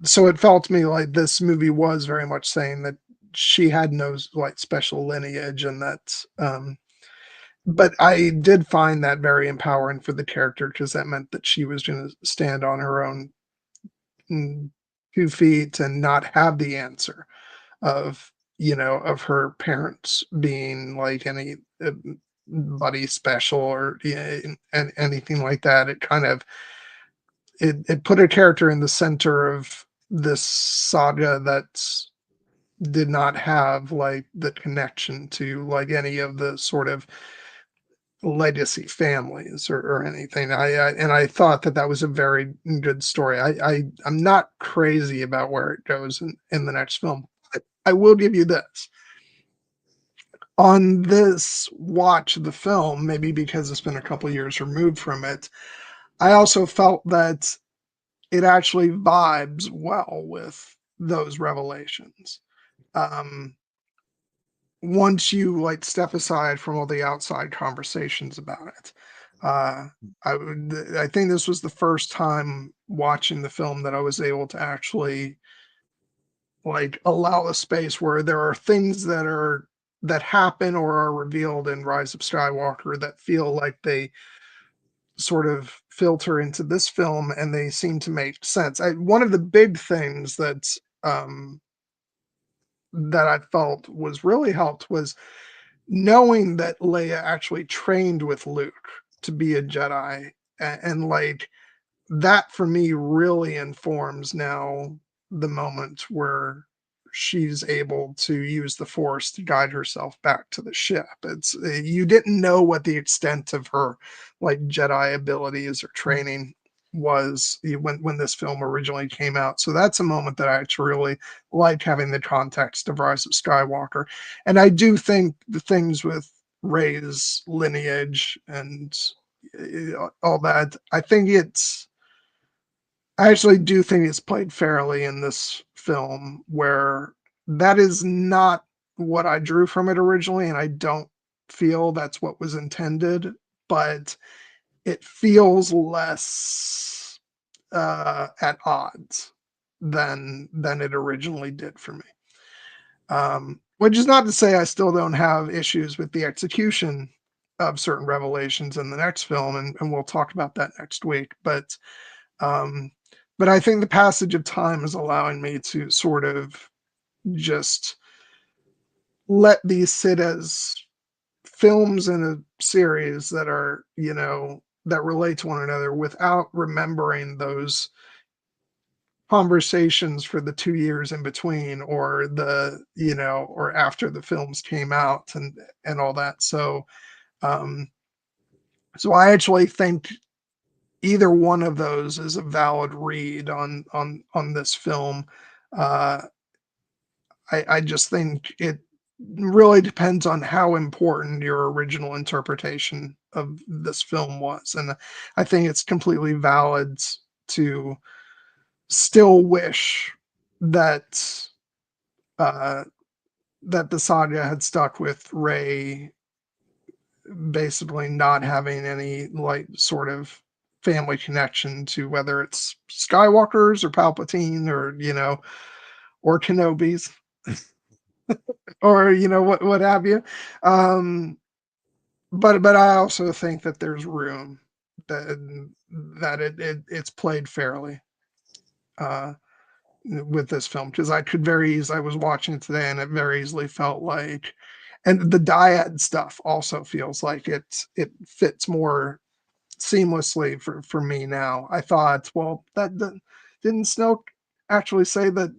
So it felt to me like this movie was very much saying that she had no like special lineage, and that but I did find that very empowering for the character, because that meant that she was going to stand on her own 2 feet and not have the answer of of her parents being like anybody special or and anything like that. It kind of it put a character in the center of this saga that did not have like the connection to like any of the sort of legacy families or anything. And I thought that that was a very good story. I'm not crazy about where it goes in the next film. I will give you this. On this watch of the film, maybe because it's been a couple years removed from it, I also felt that it actually vibes well with those revelations. um, once you like step aside from all the outside conversations about it. Uh, I think this was the first time watching the film that I was able to actually like allow a space where there are things that happen or are revealed in Rise of Skywalker that feel like they sort of filter into this film and they seem to make sense. One of the big things that I felt was really helped was knowing that Leia actually trained with Luke to be a Jedi, and like that for me really informs now the moment where she's able to use the Force to guide herself back to the ship. It's you didn't know what the extent of her like Jedi abilities or training was when this film originally came out. So that's a moment that I actually really like having the context of Rise of Skywalker. And I do think the things with Rey's lineage and all that, I actually do think it's played fairly in this film, where that is not what I drew from it originally, and I don't feel that's what was intended, but it feels less at odds than it originally did for me. Which is not to say I still don't have issues with the execution of certain revelations in the next film, and we'll talk about that next week. Um, but I think the passage of time is allowing me to sort of just let these sit as films in a series that are, that relate to one another without remembering those conversations for the 2 years in between, or or after the films came out and all that. Um, so I actually think either one of those is a valid read on this film. Uh, I just think it really depends on how important your original interpretation of this film was, and I think it's completely valid to still wish that uh, that the saga had stuck with Rey basically not having any like sort of family connection to whether it's Skywalkers or Palpatine or or Kenobi's or what have you. Um, but I also think that there's room that it's played fairly uh, with this film, because I was watching it today and it very easily felt like, and the dyad stuff also feels like it fits more seamlessly for me now. I thought, well, didn't Snoke actually say that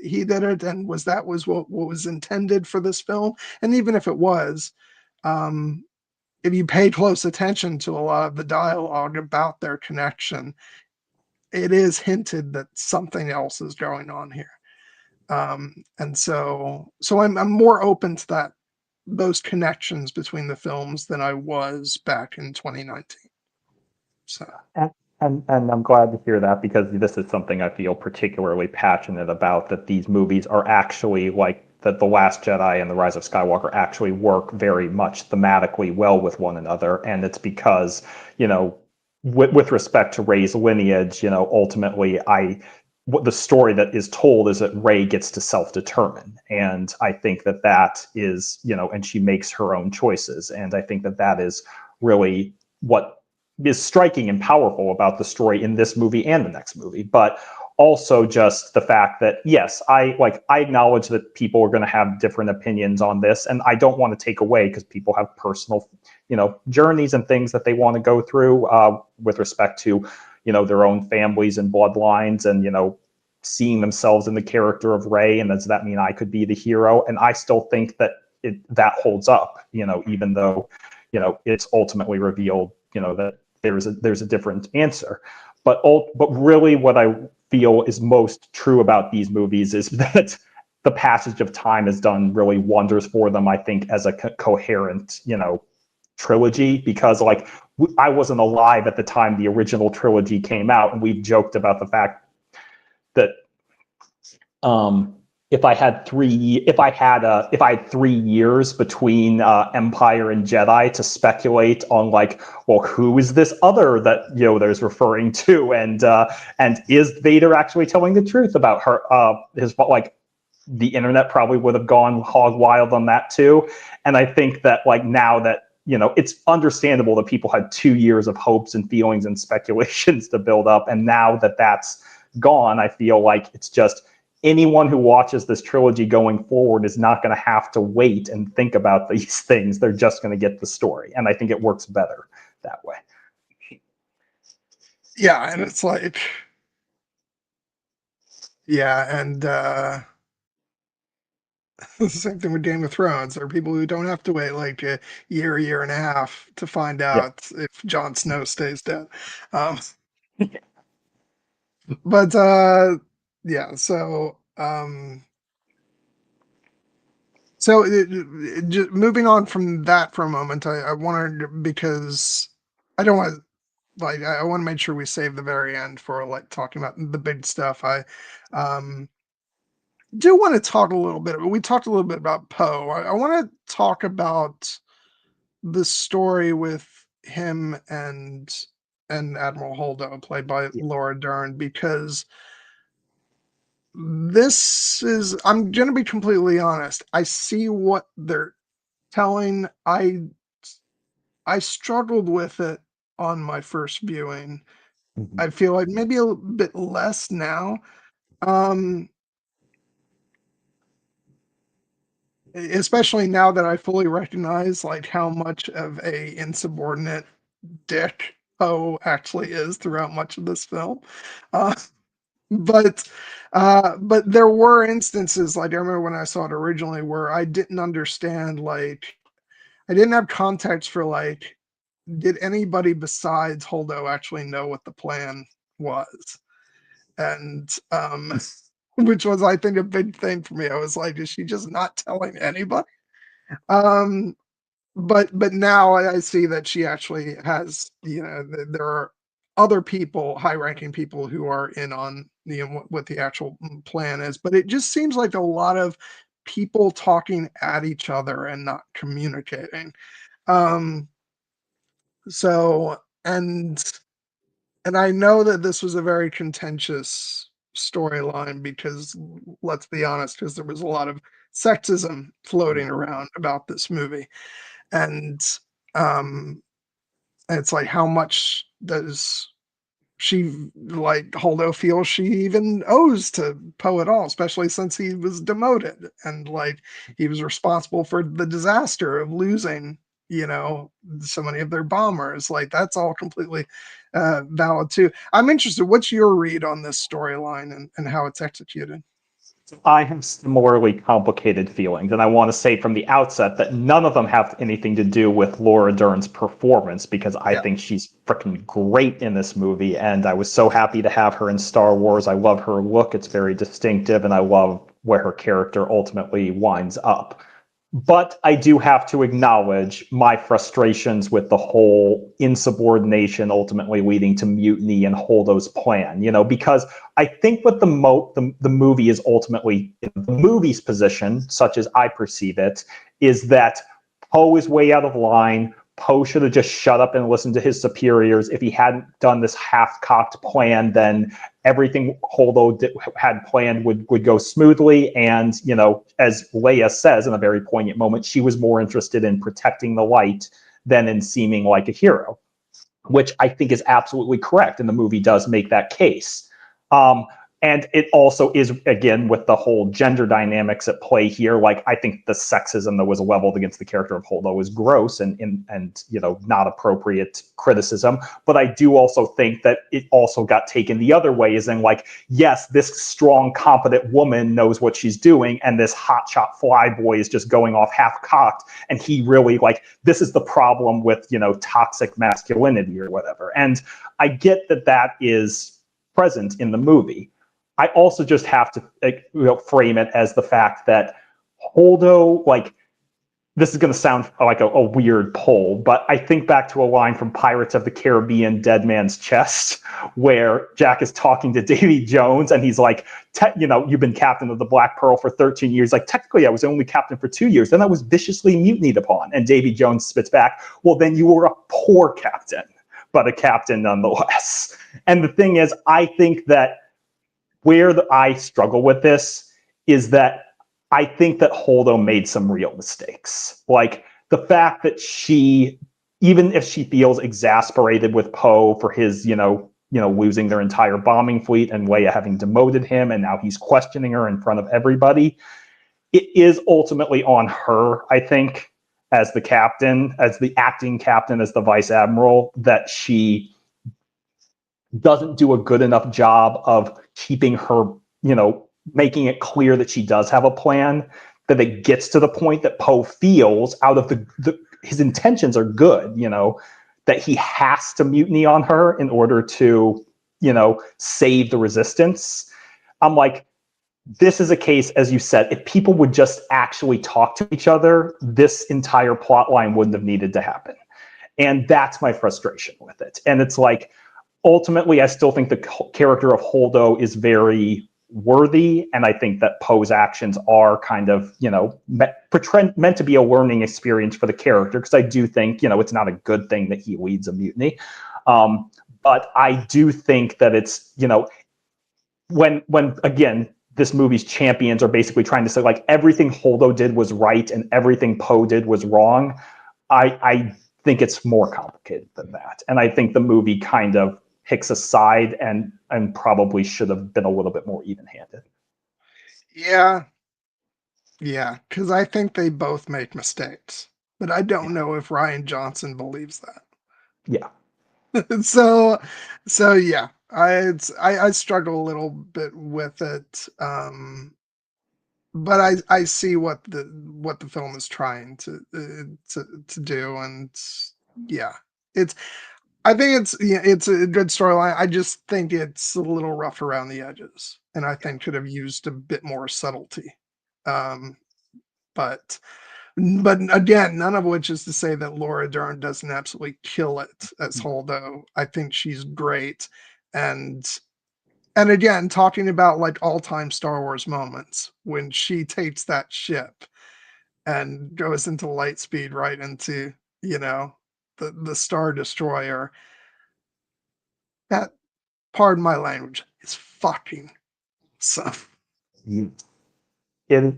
he did it, and was what was intended for this film? And even if it was, um, if you pay close attention to a lot of the dialogue about their connection, it is hinted that something else is going on here. And so I'm more open to those connections between the films than I was back in 2019. So And I'm glad to hear that, because this is something I feel particularly passionate about, that these movies are actually like that The Last Jedi and The Rise of Skywalker actually work very much thematically well with one another. And it's because, with respect to Rey's lineage, ultimately what the story that is told is that Rey gets to self-determine. And I think that is, and she makes her own choices. And I think that is really what is striking and powerful about the story in this movie and the next movie. But also just the fact that, yes, I acknowledge that people are going to have different opinions on this, and I don't want to take away, because people have personal journeys and things that they want to go through with respect to their own families and bloodlines, and seeing themselves in the character of Rey, and does that mean I could be the hero? And I still think that that holds up, even though it's ultimately revealed that there's a different answer. But really what I feel is most true about these movies is that the passage of time has done really wonders for them, I think, as a coherent trilogy. Because I wasn't alive at the time the original trilogy came out, and we've joked about the fact that if I had 3 years between Empire and Jedi to speculate on like, well, who is this other that Yoda's referring to, and is Vader actually telling the truth about her his like. The internet probably would have gone hog wild on that too. And I think that like now that it's understandable that people had 2 years of hopes and feelings and speculations to build up, and now that that's gone, I feel like it's just anyone who watches this trilogy going forward is not going to have to wait and think about these things. They're just going to get the story, and I think it works better that way. Yeah, and it's like, yeah, and the same thing with Game of Thrones. There are people who don't have to wait like a year and a half to find Yeah. out if Jon Snow stays dead. Um, but yeah, so just moving on from that for a moment, I wanted, because I don't want like I want to make sure we save the very end for like talking about the big stuff. I um do want to talk a little bit. We talked a little bit about Poe. I want to talk about the story with him and Admiral Holdo, played by Yeah. Laura Dern, because this is, I'm gonna be completely honest. I see what they're telling. I struggled with it on my first viewing. Mhm. I feel like maybe a bit less now. Um, Especially now that I fully recognize like how much of a insubordinate dick Poe actually is throughout much of this film. Uh, but but there were instances, like I remember when I saw it originally, where I didn't understand, like I didn't have context for like, did anybody besides Holdo actually know what the plan was? And which was, I think, a big thing for me. I was like, is she just not telling anybody? Um but now I see that she actually has, there are other people, high-ranking people, who are in on what the actual plan is. But it just seems like a lot of people talking at each other and not communicating. Um, so and I know that this was a very contentious storyline because, let's be honest, because there was a lot of sexism floating around about this movie. And um it's like, how much does she, like, Holdo, feel she even owes to Poe at all, especially since he was demoted and like he was responsible for the disaster of losing, so many of their bombers. Like, that's all completely valid too. I'm interested, what's your read on this storyline and how it's executed? I have similarly complicated feelings, and I want to say from the outset that none of them have anything to do with Laura Dern's performance, because I Yeah. think she's freaking great in this movie, and I was so happy to have her in Star Wars. I love her look, it's very distinctive, and I love where her character ultimately winds up. But I do have to acknowledge my frustrations with the whole insubordination ultimately leading to mutiny and Holdo's plan, because I think what the movie is ultimately, in the movie's position, such as I perceive it, is that Poe is way out of line. Poe should have just shut up and listened to his superiors. If he hadn't done this half-cocked plan, then everything Holdo had planned would go smoothly. And, as Leia says in a very poignant moment, she was more interested in protecting the light than in seeming like a hero, which I think is absolutely correct. And the movie does make that case. Um, and it also is, again, with the whole gender dynamics at play here. Like, I think the sexism that was leveled against the character of Holdo was gross and not appropriate criticism. But I do also think that it also got taken the other way, as in, like, yes, this strong, competent woman knows what she's doing, and this hotshot flyboy is just going off half-cocked, and he really, like, this is the problem with, toxic masculinity or whatever. And I get that that is present in the movie. I also just have to frame it as the fact that Holdo, like, this is going to sound like a weird pull, but I think back to a line from Pirates of the Caribbean, Dead Man's Chest, where Jack is talking to Davy Jones, and he's like, you've been captain of the Black Pearl for 13 years. Like, technically, I was only captain for 2 years. Then I was viciously mutinied upon. And Davy Jones spits back, well, then you were a poor captain, but a captain nonetheless. And the thing is, I think that where I struggle with this is that I think that Holdo made some real mistakes. Like the fact that she, even if she feels exasperated with Poe for his, losing their entire bombing fleet and Leia having demoted him, and now he's questioning her in front of everybody, it is ultimately on her, I think, as the captain, as the acting captain, as the vice admiral, that she doesn't do a good enough job of keeping her, making it clear that she does have a plan, that it gets to the point that Poe feels out of his intentions are good, that he has to mutiny on her in order to, save the resistance. I'm like, this is a case, as you said, if people would just actually talk to each other, this entire plot line wouldn't have needed to happen. And that's my frustration with it. And it's like, ultimately, I still think the character of Holdo is very worthy, and I think that Poe's actions are kind of, meant to be a learning experience for the character, because I do think, it's not a good thing that he leads a mutiny. But I do think that it's, when again, this movie's champions are basically trying to say, like, everything Holdo did was right and everything Poe did was wrong, I think it's more complicated than that. And I think the movie kind of picks a side and probably should have been a little bit more even-handed. Yeah. Yeah, because I think they both make mistakes, but I don't know if Rian Johnson believes that. Yeah. So yeah, I struggle a little bit with it, but I see what the film is trying to do, and yeah, it's I think it's a good storyline. I just think it's a little rough around the edges, and I think could have used a bit more subtlety. Um, but again, none of which is to say that Laura Dern doesn't absolutely kill it as Holdo. I think she's great, and again, talking about like all-time Star Wars moments when she takes that ship and goes into light speed right into the Star Destroyer. That, pardon my language, is fucking awesome. It is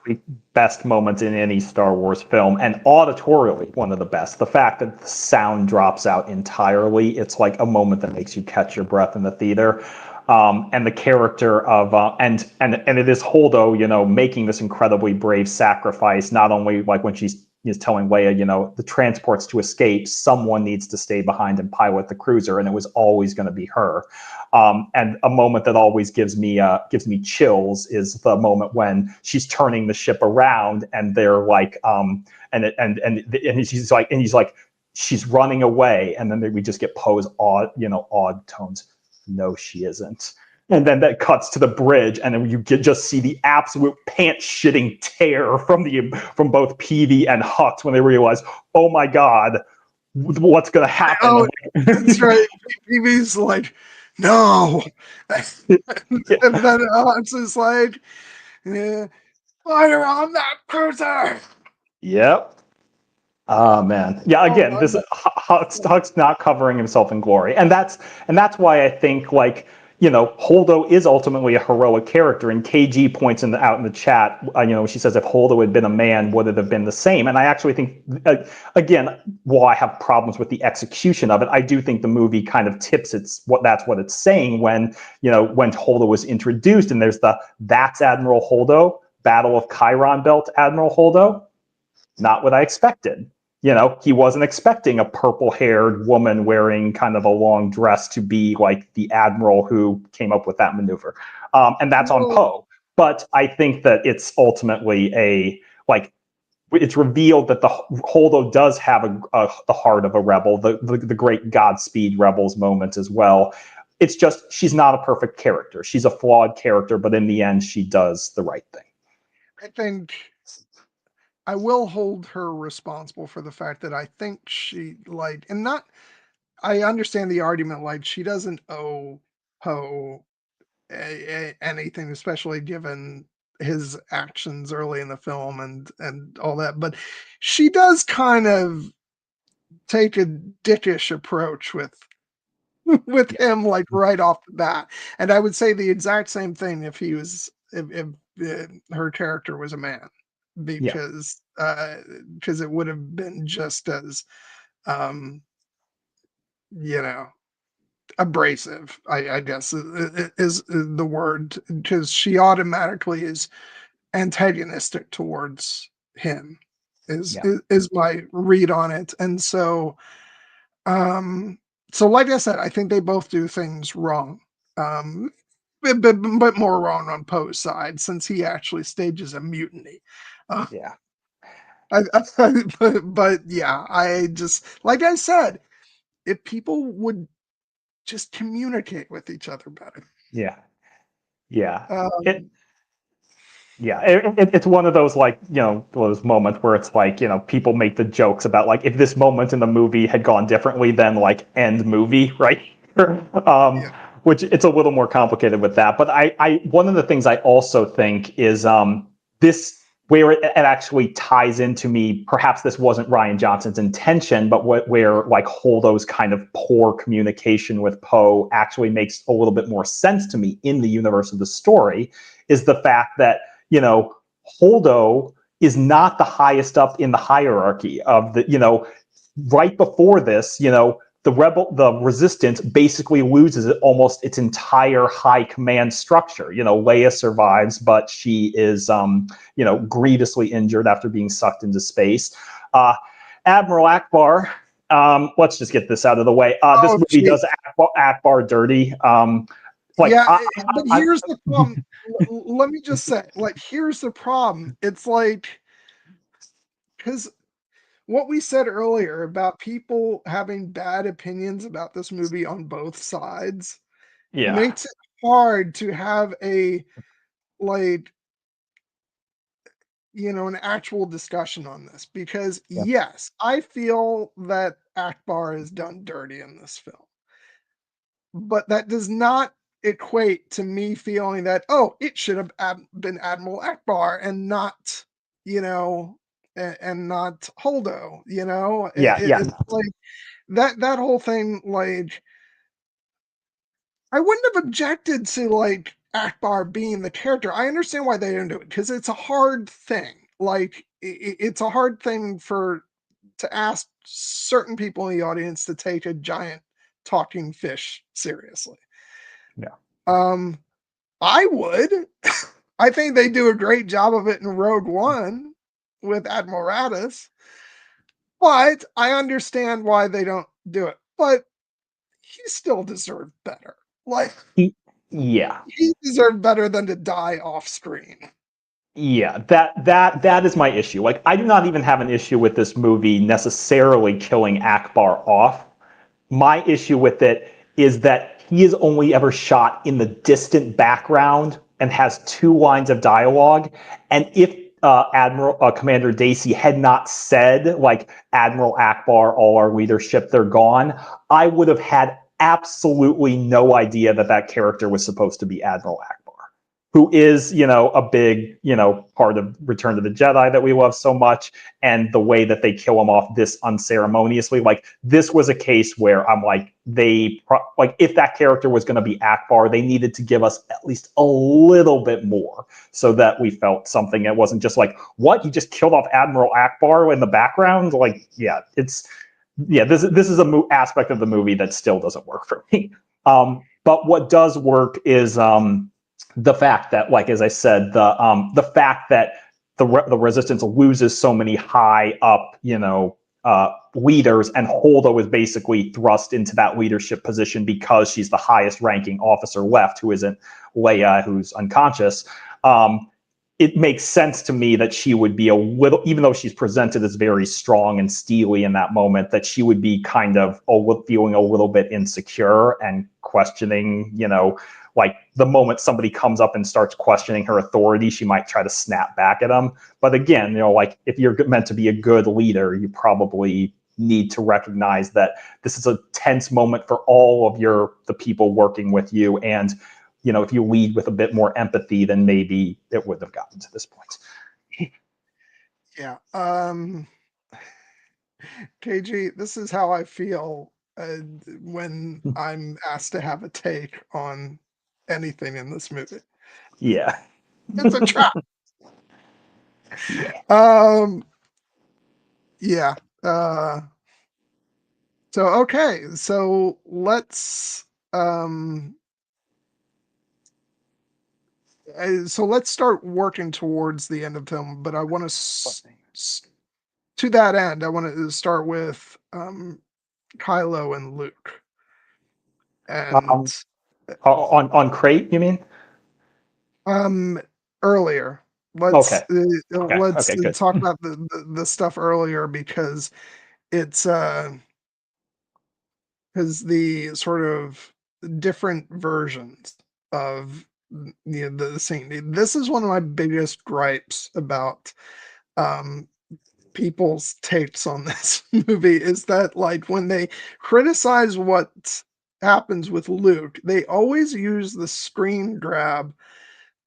the best moments in any Star Wars film, and auditorially one of the best. The fact that the sound drops out entirely, it's like a moment that makes you catch your breath in the theater. And the character of and it is Holdo, making this incredibly brave sacrifice, not only like when she's telling Leia, the transport's to escape, someone needs to stay behind and pilot the cruiser, and it was always going to be her. And a moment that always gives me chills is the moment when she's turning the ship around, and they're like, and he's like, she's running away, and then we just get Poe's odd tones. No, she isn't. And then that cuts to the bridge, and then you just see the absolute pants-shitting tear from both Peavy and Hux when they realize, oh my God, what's going to happen? Oh, that's right. Peavy's like, no. And then Hux is like, fire on that cruiser. Yep. Oh man, yeah. Again, this Hux not covering himself in glory, and that's why I think Holdo is ultimately a heroic character. And KG points out in the chat, she says if Holdo had been a man, would it have been the same? And I actually think, again, while I have problems with the execution of it, I do think the movie kind of tips that's what it's saying when Holdo was introduced, and there's that's Admiral Holdo, Battle of Chiron Belt Admiral Holdo. Not what I expected. He wasn't expecting a purple-haired woman wearing kind of a long dress to be like the admiral who came up with that maneuver. And that's on Poe. But I think that it's ultimately it's revealed that the Holdo does have the heart of a rebel, the great Godspeed Rebels moment as well. It's just she's not a perfect character. She's a flawed character, but in the end, she does the right thing. I will hold her responsible for the fact that I think she like, and not. I understand the argument. Like she doesn't owe Poe anything, especially given his actions early in the film and all that. But she does kind of take a dickish approach with with Yeah, him, like right off the bat. And I would say the exact same thing if he was if her character was a man, yeah, because it would have been just as um, you know, abrasive. I guess is the word, because she automatically is antagonistic towards him. yeah, Is my read on it, and um, so like I said, I think they both do things wrong. Um, but more wrong on Poe's side since he actually stages a mutiny. Uh, yeah, but yeah, I just like I said, if people would just communicate with each other better. yeah, yeah. It Um, Yeah, it's one of those, like, those moments where it's like, people make the jokes about, like, if this moment in the movie had gone differently, then, like, end movie, right? um, yeah. which it's a little more complicated with that. But one of the things I also think is this, where it actually ties into me. Perhaps this wasn't Rian Johnson's intention, but where like Holdo's kind of poor communication with Poe actually makes a little bit more sense to me in the universe of the story, is the fact that Holdo is not the highest up in the hierarchy of right before this, the resistance basically loses almost its entire high command structure. Leia survives, but she is, grievously injured after being sucked into space. Admiral Akbar, let's just get this out of the way. This Oh, movie gee. does Akbar dirty. Like, Yeah, but here's the problem. Let me just say, like, here's the problem. It's like, because what we said earlier about people having bad opinions about this movie on both sides yeah, makes it hard to have a, like, an actual discussion on this. Because, yeah, yes, I feel that Akbar is done dirty in this film. But that does not equate to me feeling that, oh, it should have been Admiral Akbar and not, you know, and not Holdo. yeah, yeah, It's like that whole thing. Like, I wouldn't have objected to like Akbar being the character. I understand why they didn't do it because it's a hard thing. Like, it's a hard thing to ask certain people in the audience to take a giant talking fish seriously. yeah. Um, I would. I think they do a great job of it in Rogue One with Admiral Raddus, but I understand why they don't do it. But he still deserved better. Like, Yeah. he deserved better than to die off screen. Yeah, that is my issue. Like, I do not even have an issue with this movie necessarily killing Akbar off. My issue with it is that he is only ever shot in the distant background and has two lines of dialogue. And if Commander Dacey had not said, like, Admiral Akbar, all our leadership, they're gone, I would have had absolutely no idea that that character was supposed to be Admiral Akbar, who is, a big, part of Return to the Jedi that we love so much. And the way that they kill him off this unceremoniously, like, this was a case where I'm like, if that character was going to be Akbar, they needed to give us at least a little bit more so that we felt something. It wasn't just like, what? You just killed off Admiral Akbar in the background? Like, yeah, this is a aspect of the movie that still doesn't work for me. But what does work is, the fact that, like, as I said, the fact that the resistance loses so many high up, leaders, and Holdo is basically thrust into that leadership position because she's the highest ranking officer left, who isn't Leia, who's unconscious. It makes sense to me that she would be a little, even though she's presented as very strong and steely in that moment, that she would be kind of feeling a little bit insecure and questioning, like the moment somebody comes up and starts questioning her authority, she might try to snap back at them. But again, like if you're meant to be a good leader, you probably need to recognize that this is a tense moment for all of the people working with you. And, if you lead with a bit more empathy, then maybe it would have gotten to this point. Yeah. KG, this is how I feel when I'm asked to have a take on anything in this movie. Yeah. It's a trap. Yeah. Yeah. So okay, so let's start working towards the end of the film. But I want to that end, I want to start with Kylo and Luke, and On Crate, you mean? earlier. Okay. Let's Okay, good. talk about the stuff earlier, because it's because the sort of different versions of the scene. This is one of my biggest gripes about um people's takes on this movie, is that like when they criticize what happens with Luke, they always use the screen grab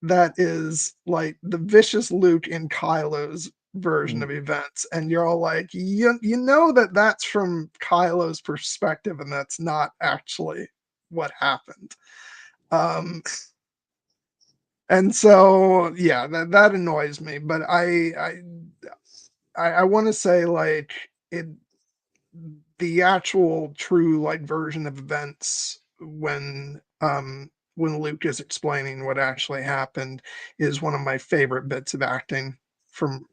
that is like the vicious Luke in Kylo's version of events, and you're all like, you know that that's from Kylo's perspective, and that's not actually what happened. Um, and so yeah, that annoys me. But I want to say, like, it the actual true like version of events when Luke is explaining what actually happened is one of my favorite bits of acting from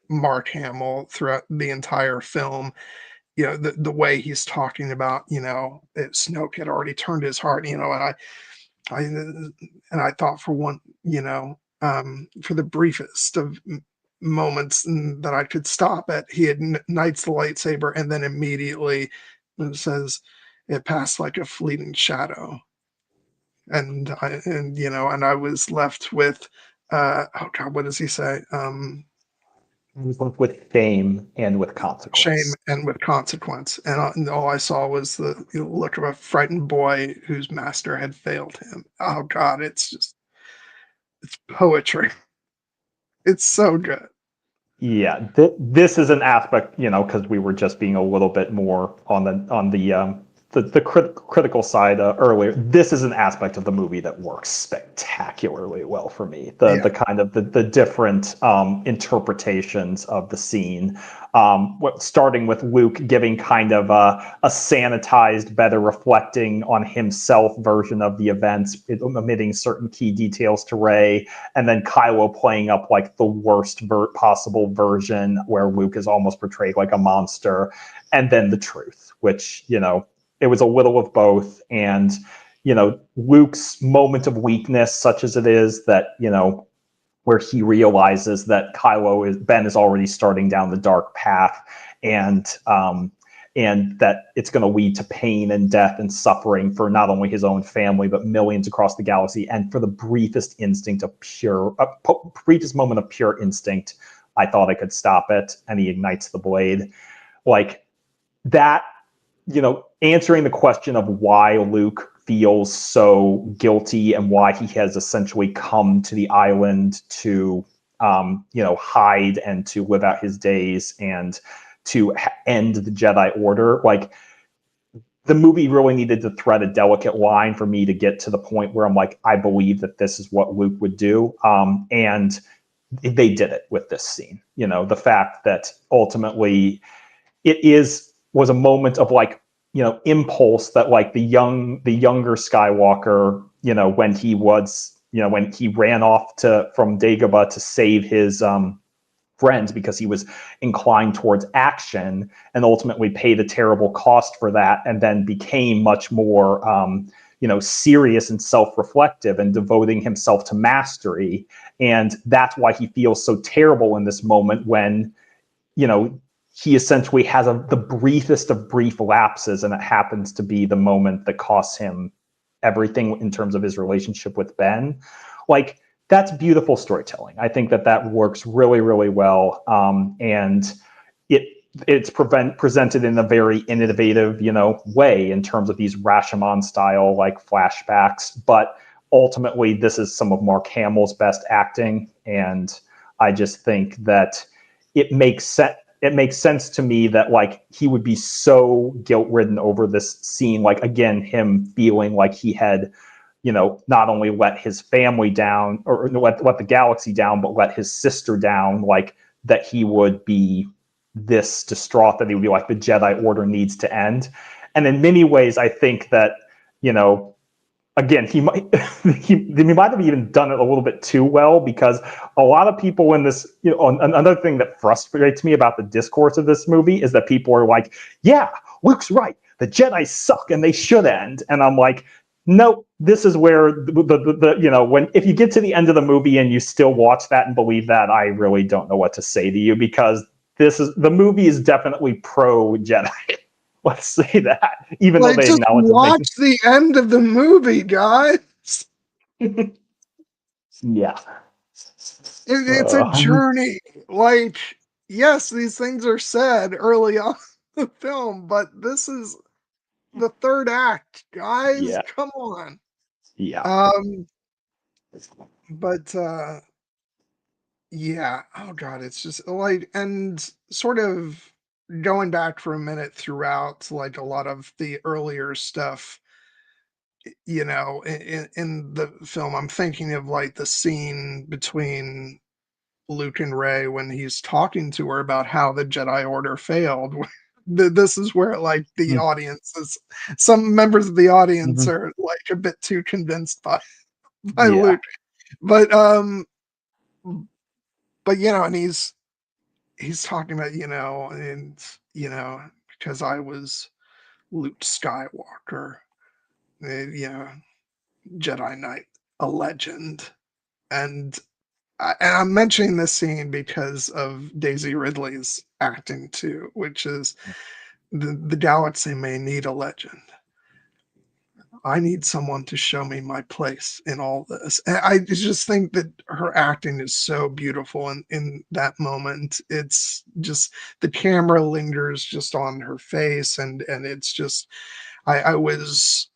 Mark Hamill throughout the entire film. The way he's talking about, Snoke had already turned his heart, and I thought for one, for the briefest of moments that I could stop at, he ignites the lightsaber, and then immediately it says it passed like a fleeting shadow. And I was left with, oh God, what does he say? With fame and with Shame consequence. and with consequence. And all I saw was the look of a frightened boy whose master had failed him. Oh God, it's poetry. It's so good. Yeah, this is an aspect, because we were just being a little bit more on the critical side earlier. This is an aspect of the movie that works spectacularly well for me. The Yeah. kind of the different interpretations of the scene, starting with Luke giving kind of a sanitized, better reflecting on himself version of the events, omitting certain key details to Rey, and then Kylo playing up like the worst possible version where Luke is almost portrayed like a monster, and then the truth, which, it was a little of both. And, Luke's moment of weakness, such as it is, that, where he realizes that Ben is already starting down the dark path, and that it's going to lead to pain and death and suffering for not only his own family, but millions across the galaxy. And for the briefest moment of pure instinct, I thought I could stop it, and he ignites the blade. Like that, answering the question of why Luke feels so guilty and why he has essentially come to the island to, hide and to live out his days and to end the Jedi Order. Like, the movie really needed to thread a delicate line for me to get to the point where I'm like, I believe that this is what Luke would do. And they did it with this scene. The fact that ultimately was a moment of like, impulse that like the younger Skywalker, when he was, when he ran off from Dagobah to save his friends because he was inclined towards action, and ultimately paid a terrible cost for that, and then became much more serious and self-reflective and devoting himself to mastery. And that's why he feels so terrible in this moment when, he essentially has the briefest of brief lapses, and it happens to be the moment that costs him everything in terms of his relationship with Ben. Like, that's beautiful storytelling. I think that works really, really well. And it's presented in a very innovative, way in terms of these Rashomon style like flashbacks. But ultimately, this is some of Mark Hamill's best acting, and I just think that it makes sense. It makes sense to me that like he would be so guilt-ridden over this scene. Like, again, him feeling like he had, not only let his family down or let the galaxy down, but let his sister down. Like, that he would be this distraught, that he would be like, the Jedi Order needs to end. And in many ways, I think that, again, he might have even done it a little bit too well, because a lot of people in this, another thing that frustrates me about the discourse of this movie is that people are like, yeah, Luke's right, the Jedi suck and they should end. And I'm like, no, this is where when if you get to the end of the movie and you still watch that and believe that, I really don't know what to say to you, because the movie is definitely pro Jedi. Let's say that, even though they just acknowledge watch the end of the movie, guys. Yeah. It's a journey. Like, yes, these things are said early on in the film, but this is the third act, guys. Yeah. Come on. Yeah. But yeah, oh god, it's just like, and sort of going back for a minute throughout, like a lot of the earlier stuff, in the film, I'm thinking of like the scene between Luke and Ray when he's talking to her about how the Jedi Order failed. This is where like the audience is, some members of the audience Mhm. are like a bit too convinced by Yeah. Luke. But and he's talking about, and because I was Luke Skywalker, Jedi Knight, a legend. And I'm mentioning this scene because of Daisy Ridley's acting too, which is the galaxy may need a legend. I need someone to show me my place in all this. And I just think that her acting is so beautiful in that moment. It's just, the camera lingers just on her face, and it's just, I was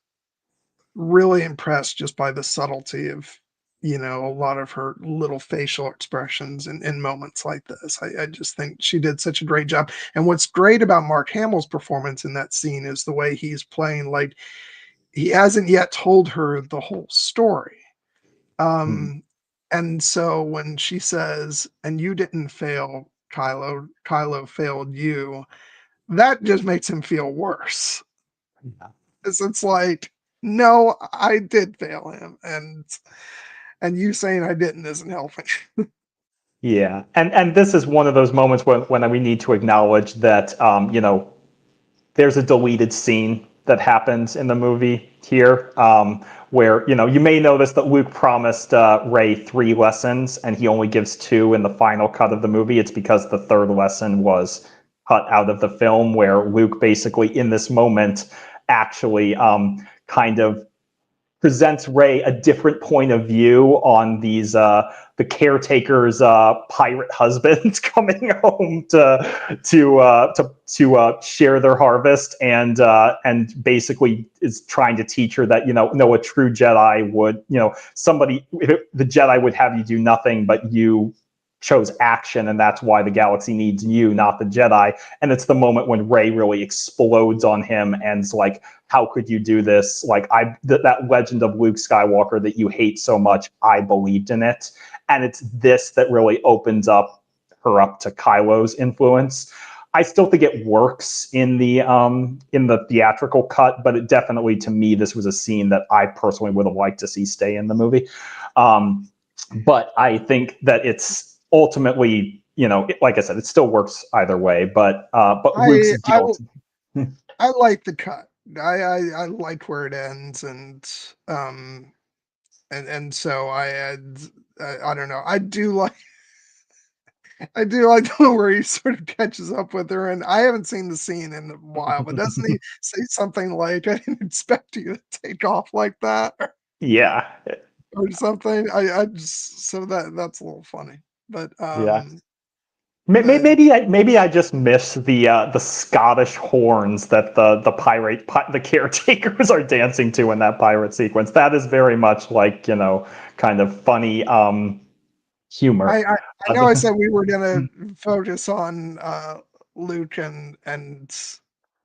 really impressed just by the subtlety of, a lot of her little facial expressions in moments like this. I just think she did such a great job. And what's great about Mark Hamill's performance in that scene is the way he's playing, like, he hasn't yet told her the whole story. Mhm. And so when she says, "And you didn't fail, Kylo failed you," that just makes him feel worse. Yeah. It's like, no, I did fail him, and you saying I didn't isn't helping. Yeah. And this is one of those moments when we need to acknowledge that there's a deleted scene that happens in the movie here, where you may notice that Luke promised Rey 3 lessons and he only gives 2 in the final cut of the movie. It's because the third lesson was cut out of the film, where Luke basically in this moment actually kind of presents Rey a different point of view on these the caretaker's pirate husband coming home to share their harvest, and basically is trying to teach her that no, a true Jedi would, the Jedi would have you do nothing, but you chose action, and that's why the galaxy needs you, not the Jedi. And it's the moment when Rey really explodes on him and is like, how could you do this? Like, that legend of Luke Skywalker that you hate so much, I believed in it. And it's this that really opens her up to Kylo's influence. I still think it works in the theatrical cut, but it definitely, to me, this was a scene that I personally would have liked to see stay in the movie. But I think that it's ultimately, like I said, it still works either way. But Luke's I I guilt. I like the cut. I like where it ends, and so I don't know. I do like I do like the one where he sort of catches up with her, and I haven't seen the scene in a while, but doesn't he say something like, "I didn't expect you to take off like that," Yeah, or something? I just so that's a little funny, but, yeah. the Maybe I just miss the Scottish horns that the caretakers are dancing to in that pirate sequence. That is very much like, kind of funny humor. I know I said we were gonna focus on, Luke and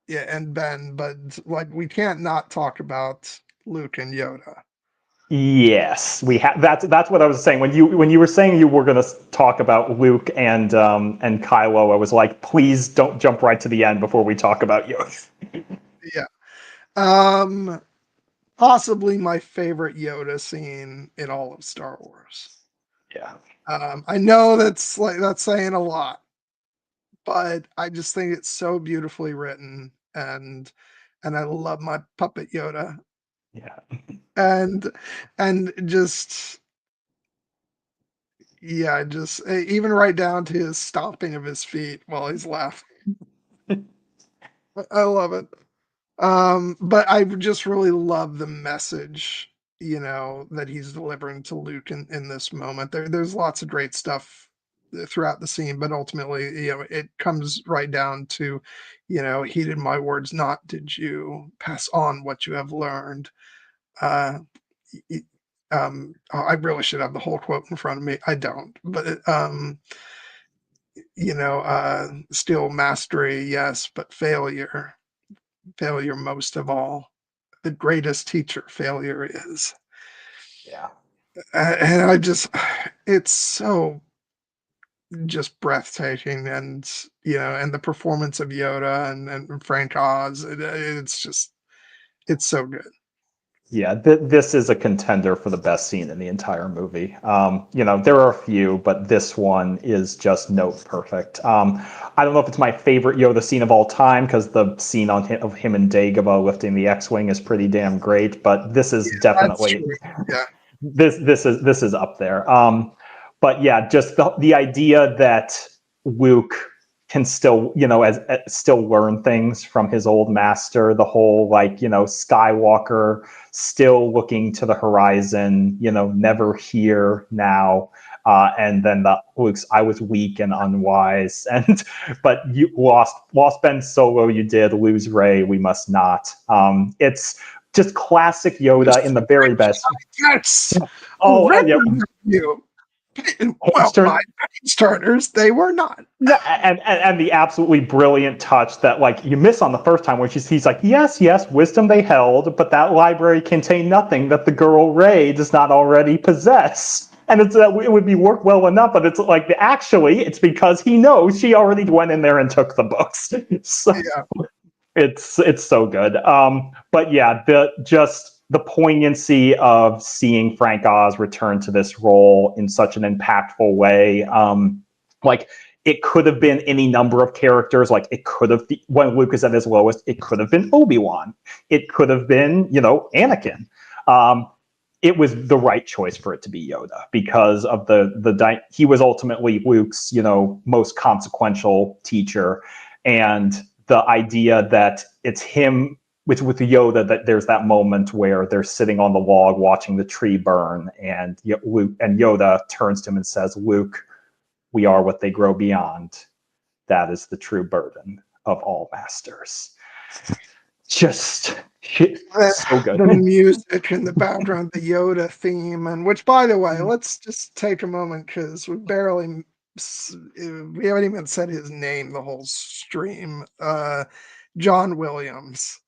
yeah, and Ben, but, like, we can't not talk about Luke and Yoda. Yes, we have. That's what I was saying when you were saying you were going to talk about Luke and Kylo. I was like, please don't jump right to the end before we talk about Yoda. Yeah. Um, Possibly my favorite Yoda scene in all of Star Wars. Yeah, I know that's saying a lot, but I just think it's so beautifully written, and I love my puppet Yoda, yeah, and just yeah, just even right down to his stomping of his feet while he's laughing. I love it. But I just really love the message, that he's delivering to Luke in this moment. There's lots of great stuff throughout the scene, but ultimately, it comes right down to, heeded my words not, did you pass on what you have learned? Uh, y- I really should have the whole quote in front of me. I don't, but still mastery, yes, but failure most of all. The greatest teacher failure is. yeah. And I just, it's so just breathtaking, and the performance of Yoda and Frank Oz, it's so good. Yeah, this is a contender for the best scene in the entire movie. There are a few, but this one is just note perfect. I don't know if it's my favorite Yoda scene of all time because the scene of him and Dagobah lifting the X-wing is pretty damn great, but this is That's definitely true. Yeah. this is up there. But yeah, just the idea that Luke can still, as still learn things from his old master. The whole Skywalker still looking to the horizon, never here now. And then the Luke's, I was weak and unwise, and but you lost Ben Solo, you did lose Rey, we must not. It's just classic Yoda in the very best. Yes. Oh, yeah, Random review. page Well, my turn. page turners, they were not. No, and the absolutely brilliant touch that you miss on the first time, which is he's like, yes, wisdom they held, but that library contained nothing that the girl Rey does not already possess. And it would be work well enough, but it's like actually it's because he knows she already went in there and took the books. So Yeah. it's so good. But yeah, the poignancy of seeing Frank Oz return to this role in such an impactful way. Like it could have been any number of characters. Like it could have when Luke is at his lowest, it could have been Obi-Wan. It could have been Anakin. It was the right choice for it to be Yoda because of he was ultimately Luke's most consequential teacher, and the idea that it's him with Yoda, that there's that moment where they're sitting on the log watching the tree burn, and Luke and Yoda turns to him and says, "Luke, we are what they grow beyond. That is the true burden of all masters." Just so good. The music in the background, the Yoda theme, and which, by the way, let's just take a moment because we haven't even said his name the whole stream. John Williams,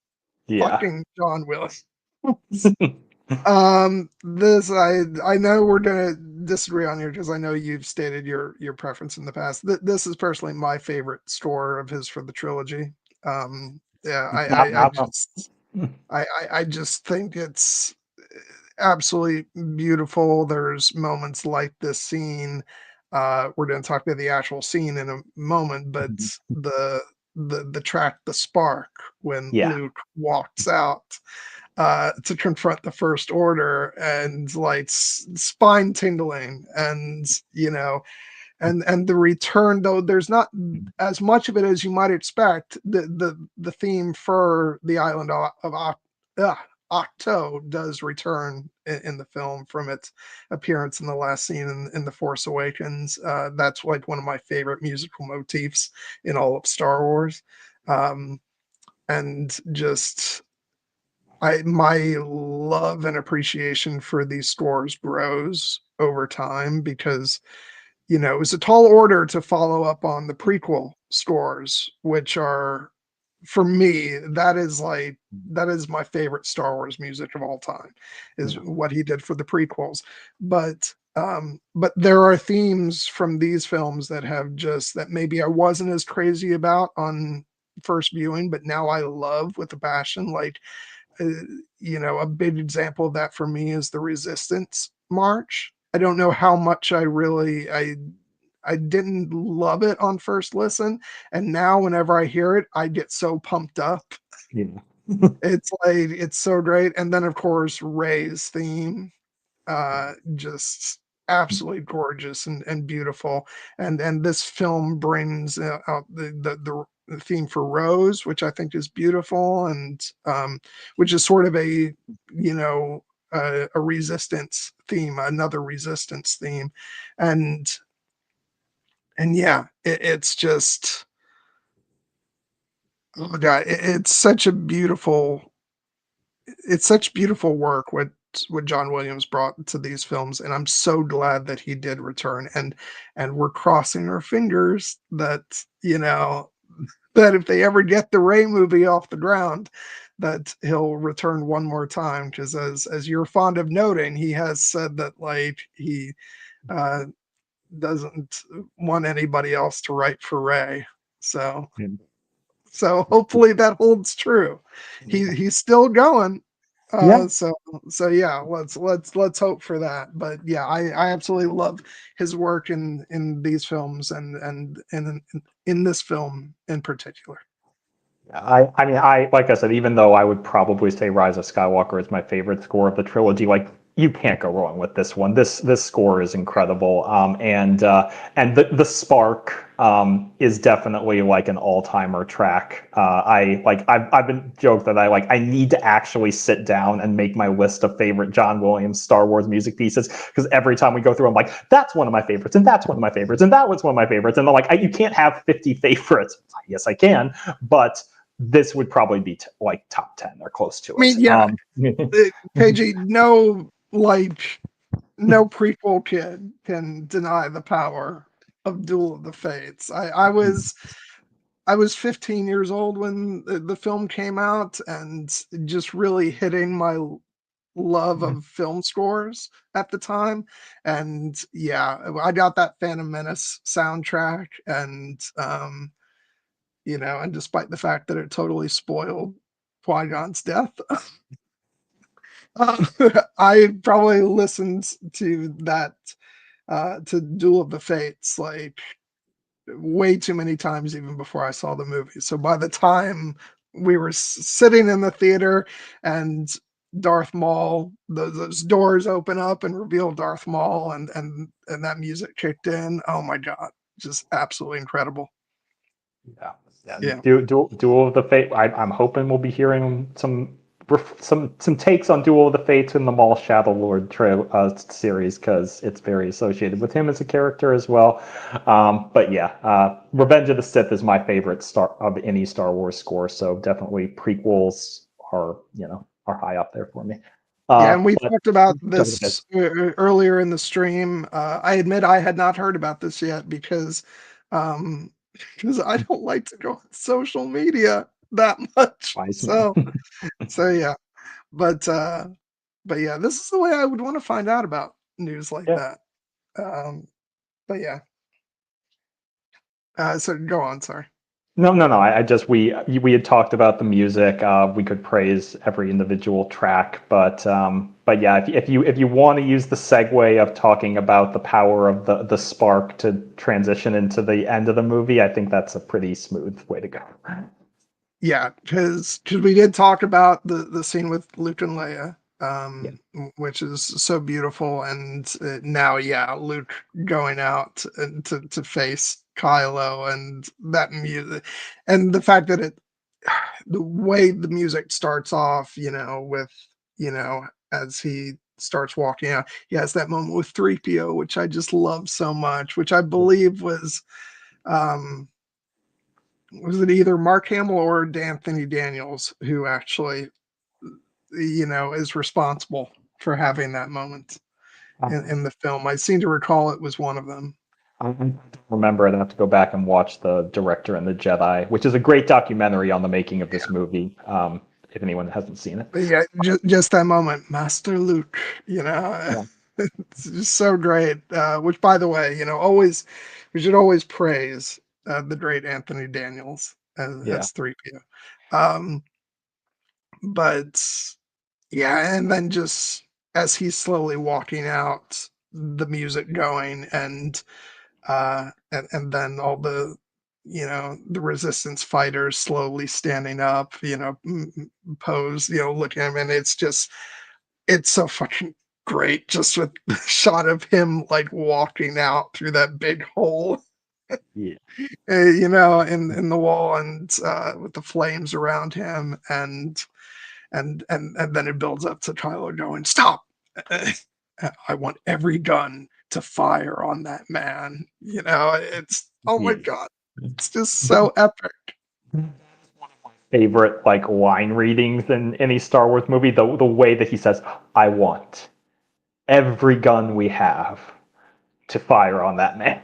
Yeah. fucking John Williams. This I know we're gonna disagree on here because I know you've stated your preference in the past. This is personally my favorite score of his for the trilogy. Yeah, I just think it's absolutely beautiful. There's moments like this scene. We're going to talk about the actual scene in a moment, but the track, the spark, when Yeah. Luke walks out to confront the First Order, and like spine tingling, and and the return, though there's not as much of it as you might expect. The theme for the island of Octo does return in the film from its appearance in the last scene in the Force Awakens. That's like one of my favorite musical motifs in all of Star Wars. And just my love and appreciation for these scores grows over time because it was a tall order to follow up on the prequel scores, which are, for me, that is my favorite Star Wars music of all time, is what he did for the prequels. But there are themes from these films that maybe I wasn't as crazy about on first viewing, but now I love with a passion. Like, a big example of that for me is the Resistance March. I don't know how much I didn't love it on first listen, and now whenever I hear it, I get so pumped up. Yeah. It's so great. And then of course Rey's theme, just absolutely gorgeous and beautiful. And this film brings out the theme for Rose, which I think is beautiful, and which is sort of a resistance theme, another resistance theme. And yeah, it's just, oh my god, it's such beautiful work what John Williams brought to these films, and I'm so glad that he did return. And we're crossing our fingers that that if they ever get the Ray movie off the ground, that he'll return one more time, because as you're fond of noting, he has said that like he uh doesn't want anybody else to write for Ray. So so hopefully that holds true. He's still going. Yeah. So yeah, let's hope for that. But yeah, I absolutely love his work in these films, and in this film in particular. I mean, like I said, even though I would probably say Rise of Skywalker is my favorite score of the trilogy, like you can't go wrong with this one. This score is incredible. And the Spark is definitely like an all-timer track. I've been joked that I need to actually sit down and make my list of favorite John Williams Star Wars music pieces, because every time we go through, I'm like, that's one of my favorites, and that's one of my favorites, and that was one of my favorites, and I'm like, you can't have 50 favorites. Yes, I can, but this would probably be like top 10 or close to I mean, it. yeah, KG, no prequel kid can deny the power of Duel of the Fates. I was 15 years old when the film came out, and just really hitting my love of film scores at the time. And yeah, I got that Phantom Menace soundtrack, and despite the fact that it totally spoiled Qui-Gon's death, uh, I probably listened to that, to Duel of the Fates, like way too many times even before I saw the movie. So by the time we were sitting in the theater and Darth Maul, those doors open up and reveal Darth Maul, and that music kicked in. Oh my god, just absolutely incredible. Yeah. Yeah. Duel of the Fate. I'm hoping we'll be hearing some takes on Duel of the Fates in the Maul Shadow Lord series, because it's very associated with him as a character as well. But yeah, Revenge of the Sith is my favorite of any Star Wars score. So definitely prequels are high up there for me. Yeah, and we But talked about this earlier in the stream. I admit I had not heard about this yet um, because I don't like to go on social media that much. So yeah, but but yeah, this is the way I would want to find out about news like yeah. that. Um, but yeah, so go on. Sorry. No. I just we had talked about the music. We could praise every individual track, but yeah, if you want to use the segue of talking about the power of the spark to transition into the end of the movie, I think that's a pretty smooth way to go. Yeah, because we did talk about the scene with Luke and Leia, Yeah. which is so beautiful. And now, yeah, Luke going out and to face Kylo, and that music, and the fact that the way the music starts off, with, as he starts walking out, he has that moment with 3PO, which I just love so much, which I believe um, was it either Mark Hamill or D'Anthony Daniels who actually, is responsible for having that moment in the film. I seem to recall it was one of them. I don't remember. I'd have to go back and watch The Director and the Jedi, which is a great documentary on the making of this movie. If anyone hasn't seen it. But yeah, just that moment, Master Luke, Yeah. it's just so great. Which, by the way, always we should always praise the great Anthony Daniels Yeah. as 3PO. But yeah, and then just as he's slowly walking out, the music going, and then all the resistance fighters slowly standing up, pose, looking at him, and it's so fucking great, just with the shot of him like walking out through that big hole, Yeah. in the wall, and with the flames around him, and then it builds up to Kylo going, "Stop! I want every gun to fire on that man." It's, oh my Yeah. god, it's just so epic. Favorite like line readings in any Star Wars movie. The way that he says, "I want every gun we have to fire on that man."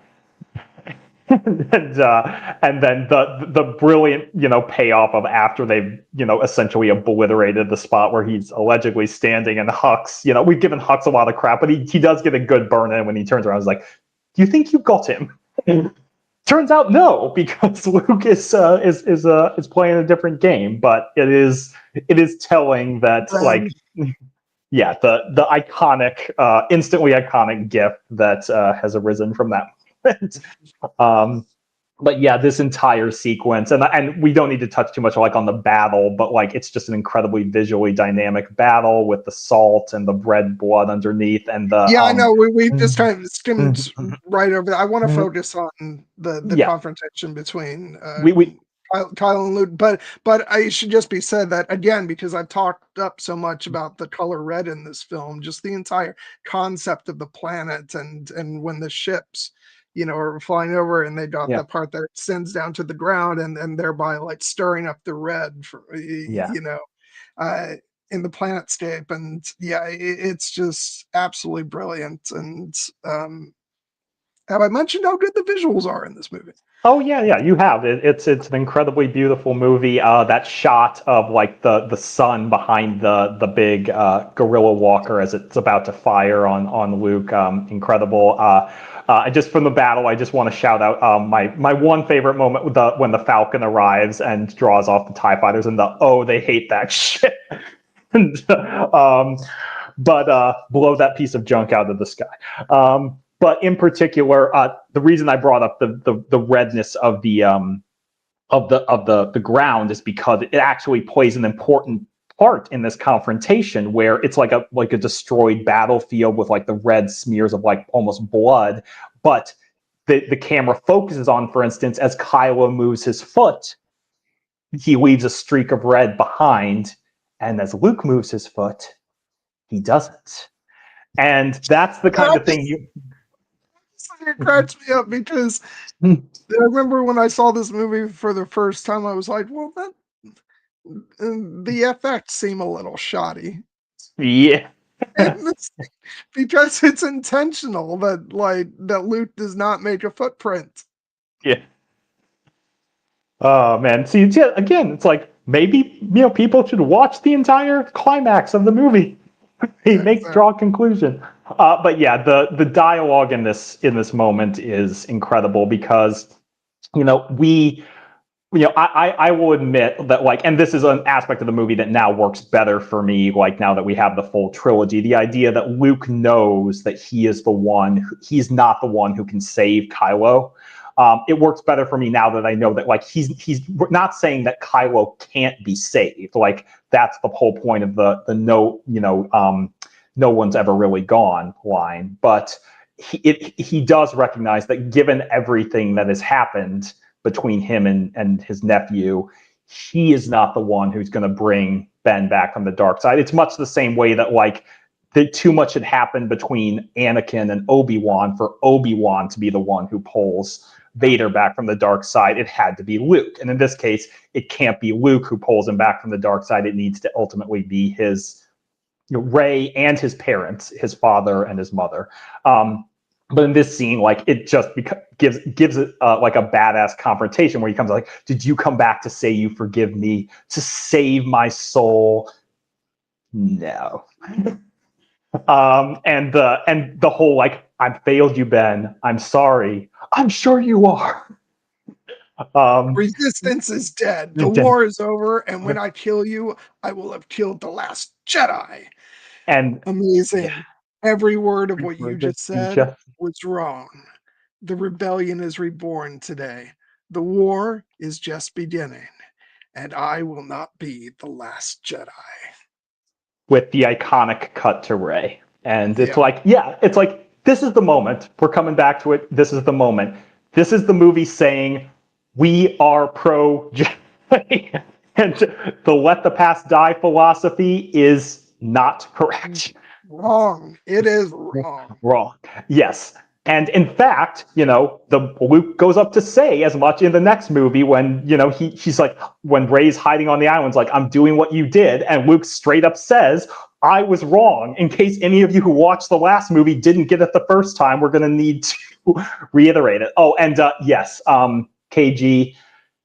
And then the brilliant payoff of after they've essentially obliterated the spot where he's allegedly standing, and Hux, we've given Hux a lot of crap, but he does get a good burn in when he turns around. He's like, "Do you think you got him?" Turns out no, because Luke is playing a different game. But it is telling that, like, yeah, the iconic, instantly iconic GIF that has arisen from that moment. But yeah, this entire sequence, and we don't need to touch too much like on the battle, but like it's just an incredibly visually dynamic battle with the salt and the red blood underneath, and the Yeah, I know. We just kind of skimmed right over that. I want to focus on the yeah, confrontation between we Kyle and Luke, but I should just be said that again, because I've talked up so much about the color red in this film, just the entire concept of the planet, and when the ships, are flying over, and they got yeah the part that sends down to the ground, and thereby like stirring up the red for yeah. uh, in the planetscape, and yeah, it's just absolutely brilliant. And have I mentioned how good the visuals are in this movie? Oh yeah, yeah, you have. It's an incredibly beautiful movie. That shot of like the sun behind the big gorilla walker as it's about to fire on Luke, incredible. Just from the battle, I just want to shout out my one favorite moment with when the Falcon arrives and draws off the TIE fighters, and they hate that shit. And, but blow that piece of junk out of the sky. But in particular, the reason I brought up the redness of the ground is because it actually plays an important part in this confrontation, where it's like a destroyed battlefield with like the red smears of like almost blood. But the camera focuses on, for instance, as Kylo moves his foot, he leaves a streak of red behind, and as Luke moves his foot, he doesn't. And that's the kind of thing you. It cracks me up because I remember when I saw this movie for the first time, I was like, well, the effects seem a little shoddy. Yeah. Because it's intentional that Luke does not make a footprint. Yeah. Oh man. See, again, it's like maybe people should watch the entire climax of the movie. Draw a conclusion. But yeah, the dialogue in this moment is incredible because I will admit that, like, and this is an aspect of the movie that now works better for me, like now that we have the full trilogy, the idea that Luke knows that he's not the one who can save Kylo. It works better for me now that I know that like he's not saying that Kylo can't be saved. Like that's the whole point of the no, no one's ever really gone line. But he does recognize that given everything that has happened between him and his nephew, he is not the one who's going to bring Ben back from the dark side. It's much the same way that like that too much had happened between Anakin and Obi-Wan for Obi-Wan to be the one who pulls Vader back from the dark side. It had to be Luke. And in this case, it can't be Luke who pulls him back from the dark side. It needs to ultimately be his Rey and his parents, his father and his mother. But in this scene, like it just gives it like a badass confrontation where he comes like, "Did you come back to say you forgive me, to save my soul?" No. And the whole like, "I failed you, Ben. I'm sorry." "I'm sure you are." Resistance is dead. The war is over, and when I kill you, I will have killed the last Jedi. And amazing. yeah. Every word of what you just said was wrong. The rebellion is reborn today. The war is just beginning, and I will not be the last Jedi. With the iconic cut to Rey. And it's Yeah. like, it's like, this is the moment. We're coming back to it. This is the moment. This is the movie saying, we are pro Jedi. And the let the past die philosophy is not correct. Wrong. It is wrong. Wrong. Yes. And in fact, the Luke goes up to say as much in the next movie when, he's like, when Rey's hiding on the island's like, "I'm doing what you did." And Luke straight up says, "I was wrong." In case any of you who watched the last movie didn't get it the first time, we're going to need to reiterate it. Oh, and yes, KG,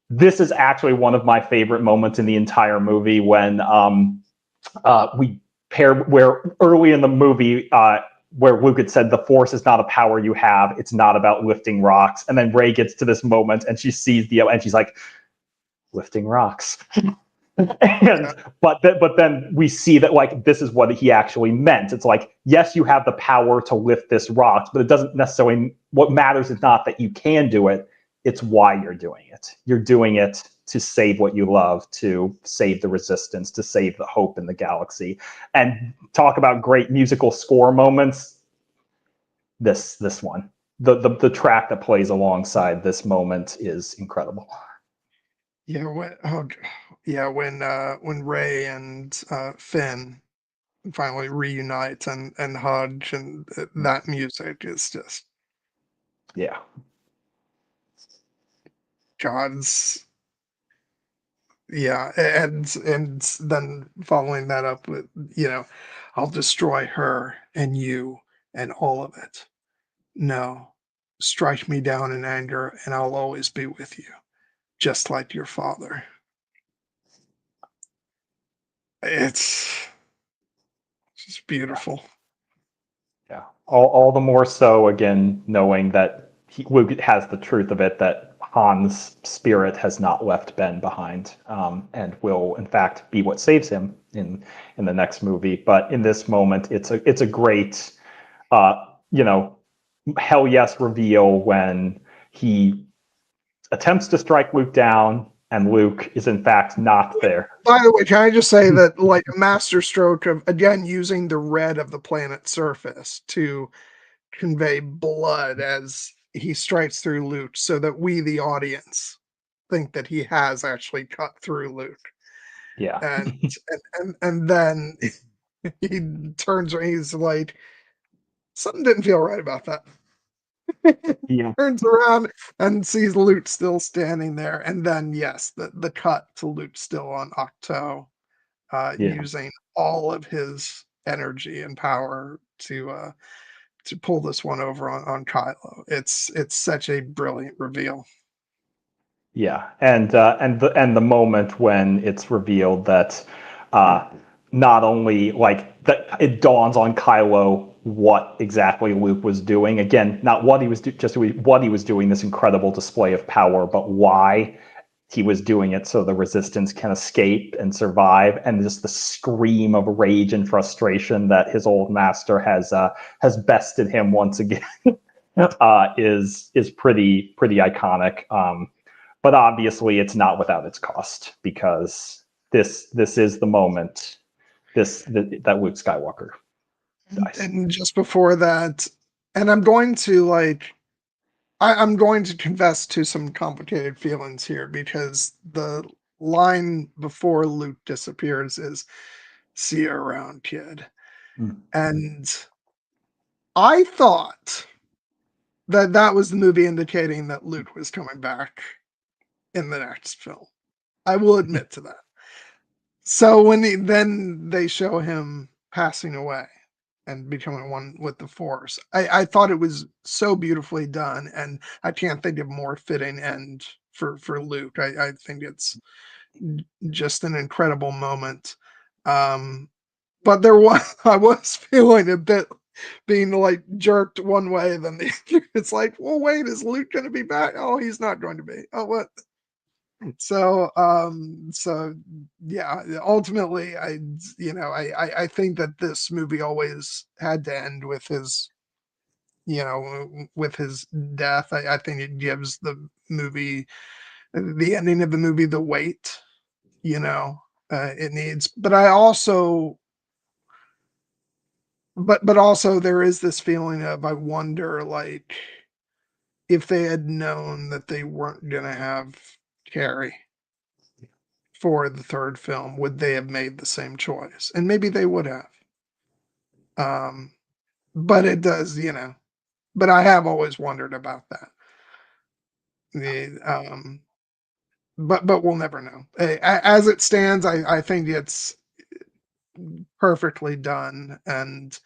this is actually one of my favorite moments in the entire movie when we pair where early in the movie, where Luke had said, "The Force is not a power you have. It's not about lifting rocks." And then Rey gets to this moment and she sees and she's like, "Lifting rocks." But then we see that like this is what he actually meant. It's like, yes, you have the power to lift this rock, but it doesn't necessarily. What matters is not that you can do it. It's why you're doing it. You're doing it to save what you love, to save the resistance, to save the hope in the galaxy. And talk about great musical score moments. This one, the track that plays alongside this moment is incredible. Yeah, when Rey and Finn finally reunite and hug, and that music is just God's. Yeah, and then following that up with, "I'll destroy her and you and all of it. No, strike me down in anger, and I'll always be with you, just like your father." It's just beautiful. Yeah. All the more so, again, knowing that Luke has the truth of it, that Han's spirit has not left Ben behind, and will, in fact, be what saves him in the next movie. But in this moment, it's a great, hell yes reveal when he attempts to strike Luke down, and Luke is, in fact, not there. By the way, can I just say that, like, a master stroke of, again, using the red of the planet's surface to convey blood as he strikes through Luke, so that we, the audience, think that he has actually cut through Luke. Yeah. And then he turns around, he's like, something didn't feel right about that. Yeah. Turns around and sees Luke still standing there. And then, yes, the cut to Luke still on Octo, using all of his energy and power to pull this one over on Kylo. It's such a brilliant reveal. Yeah, and the moment when it's revealed that not only like that it dawns on Kylo what exactly Luke was doing. Again, not what he was just what he was doing, this incredible display of power, but why he was doing it, so the resistance can escape and survive. And just the scream of rage and frustration that his old master has bested him once again. is pretty iconic. But obviously, it's not without its cost, because this is the moment that Luke Skywalker dies. And just before that, and I'm going to I'm going to confess to some complicated feelings here, because the line before Luke disappears is "See you around, kid," Mm. and I thought that that was the movie indicating that Luke was coming back in the next film. I will admit to that. So then they show him passing away and becoming one with the Force, I thought it was so beautifully done, and I can't think of more fitting end for Luke. I think it's just an incredible moment. Um, but there was I was feeling a bit being like jerked one way, then the other. It's like, well, wait, is Luke going to be back? Oh, he's not going to be. Oh, what? So yeah, ultimately, I think that this movie always had to end with his, with his death. I think it gives the ending of the movie, the weight, it needs. But also there is this feeling of, I wonder, like, if they had known that they weren't gonna have Carrie for the third film, would they have made the same choice? And maybe they would have. Um, but it does, but I have always wondered about that. The but we'll never know. As it stands, I think it's perfectly done, and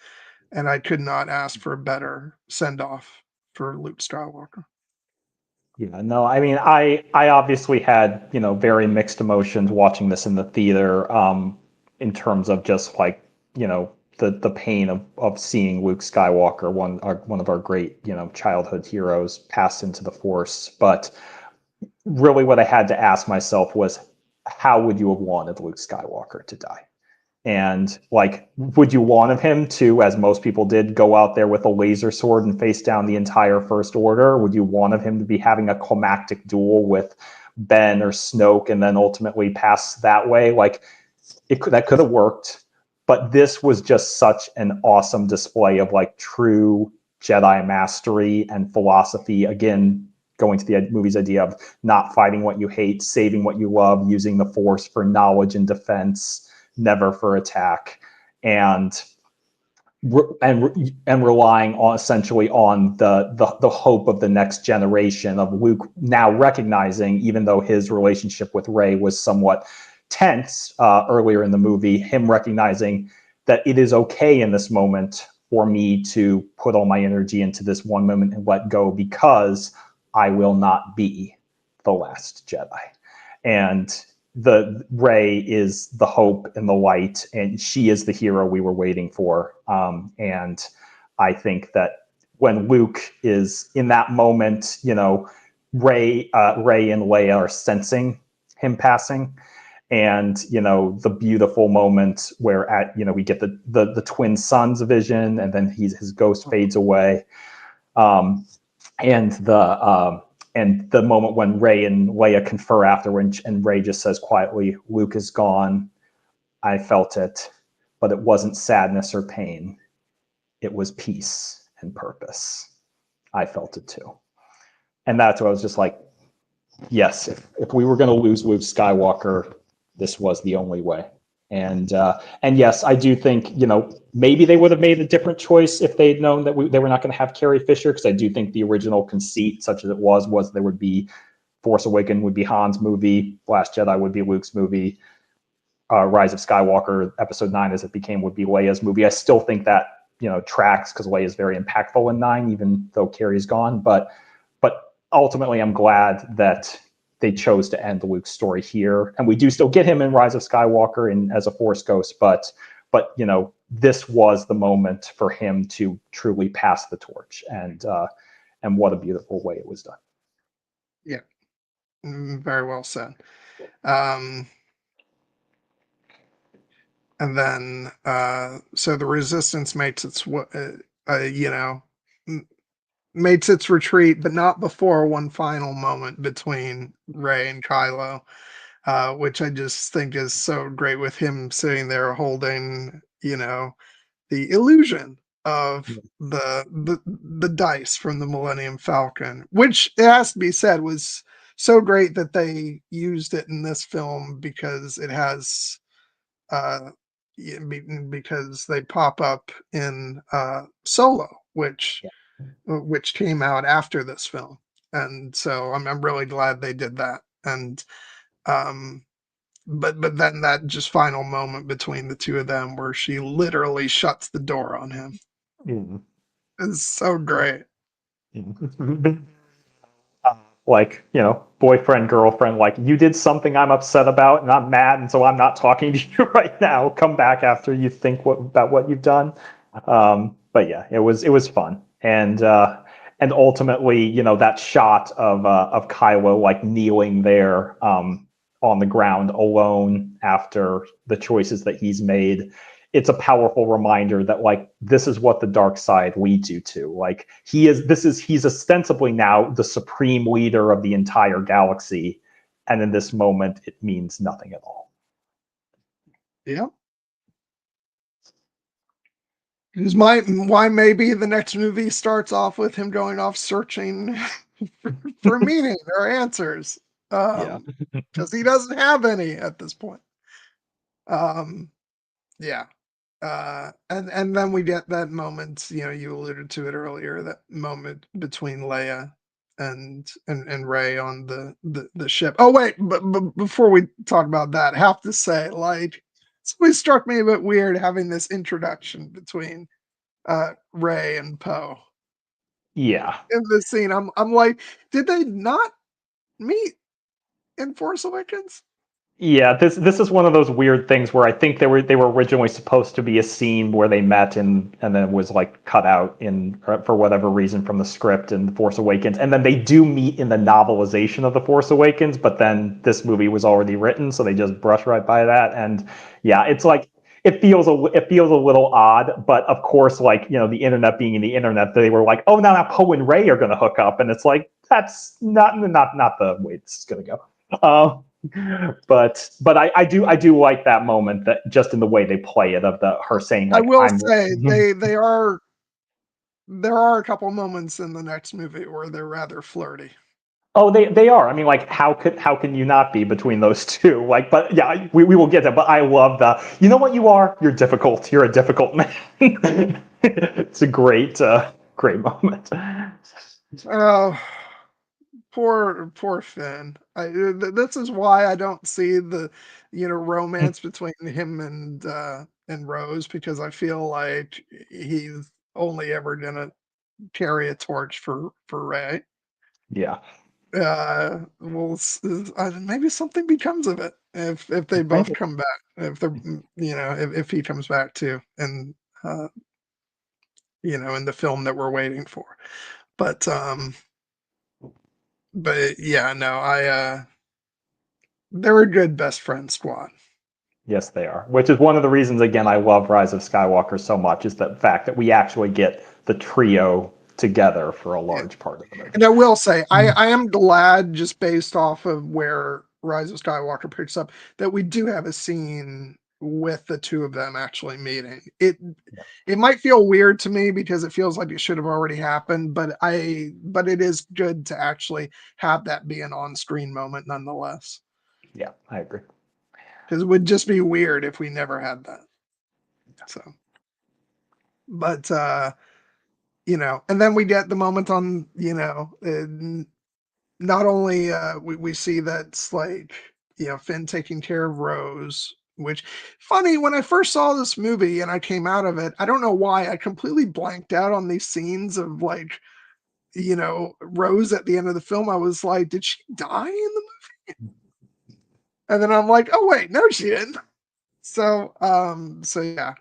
I could not ask for a better send off for Luke Skywalker. Yeah, no, I mean, I obviously had, very mixed emotions watching this in the theater, in terms of just like, the pain of seeing Luke Skywalker, one of our great, childhood heroes, pass into the Force. But really, what I had to ask myself was, how would you have wanted Luke Skywalker to die? And like, would you want him to, as most people did, go out there with a laser sword and face down the entire First Order? Would you want him to be having a climactic duel with Ben or Snoke and then ultimately pass that way? Like, that could have worked, but this was just such an awesome display of like true Jedi mastery and philosophy. Again, going to the movie's idea of not fighting what you hate, saving what you love, using the Force for knowledge and defense, never for attack, and relying on essentially on the hope of the next generation of Luke, now recognizing, even though his relationship with Rey was somewhat tense earlier in the movie, him recognizing that it is okay in this moment for me to put all my energy into this one moment and let go, because I will not be the last Jedi. And the Rey is the hope and the light, and she is the hero we were waiting for. And I think that when Luke is in that moment, Rey and Leia are sensing him passing, and the beautiful moment where we get the twin sons vision, and then his ghost fades away, um, and the moment when Rey and Leia confer afterward, and Rey just says quietly, "Luke is gone. I felt it, but it wasn't sadness or pain. It was peace and purpose. I felt it too." And that's what I was just like, yes, if we were going to lose Luke Skywalker, this was the only way. And yes, I do think maybe they would have made a different choice if they'd known that they were not going to have Carrie Fisher, because I do think the original conceit, such as it was there would be Force Awakens would be Han's movie, Last Jedi would be Luke's movie, Rise of Skywalker Episode 9 as it became would be Leia's movie. I still think that tracks, because Leia is very impactful in 9, even though Carrie's gone. But ultimately, I'm glad that they chose to end Luke's story here, and we do still get him in Rise of Skywalker and as a Force ghost. But this was the moment for him to truly pass the torch, and what a beautiful way it was done. Yeah, very well said. Um, and then so the Resistance makes its makes its retreat, but not before one final moment between Rey and Kylo, which I just think is so great with him sitting there holding, the illusion of Yeah. the dice from the Millennium Falcon, which it has to be said was so great that they used it in this film because it has uh because they pop up in Solo, which came out after this film, and so I'm really glad they did that. And um but then that just final moment between the two of them where she literally shuts the door on him Mm. is so great. Mm. Like, boyfriend, girlfriend, like, you did something I'm upset about and I'm mad, and so I'm not talking to you right now. Come back after you think about what you've done. But yeah, it was fun. And ultimately, that shot of Kylo like kneeling there on the ground alone after the choices that he's made, it's a powerful reminder that like this is what the dark side leads you to. Like he's ostensibly now the supreme leader of the entire galaxy, and in this moment it means nothing at all. Yeah. Is my why maybe the next movie starts off with him going off searching for meaning or answers. Yeah. Because he doesn't have any at this point. Um, yeah. And then we get that moment, you alluded to it earlier, that moment between Leia and Ray on the ship. Oh wait, but before we talk about that, I have to say, like, it's always struck me a bit weird having this introduction between Ray and Poe Yeah. in this scene. I'm like, did they not meet in Force Awakens? Yeah, this is one of those weird things where I think they were originally supposed to be a scene where they met, and then it was like cut out in for whatever reason from the script in The Force Awakens, and then they do meet in the novelization of The Force Awakens, but then this movie was already written, so they just brush right by that. And yeah, it's like it feels a little odd, but of course, like the internet being the internet, they were like, oh, now Poe and Ray are going to hook up, and it's like that's not the way this is going to go. But I do like that moment, that just in the way they play it, of the her saying I like will I'm. say they are there are a couple moments in the next movie where they're rather flirty. Oh, they are. I mean, like, how can you not be between those two? Like, but yeah, we will get that. But I love the. You know what you are? You're difficult. You're a difficult man. It's a great moment. Oh, poor Finn. This is why I don't see the romance between him and Rose, because I feel like he's only ever gonna carry a torch for Ray. Yeah, Maybe something becomes of it if they both maybe. come back. If they're if he comes back too, and uh, in the film that we're waiting for. But yeah, no, they're a good best friend squad. Yes, they are. Which is one of the reasons, again, I love Rise of Skywalker so much, is the fact that we actually get the trio together for a Yeah. large part of the movie. And I will say, I am glad, just based off of where Rise of Skywalker picks up, that we do have a scene with the two of them actually meeting. It might feel weird to me because it feels like it should have already happened, but it is good to actually have that be an on-screen moment nonetheless. Yeah, I agree. Because it would just be weird if we never had that. So, but and then we get the moment on, not only we see that's like Finn taking care of Rose, which funny, when I first saw this movie and I came out of it, I don't know why I completely blanked out on these scenes of like Rose at the end of the film. I was like, did she die in the movie? And then I'm like, oh wait, no, she didn't. So yeah,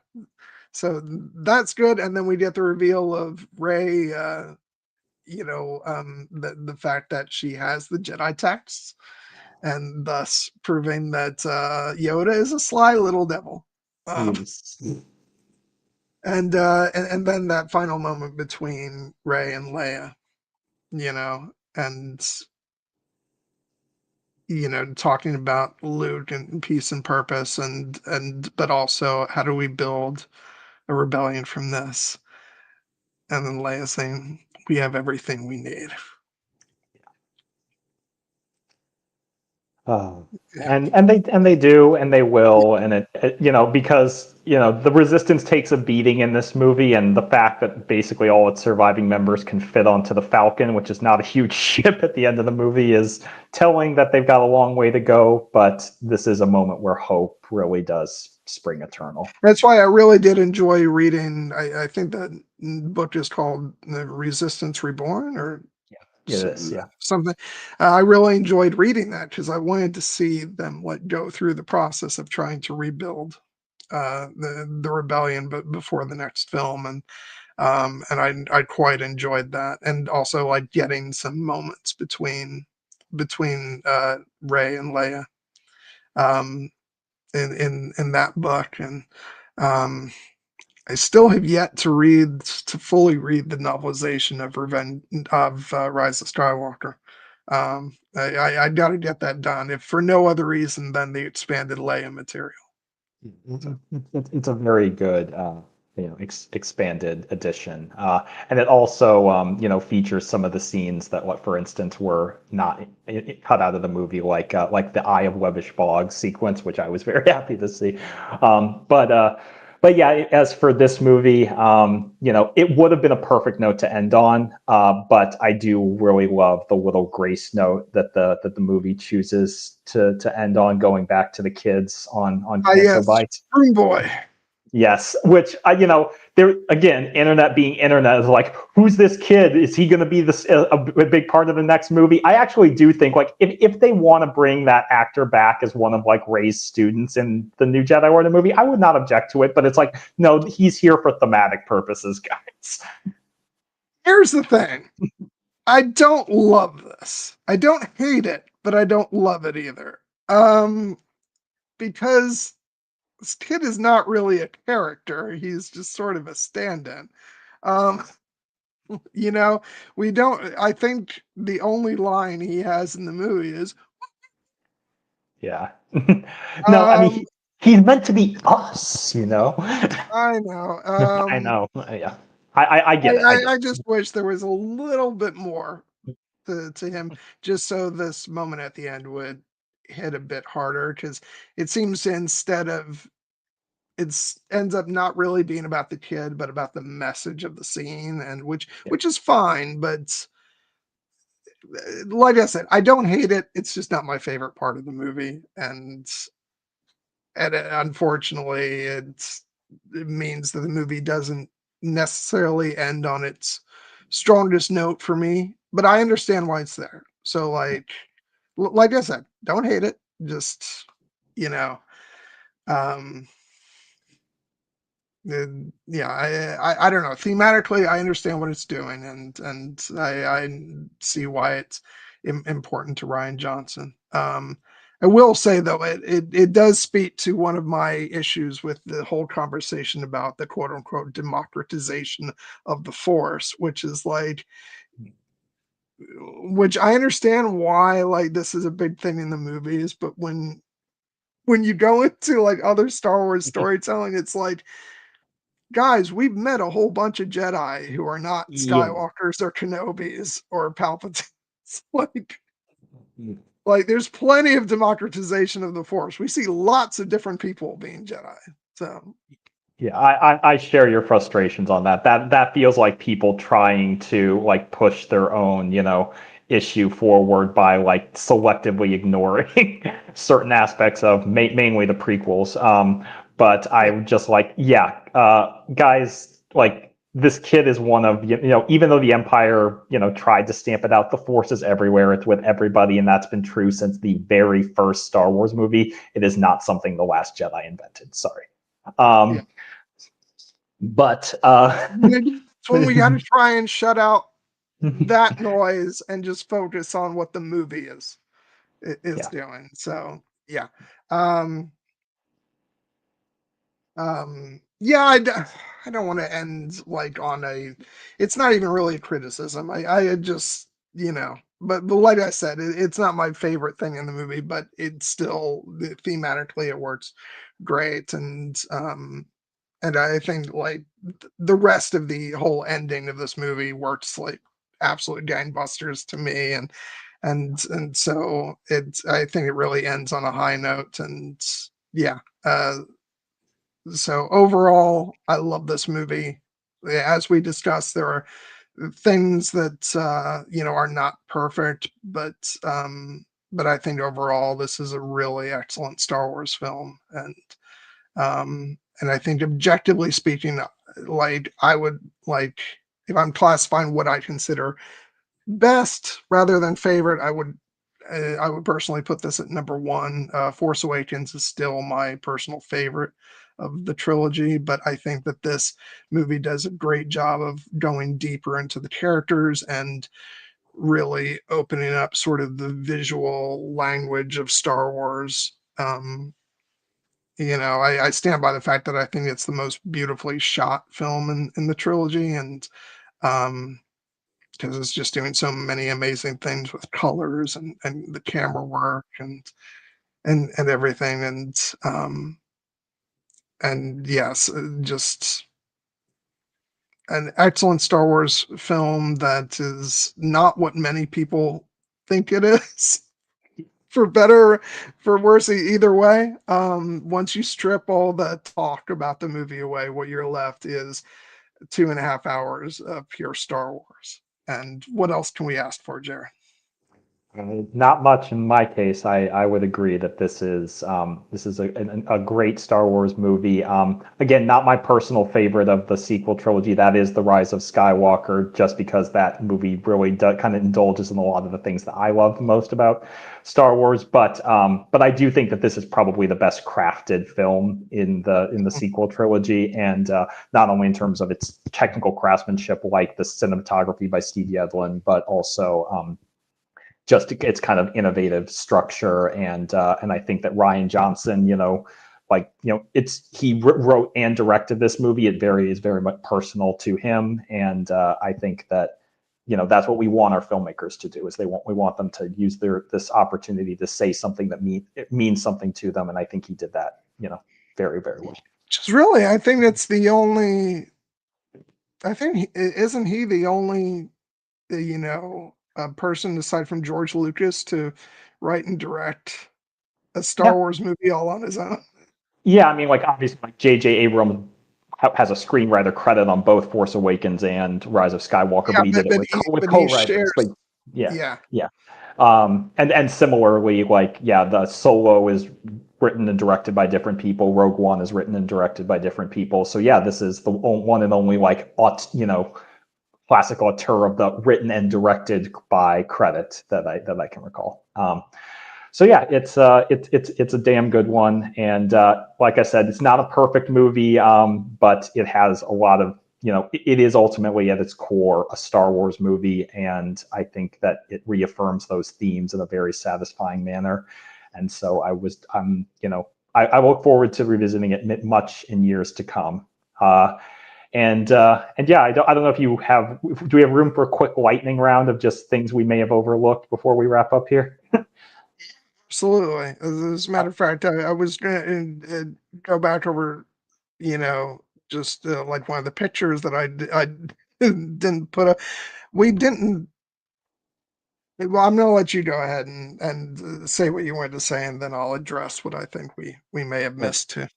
so that's good. And then we get the reveal of Ray, the fact that she has the Jedi texts, and thus proving that Yoda is a sly little devil. Yes. And then that final moment between Ray and Leia. and talking about Luke and peace and purpose, but also how do we build a rebellion from this? And then Leia saying, "We have everything we need." Oh, Yeah. and they do and they will and because the resistance takes a beating in this movie, and the fact that basically all its surviving members can fit onto the Falcon, which is not a huge ship at the end of the movie, is telling that they've got a long way to go. But this is a moment where hope really does spring eternal. That's why I really did enjoy reading. I think the book is called Resistance Reborn or Yeah, it is. Yeah. something. I really enjoyed reading that because I wanted to see them go through the process of trying to rebuild the rebellion, but before the next film, and I quite enjoyed that, and also like getting some moments between Ray and Leia um, in that book, and um, I still have yet to fully read the novelization of Rise of Skywalker. I got to get that done, if for no other reason than the expanded Leia material. So, It's a very good, expanded edition, and it also, features some of the scenes that, what, for instance, were not cut out of the movie, like the Eye of Webbish Bog sequence, which I was very happy to see. But yeah, as for this movie, it would have been a perfect note to end on. But I do really love the little grace note that the movie chooses to end on, going back to the kids on Canto yes, Bight. Spoon Boy. Yes, which there again, internet being internet is like, who's this kid? Is he going to be this a big part of the next movie? I actually do think, like, if they want to bring that actor back as one of like Rey's students in the new Jedi Order movie, I would not object to it. But it's like, no, he's here for thematic purposes, guys. Here's the thing. I don't love this. I don't hate it, but I don't love it either. Because this kid is not really a character. He's just sort of a stand-in. Um, you know, we don't. I think the only line he has in the movie is, Yeah. No, I mean um, he's meant to be us. I know. I know. Yeah. I get it. I get I just wish there was a little bit more to him, just so this moment at the end would hit a bit harder. Because it seems instead of it's ends up not really being about the kid, but about the message of the scene, and it. which is fine, but like I said, I don't hate it. It's just not my favorite part of the movie, and unfortunately, it means that the movie doesn't necessarily end on its strongest note for me. But I understand why it's there. So, like I said, don't hate it. Just you know, um, yeah, I don't know. Thematically, I understand what it's doing, and I see why it's important to Rian Johnson. I will say though, it does speak to one of my issues with the whole conversation about the quote unquote democratization of the Force, which is like, which I understand why like this is a big thing in the movies, but when you go into like other Star Wars storytelling, it's like, guys, we've met a whole bunch of Jedi who are not Yeah. Skywalkers or Kenobis or Palpatines. like, like there's plenty of democratization of the Force. We see lots of different people being Jedi. So Yeah, I share your frustrations on that. That feels like people trying to like push their own, issue forward by like selectively ignoring certain aspects of mainly the prequels. But yeah, I just like, yeah, guys, like this kid is one of, even though the Empire, tried to stamp it out, the Force is everywhere. It's with everybody, and that's been true since the very first Star Wars movie. It is not something the Last Jedi invented. Sorry. yeah. Um, but It's when we got to try and shut out that noise and just focus on what the movie is yeah, doing. So yeah. Um, yeah, I don't want to end like on a. It's not even really a criticism. I just but like I said, it's not my favorite thing in the movie, but it's still thematically it works great, and I think like the rest of the whole ending of this movie works like absolute gangbusters to me, and so it's I think it really ends on a high note, and yeah. So overall, I love this movie. As we discussed, there are things that are not perfect, but I think overall this is a really excellent Star Wars film, and I think objectively speaking, like I would like if I'm classifying what I consider best rather than favorite, I would personally put this at number one. Force Awakens is still my personal favorite of the trilogy, but I think that this movie does a great job of going deeper into the characters and really opening up sort of the visual language of Star Wars. I stand by the fact that I think it's the most beautifully shot film in the trilogy, and um, because it's just doing so many amazing things with colors and the camera work and everything and yes, just an excellent Star Wars film that is not what many people think it is. For better, for worse, either way. Once you strip all the talk about the movie away, what you're left is 2.5 hours of pure Star Wars. And what else can we ask for, Jared? Not much in my case. I would agree that this is a great Star Wars movie. Again, not my personal favorite of the sequel trilogy. That is The Rise of Skywalker, just because that movie really kind of indulges in a lot of the things that I love most about Star Wars. But I do think that this is probably the best crafted film in the sequel trilogy, and not only in terms of its technical craftsmanship, like the cinematography by Steve Yedlin, but also just its kind of innovative structure, and I think that Rian Johnson, it's he wrote and directed this movie. It is very much personal to him, and I think that that's what we want our filmmakers to do. Is we want them to use this opportunity to say something that it means something to them, and I think he did that very, very well. Just really, I think it's the only. I think isn't he the only person aside from George Lucas to write and direct a Star Yeah, Wars movie all on his own. yeah. I mean, like obviously, like J.J. Abrams has a screenwriter credit on both Force Awakens and Rise of Skywalker, Yeah, but he did it with but he co-writers. But shares. yeah, Yeah, yeah. And similarly, like yeah, the Solo is written and directed by different people. Rogue One is written and directed by different people. So yeah, this is the one and only like classic auteur of the written and directed by credit that I can recall. So yeah, it's a damn good one, and like I said, it's not a perfect movie, but it has a lot of it is ultimately at its core a Star Wars movie, and I think that it reaffirms those themes in a very satisfying manner, and so I look forward to revisiting it much in years to come. And yeah, I don't know if do we have room for a quick lightning round of just things we may have overlooked before we wrap up here? absolutely. As a matter of fact, I was going to go back over, just like one of the pictures that I didn't put up. We didn't. Well, I'm going to let you go ahead and say what you wanted to say, and then I'll address what I think we may have missed too.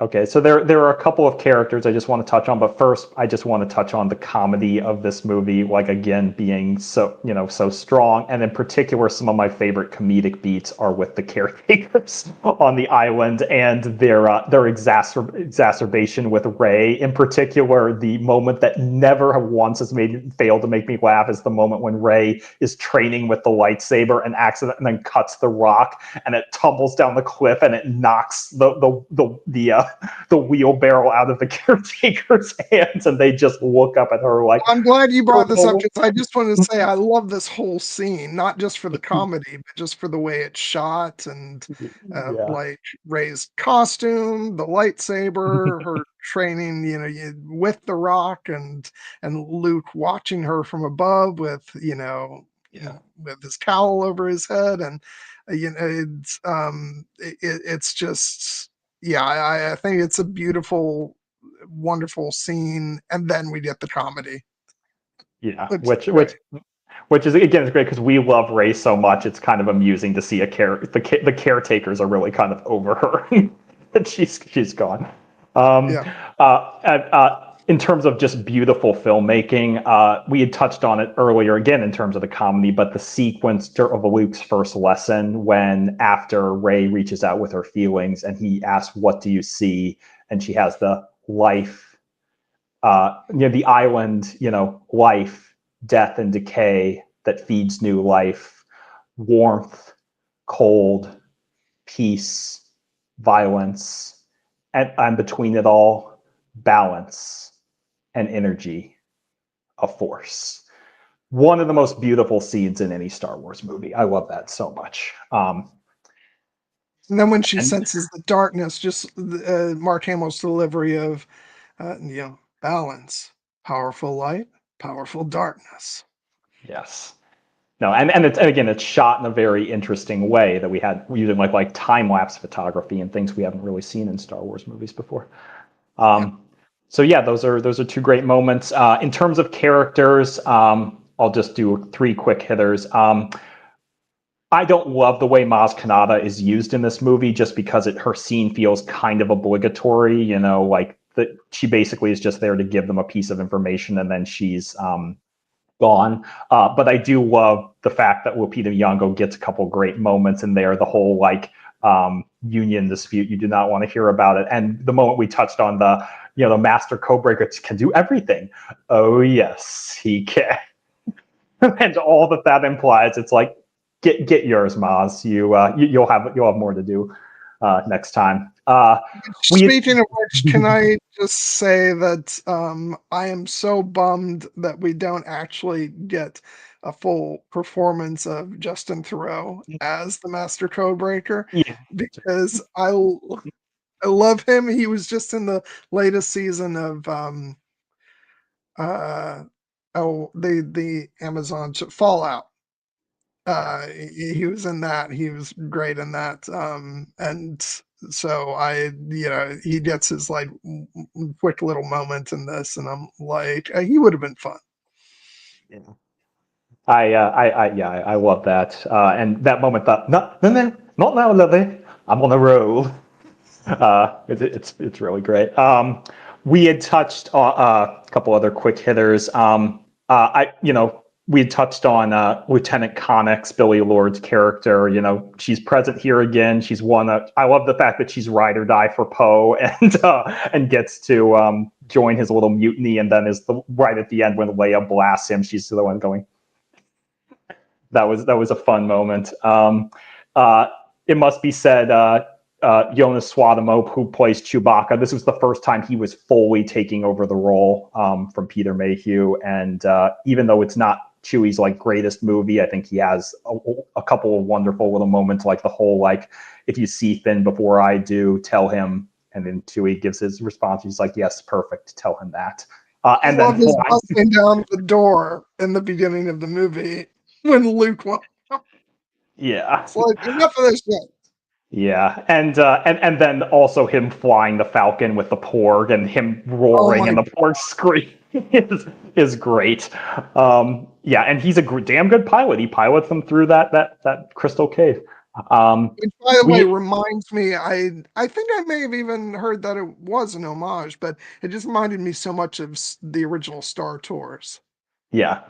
Okay. So there are a couple of characters I just want to touch on, but first I just want to touch on the comedy of this movie, like again being so strong, and in particular some of my favorite comedic beats are with the caretakers on the island and their exacerbation with Rey. In particular, the moment that never once has failed to make me laugh is the moment when Rey is training with the lightsaber and accident and then cuts the rock and it tumbles down the cliff and it knocks the wheelbarrow out of the caretaker's hands, and they just look up at her like. I'm glad you brought this up Oh. because I just wanted to say I love this whole scene, not just for the comedy, but just for the way it's shot and Yeah. like Ray's costume, the lightsaber, her training, with the rock, and Luke watching her from above with with his cowl over his head, and it's just I think it's a beautiful, wonderful scene, and then we get the comedy, Yeah, which is which great. which which is again is great because we love Ray so much. It's kind of amusing to see the caretakers are really kind of over her that she's gone. Um, Yeah. in terms of just beautiful filmmaking, we had touched on it earlier again in terms of the comedy, but the sequence of Luke's first lesson when after Ray reaches out with her feelings and he asks, "What do you see?" and she has the life, the island, life, death, and decay that feeds new life, warmth, cold, peace, violence, and between it all, balance and energy, a force. One of the most beautiful scenes in any Star Wars movie. I love that so much. And then when she And senses the darkness, just Mark Hamill's delivery of, balance, powerful light, powerful darkness. yes. No, and again, it's shot in a very interesting way that we using like time lapse photography and things we haven't really seen in Star Wars movies before. Yeah. So yeah, those are two great moments. In terms of characters, I'll just do three quick hitters. I don't love the way Maz Kanata is used in this movie, just because her scene feels kind of obligatory. Like that she basically is just there to give them a piece of information, and then she's gone. But I do love the fact that Lupita Nyong'o gets a couple great moments in there. The whole union dispute, you do not want to hear about it, and the moment we touched on the Master Codebreaker can do everything. Oh yes, he can. And all that implies, it's like get yours, Maz. You'll have more to do next time. We Speaking of which, can I just say that I am so bummed that we don't actually get a full performance of Justin Theroux as the Master Codebreaker, yeah because I love him. He was just in the latest season of uh the Amazon Fallout. He was in that. He was great in that. And so he gets his like quick little moment in this, and I'm like, he would have been fun. yeah. I love that. And that moment, no, not now, Lily. I'm on a roll. It's really great. We had touched on a couple other quick hitters. We had touched on Lieutenant Connix, Billy Lord's character. She's present here again. She's one. I love the fact that she's ride or die for Poe, and gets to join his little mutiny, and then right at the end when Leia blasts him, she's the one going. That was a fun moment. It must be said, Jonas Swadamo, who plays Chewbacca, this was the first time he was fully taking over the role from Peter Mayhew. And even though it's not Chewie's greatest movie, I think he has a couple of wonderful little moments, like the whole if you see Finn before I do, tell him. And then Chewie gives his response. He's like, "Yes, perfect. Tell him that." I And then love his flying. busting down the door in the beginning of the movie when Luke went. Yeah. It's like, enough of this shit. Yeah, and then also him flying the Falcon with the Porg and him Oh roaring my and the Porg scream is great. Yeah, and he's a damn good pilot. He pilots them through that crystal cave. Which, by the way, We reminds me, I think I may have even heard that it was an homage, but it just reminded me so much of the original Star Tours. yeah,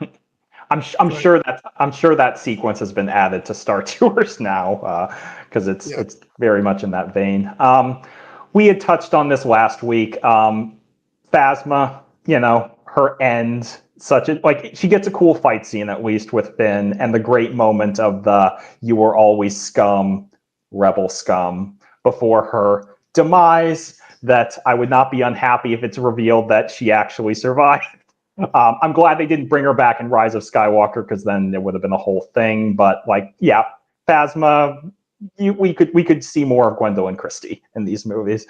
I'm Like, sure that sequence has been added to Star Tours now because yeah, it's very much in that vein. We had touched on this last week. Phasma, her end, such a she gets a cool fight scene at least with Finn, and the great moment of the "you were always scum, rebel scum" before her demise. That I would not be unhappy if it's revealed that she actually survived. I'm glad they didn't bring her back in Rise of Skywalker, because then it would have been a whole thing. But yeah, Phasma, we could see more of Gwendolyn Christie in these movies.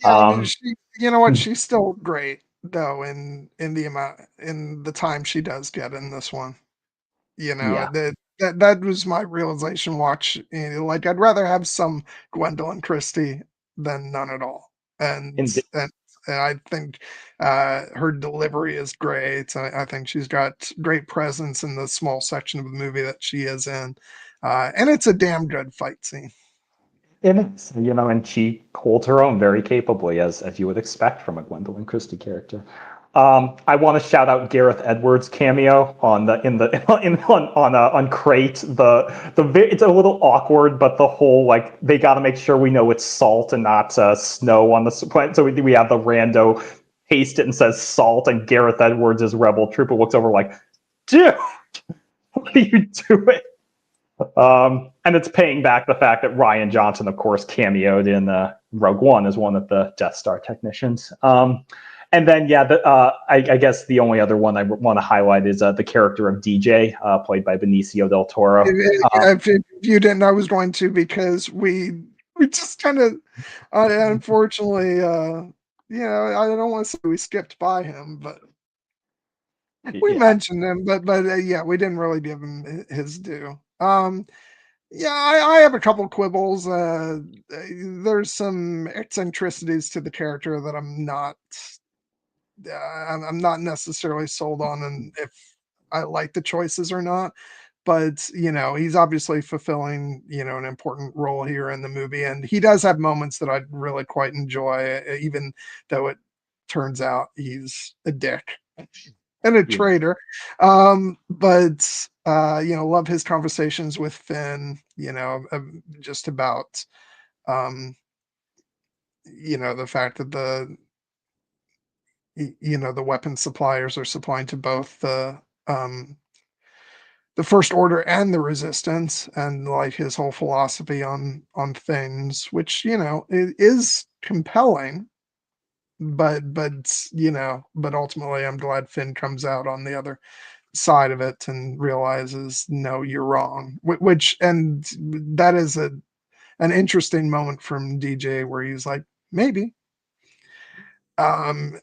yeah. I mean, Um, she, you know what? She's still great though in the time she does get in this one. Yeah. That was my realization like, I'd rather have some Gwendolyn Christie than none at all, and And and and I think, her delivery is great. I think she's got great presence in the small section of the movie that she is in, and it's a damn good fight scene. it is, and she holds her own very capably, as you would expect from a Gwendolyn Christie character. I want to shout out Gareth Edwards' cameo on the in the in on Crate. It's a little awkward, but the whole like they got to make sure we know it's salt and not snow on the planet. So we have the rando taste it and says salt, and Gareth Edwards as Rebel Trooper looks over like, dude, what are you doing? And it's paying back the fact that Rian Johnson, of course, cameoed in Rogue One as one of the Death Star technicians. And then, yeah, I guess the only other one I want to highlight is the character of DJ, played by Benicio del Toro. If you didn't, I was going to, because we just kind of, unfortunately, I don't want to say we skipped by him, but we Yeah, mentioned him, but yeah, we didn't really give him his due. Yeah, I have a couple quibbles. There's some eccentricities to the character that I'm not necessarily sold on, and if I like the choices or not. But he's obviously fulfilling an important role here in the movie, and he does have moments that I really quite enjoy, even though it turns out he's a dick and a yeah, traitor. But love his conversations with Finn. Just about the fact that the weapon suppliers are supplying to both the First Order and the Resistance, and like his whole philosophy on things, which it is compelling. But ultimately, I'm glad Finn comes out on the other side of it and realizes, no, you're wrong. And that is an interesting moment from DJ where he's like, maybe. And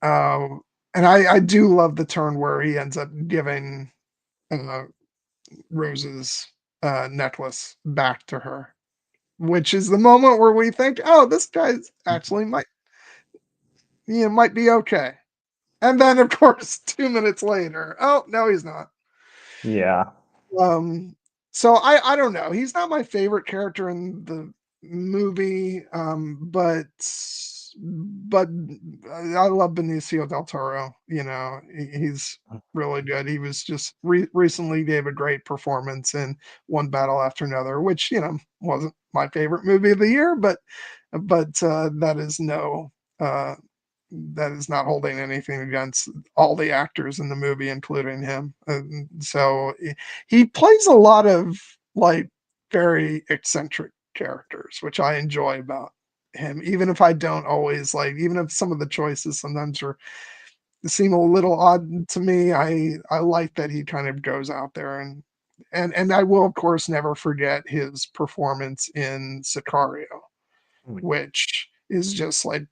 uh, and I do love the turn where he ends up giving uh, Rose's necklace back to her, which is the moment where we think, oh, this guy's actually might be okay. And then, of course, 2 minutes later, oh no, he's not. yeah. Um, so I don't know. He's not my favorite character in the movie, but I love Benicio del Toro. He's really good. He was just recently gave a great performance in One Battle After Another, which wasn't my favorite movie of the year, but uh, that is not holding anything against all the actors in the movie, including him. So he plays a lot of like very eccentric characters, which I enjoy about him. Even if I don't always like, even if some of the choices sometimes seem a little odd to me, I like that he kind of goes out there and I will of course never forget his performance in Sicario, which is just like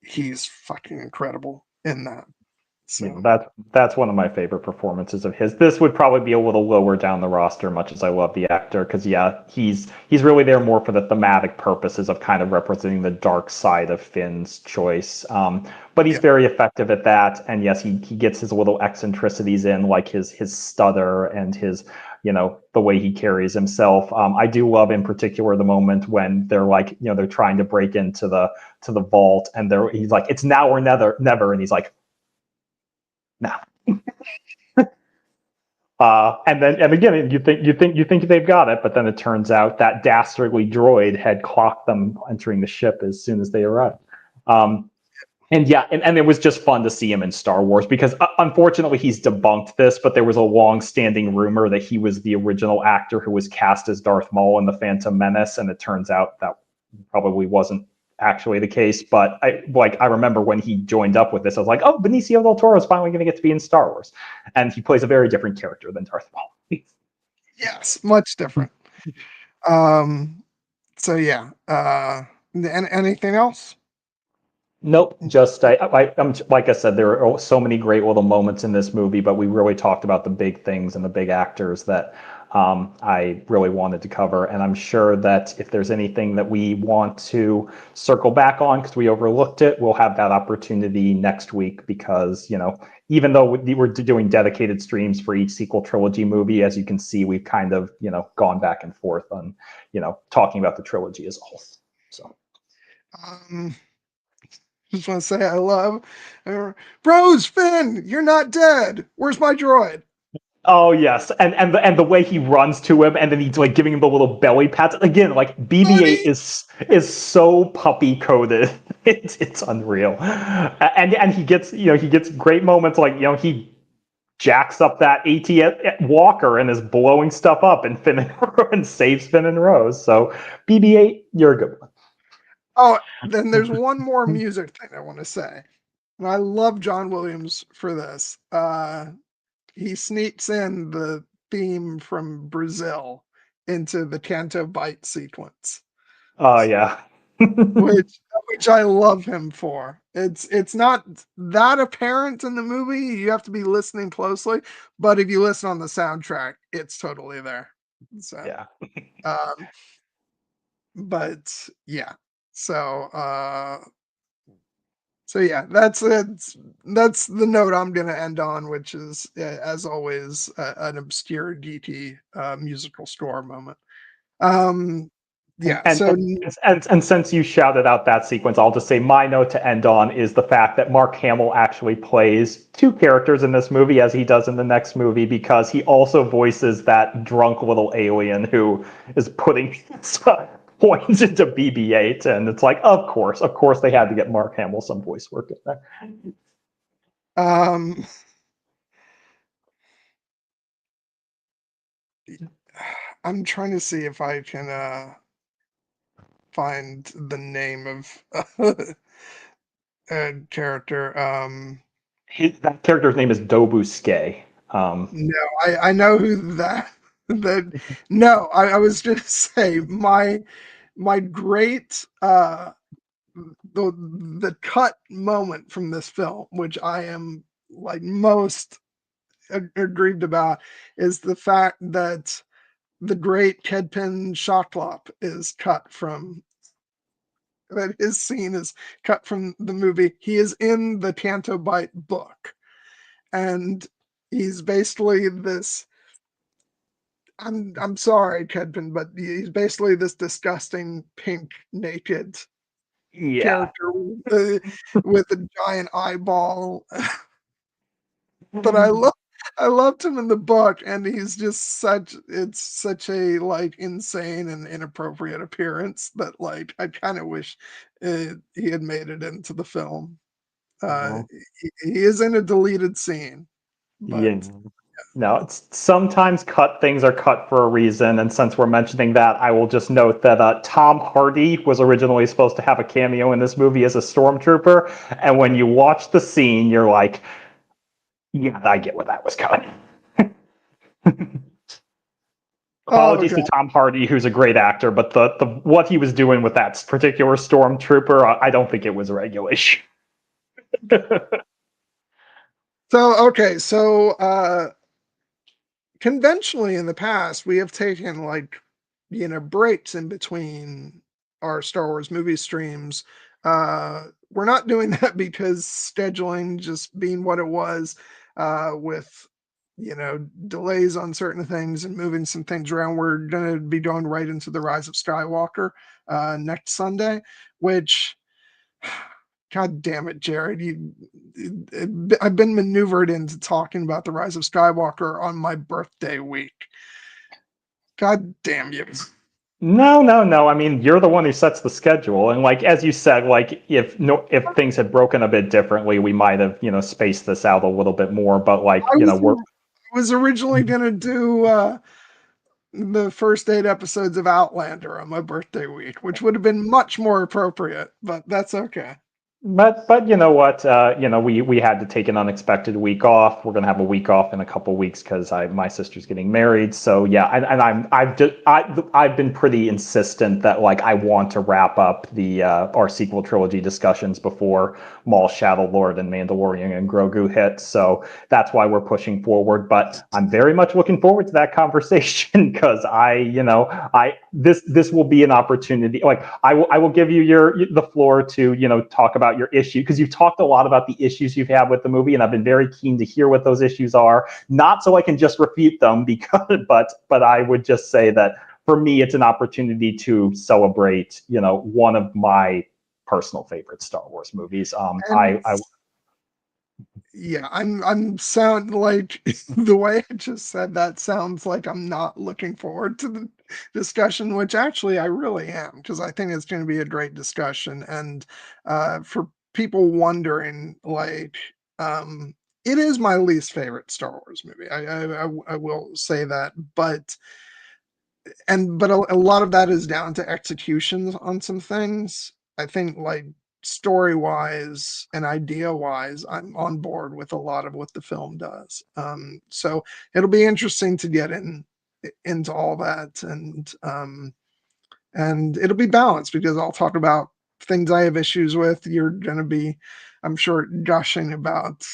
he's fucking incredible in that. So That's one of my favorite performances of his. This would probably be a little lower down the roster, much as I love the actor, because yeah, he's really there more for the thematic purposes of kind of representing the dark side of Finn's choice. But he's yeah, very effective at that, and yes, he gets his little eccentricities in, like his stutter and his the way he carries himself. I do love in particular the moment when they're like they're trying to break into the vault, and he's like, it's now or never, and he's like, no. And again, you think they've got it, but then it turns out that dastardly droid had clocked them entering the ship as soon as they arrived. And yeah, and it was just fun to see him in Star Wars because unfortunately he's debunked this, but there was a long-standing rumor that he was the original actor who was cast as Darth Maul in The Phantom Menace, and it turns out that probably wasn't actually the case. But I remember when he joined up with this, I was like, oh, Benicio del Toro is finally going to get to be in Star Wars, and he plays a very different character than Darth Maul. yes, much different. Um, so yeah. And anything else? Nope, just I'm like I said, there are so many great little moments in this movie, but we really talked about the big things and the big actors that I really wanted to cover. And I'm sure that if there's anything that we want to circle back on because we overlooked it, we'll have that opportunity next week. Because even though we're doing dedicated streams for each sequel trilogy movie, as you can see, we've kind of gone back and forth on talking about the trilogy as a whole. So. Um, just want to say I love Rose Finn. You're not dead. Where's my droid? Oh yes, and the way he runs to him, and then he's like giving him the little belly pats again. Like BB-8 Buddy. is so puppy coded. It's unreal, and he gets great moments like he jacks up that AT Walker and is blowing stuff up and and saves Finn and Rose. So BB-8, you're a good one. Oh, then there's one more music thing I want to say, and I love John Williams for this. He sneaks in the theme from Brazil into the Canto Bite sequence, Oh yeah. which I love him for. It's not that apparent in the movie. You have to be listening closely, but if you listen on the soundtrack, it's totally there. So, Yeah. um, but yeah. So, so yeah, that's it. That's the note I'm going to end on, which is, as always, an obscure DT musical score moment. And Yeah. and, So, and and since you shouted out that sequence, I'll just say my note to end on is the fact that Mark Hamill actually plays two characters in this movie as he does in the next movie, because he also voices that drunk little alien who is putting points into BB-8, and it's like, of course, they had to get Mark Hamill some voice work in there. um, I'm trying to see if I can find the name of a character. That character's name is Dobuske. No, I know who that. No, I was going to say my great the cut moment from this film, which I am like most aggrieved about, is the fact that the great Kedpin Shoklop is cut from that his scene is cut from the movie. He is in the Canto Bite book, and he's basically this. I'm sorry, Kedpin, but he's basically this disgusting pink naked Yeah. character with a giant eyeball. But I loved him in the book, and he's just such a like insane and inappropriate appearance that like I kind of wish he had made it into the film. Uh, Mhm. he is in a deleted scene, Yeah. but No, it's sometimes cut things are cut for a reason, and since we're mentioning that, I will just note that Tom Hardy was originally supposed to have a cameo in this movie as a stormtrooper, and when you watch the scene, you're like, "Yeah, I get where that was coming." oh Apologies god. to Tom Hardy, who's a great actor, but the what he was doing with that particular stormtrooper, I don't think it was a regulation. So okay, so conventionally in the past we have taken like breaks in between our Star Wars movie streams. We're not doing that because scheduling just being what it was, with delays on certain things and moving some things around. We're going to be going right into the Rise of Skywalker next Sunday, which God damn it, Jared. I've been maneuvered into talking about the Rise of Skywalker on my birthday week. God damn you. No, no, no. I mean, you're the one who sets the schedule, and like as you said, like if things had broken a bit differently, we might have spaced this out a little bit more. But like I was we're I was originally gonna do the first 8 episodes of Outlander on my birthday week, which would have been much more appropriate, but that's okay. But you know what? We had to take an unexpected week off. We're gonna have a week off in a couple weeks because I my sister's getting married. So yeah, and I've been pretty insistent that like I want to wrap up the our sequel trilogy discussions before Maul, Shadow Lord, and Mandalorian and Grogu hit. So that's why we're pushing forward. But I'm very much looking forward to that conversation because I this will be an opportunity. Like I will give you the floor to talk about your issue because you've talked a lot about the issues you've had with the movie, and I've been very keen to hear what those issues are. Not so I can just refute them because, but I would just say that for me, it's an opportunity to celebrate one of my personal favorite Star Wars movies. And yeah, I'm sound like the way I just said that sounds like I'm not looking forward to the discussion, which actually I really am, because I think it's going to be a great discussion. And for people wondering, like, it is my least favorite Star Wars movie. I will say that, but a lot of that is down to executions on some things. I think like story wise and idea wise, I'm on board with a lot of what the film does. So it'll be interesting to get into all that, and it'll be balanced because I'll talk about things I have issues with. You're going to be, I'm sure, gushing about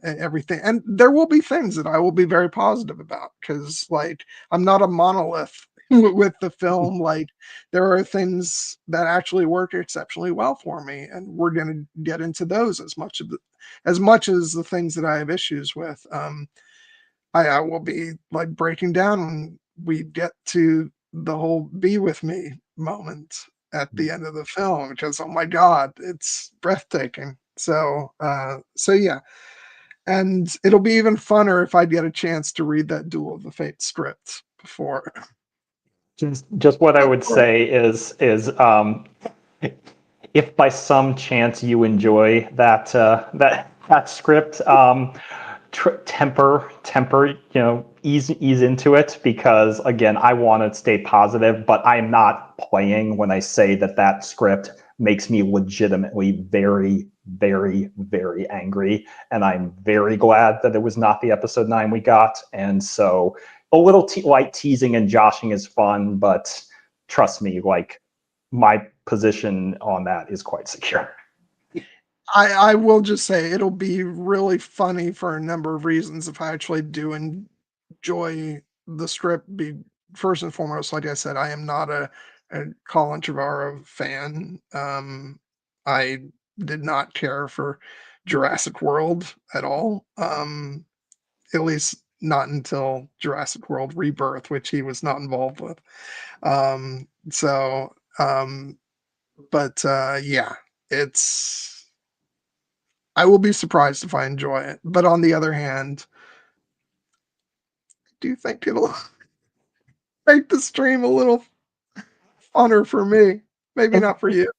everything, and there will be things that I will be very positive about because, like, I'm not a monolith with the film. Like, there are things that actually work exceptionally well for me, and we're going to get into those as much as the things that I have issues with. I will be like breaking down when we get to the whole "be with me" moment at the end of the film because oh my god, it's breathtaking. So yeah, and it'll be even funner if I get a chance to read that Duel of the Fates script before. just what I would say is if by some chance you enjoy that script, temper, ease into it because again, I want to stay positive, but I'm not playing when I say that script makes me legitimately very, very, very angry, and I'm very glad that it was not the episode 9 we got. And so a little light teasing and joshing is fun, but trust me, like my position on that is quite secure. I will just say it'll be really funny for a number of reasons if I actually do enjoy the script. Be first and foremost, like I said, I am not a Colin Trevorrow fan. I did not care for Jurassic World at all. At least not until Jurassic World Rebirth, which he was not involved with. So, but yeah, it's I will be surprised if I enjoy it. But on the other hand, I do think it'll make the stream a little funner for me. Maybe And not for you.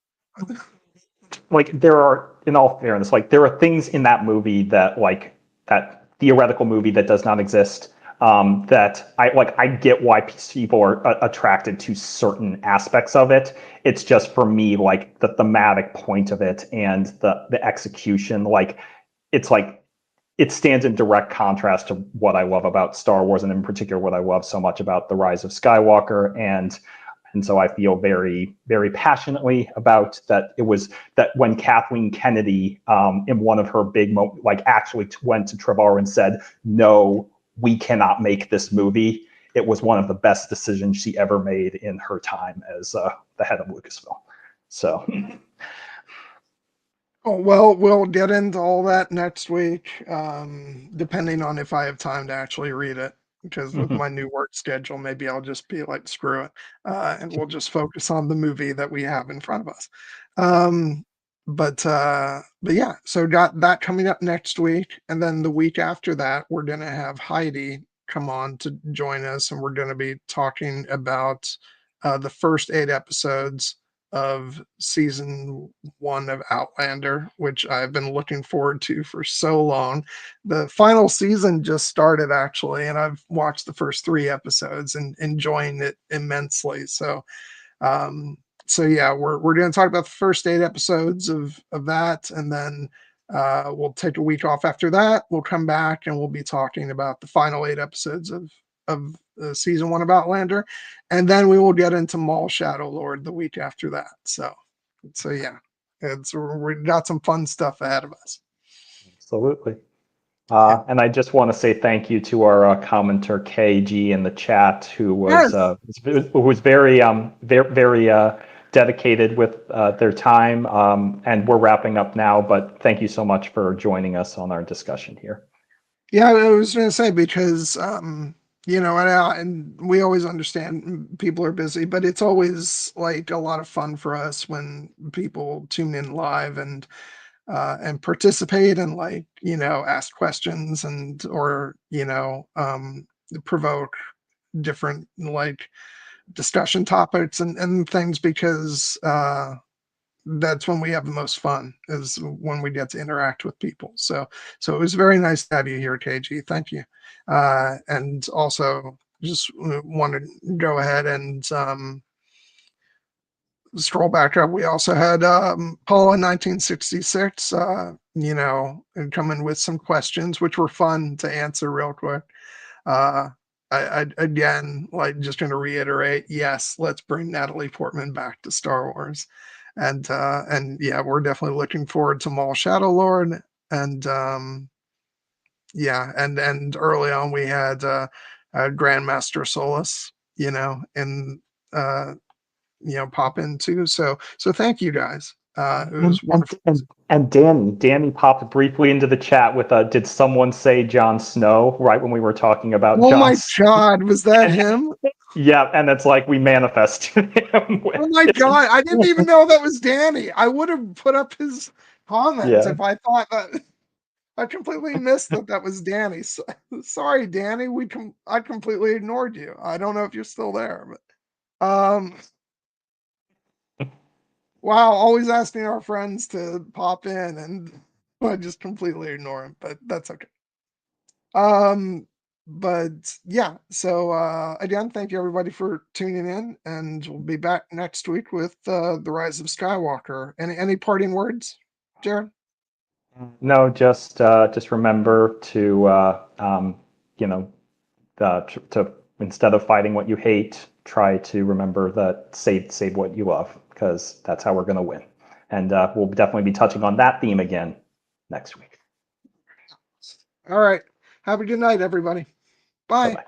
like there are, in all fairness, like there are things in that movie that like that theoretical movie that does not exist. That I get why people are attracted to certain aspects of it. It's just for me like the thematic point of it and the execution. Like it's like it stands in direct contrast to what I love about Star Wars, and in particular what I love so much about The Rise of Skywalker. And so I feel very, very passionately about that. It was that when Kathleen Kennedy, in one of her big actually went to Trevorrow and said, "No, we cannot make this movie." It was one of the best decisions she ever made in her time as the head of Lucasfilm. So, Oh, well, we'll get into all that next week, depending on if I have time to actually read it. Because with mhm. my new work schedule, maybe I'll just be like, screw it, and we'll just focus on the movie that we have in front of us. Um, but yeah, so got that coming up next week, and then the week after that, we're gonna have Heidi come on to join us, and we're gonna be talking about the first 8 episodes of season 1 of Outlander, which I've been looking forward to for so long. The final season just started actually, and I've watched the first 3 episodes and enjoying it immensely. So so yeah, we're going to talk about the first 8 episodes of that, and then we'll take a week off after that. We'll come back and we'll be talking about the final 8 episodes of season 1 of Outlander, and then we will get into Maul Shadow Lord the week after that. So yeah, we got some fun stuff ahead of us. Absolutely. Yeah. And I just want to say thank you to our commenter KG in the chat, who was Yes. very very dedicated with their time. And we're wrapping up now, but thank you so much for joining us on our discussion here. Yeah, I was going to say, because and we always understand people are busy, but it's always like a lot of fun for us when people tune in live and participate and, like, ask questions and, or provoke different, like, discussion topics and things, because that's when we have the most fun, is when we get to interact with people. So it was very nice to have you here, KG. Thank you. And also, just want to go ahead and scroll back up. We also had Paula 1966, and come in with some questions, which were fun to answer real quick. I again, like, just going to reiterate, yes, let's bring Natalie Portman back to Star Wars, and yeah, we're definitely looking forward to Maul Shadow Lord, and yeah, and early on we had Grandmaster Solus, and pop in too. So thank you guys. It was wonderful. And Danny popped briefly into the chat with did someone say Jon Snow right when we were talking about Oh Jon my Snow? God, was that And, him? yeah, and it's like we manifested him with Oh my God, I didn't even know that was Danny. I would have put up his comments yeah. if I thought that. I completely missed that was Danny. Sorry, Danny. I completely ignored you. I don't know if you're still there, but wow, always asking our friends to pop in, and I just completely ignore him, but that's okay. Um, but yeah, so again, thank you everybody for tuning in, and we'll be back next week with the Rise of Skywalker. Any parting words, Jared? No, just remember to to instead of fighting what you hate, try to remember that save what you love, because that's how we're going to win. And we'll definitely be touching on that theme again next week. All right. Have a good night, everybody. Bye Bye. bye.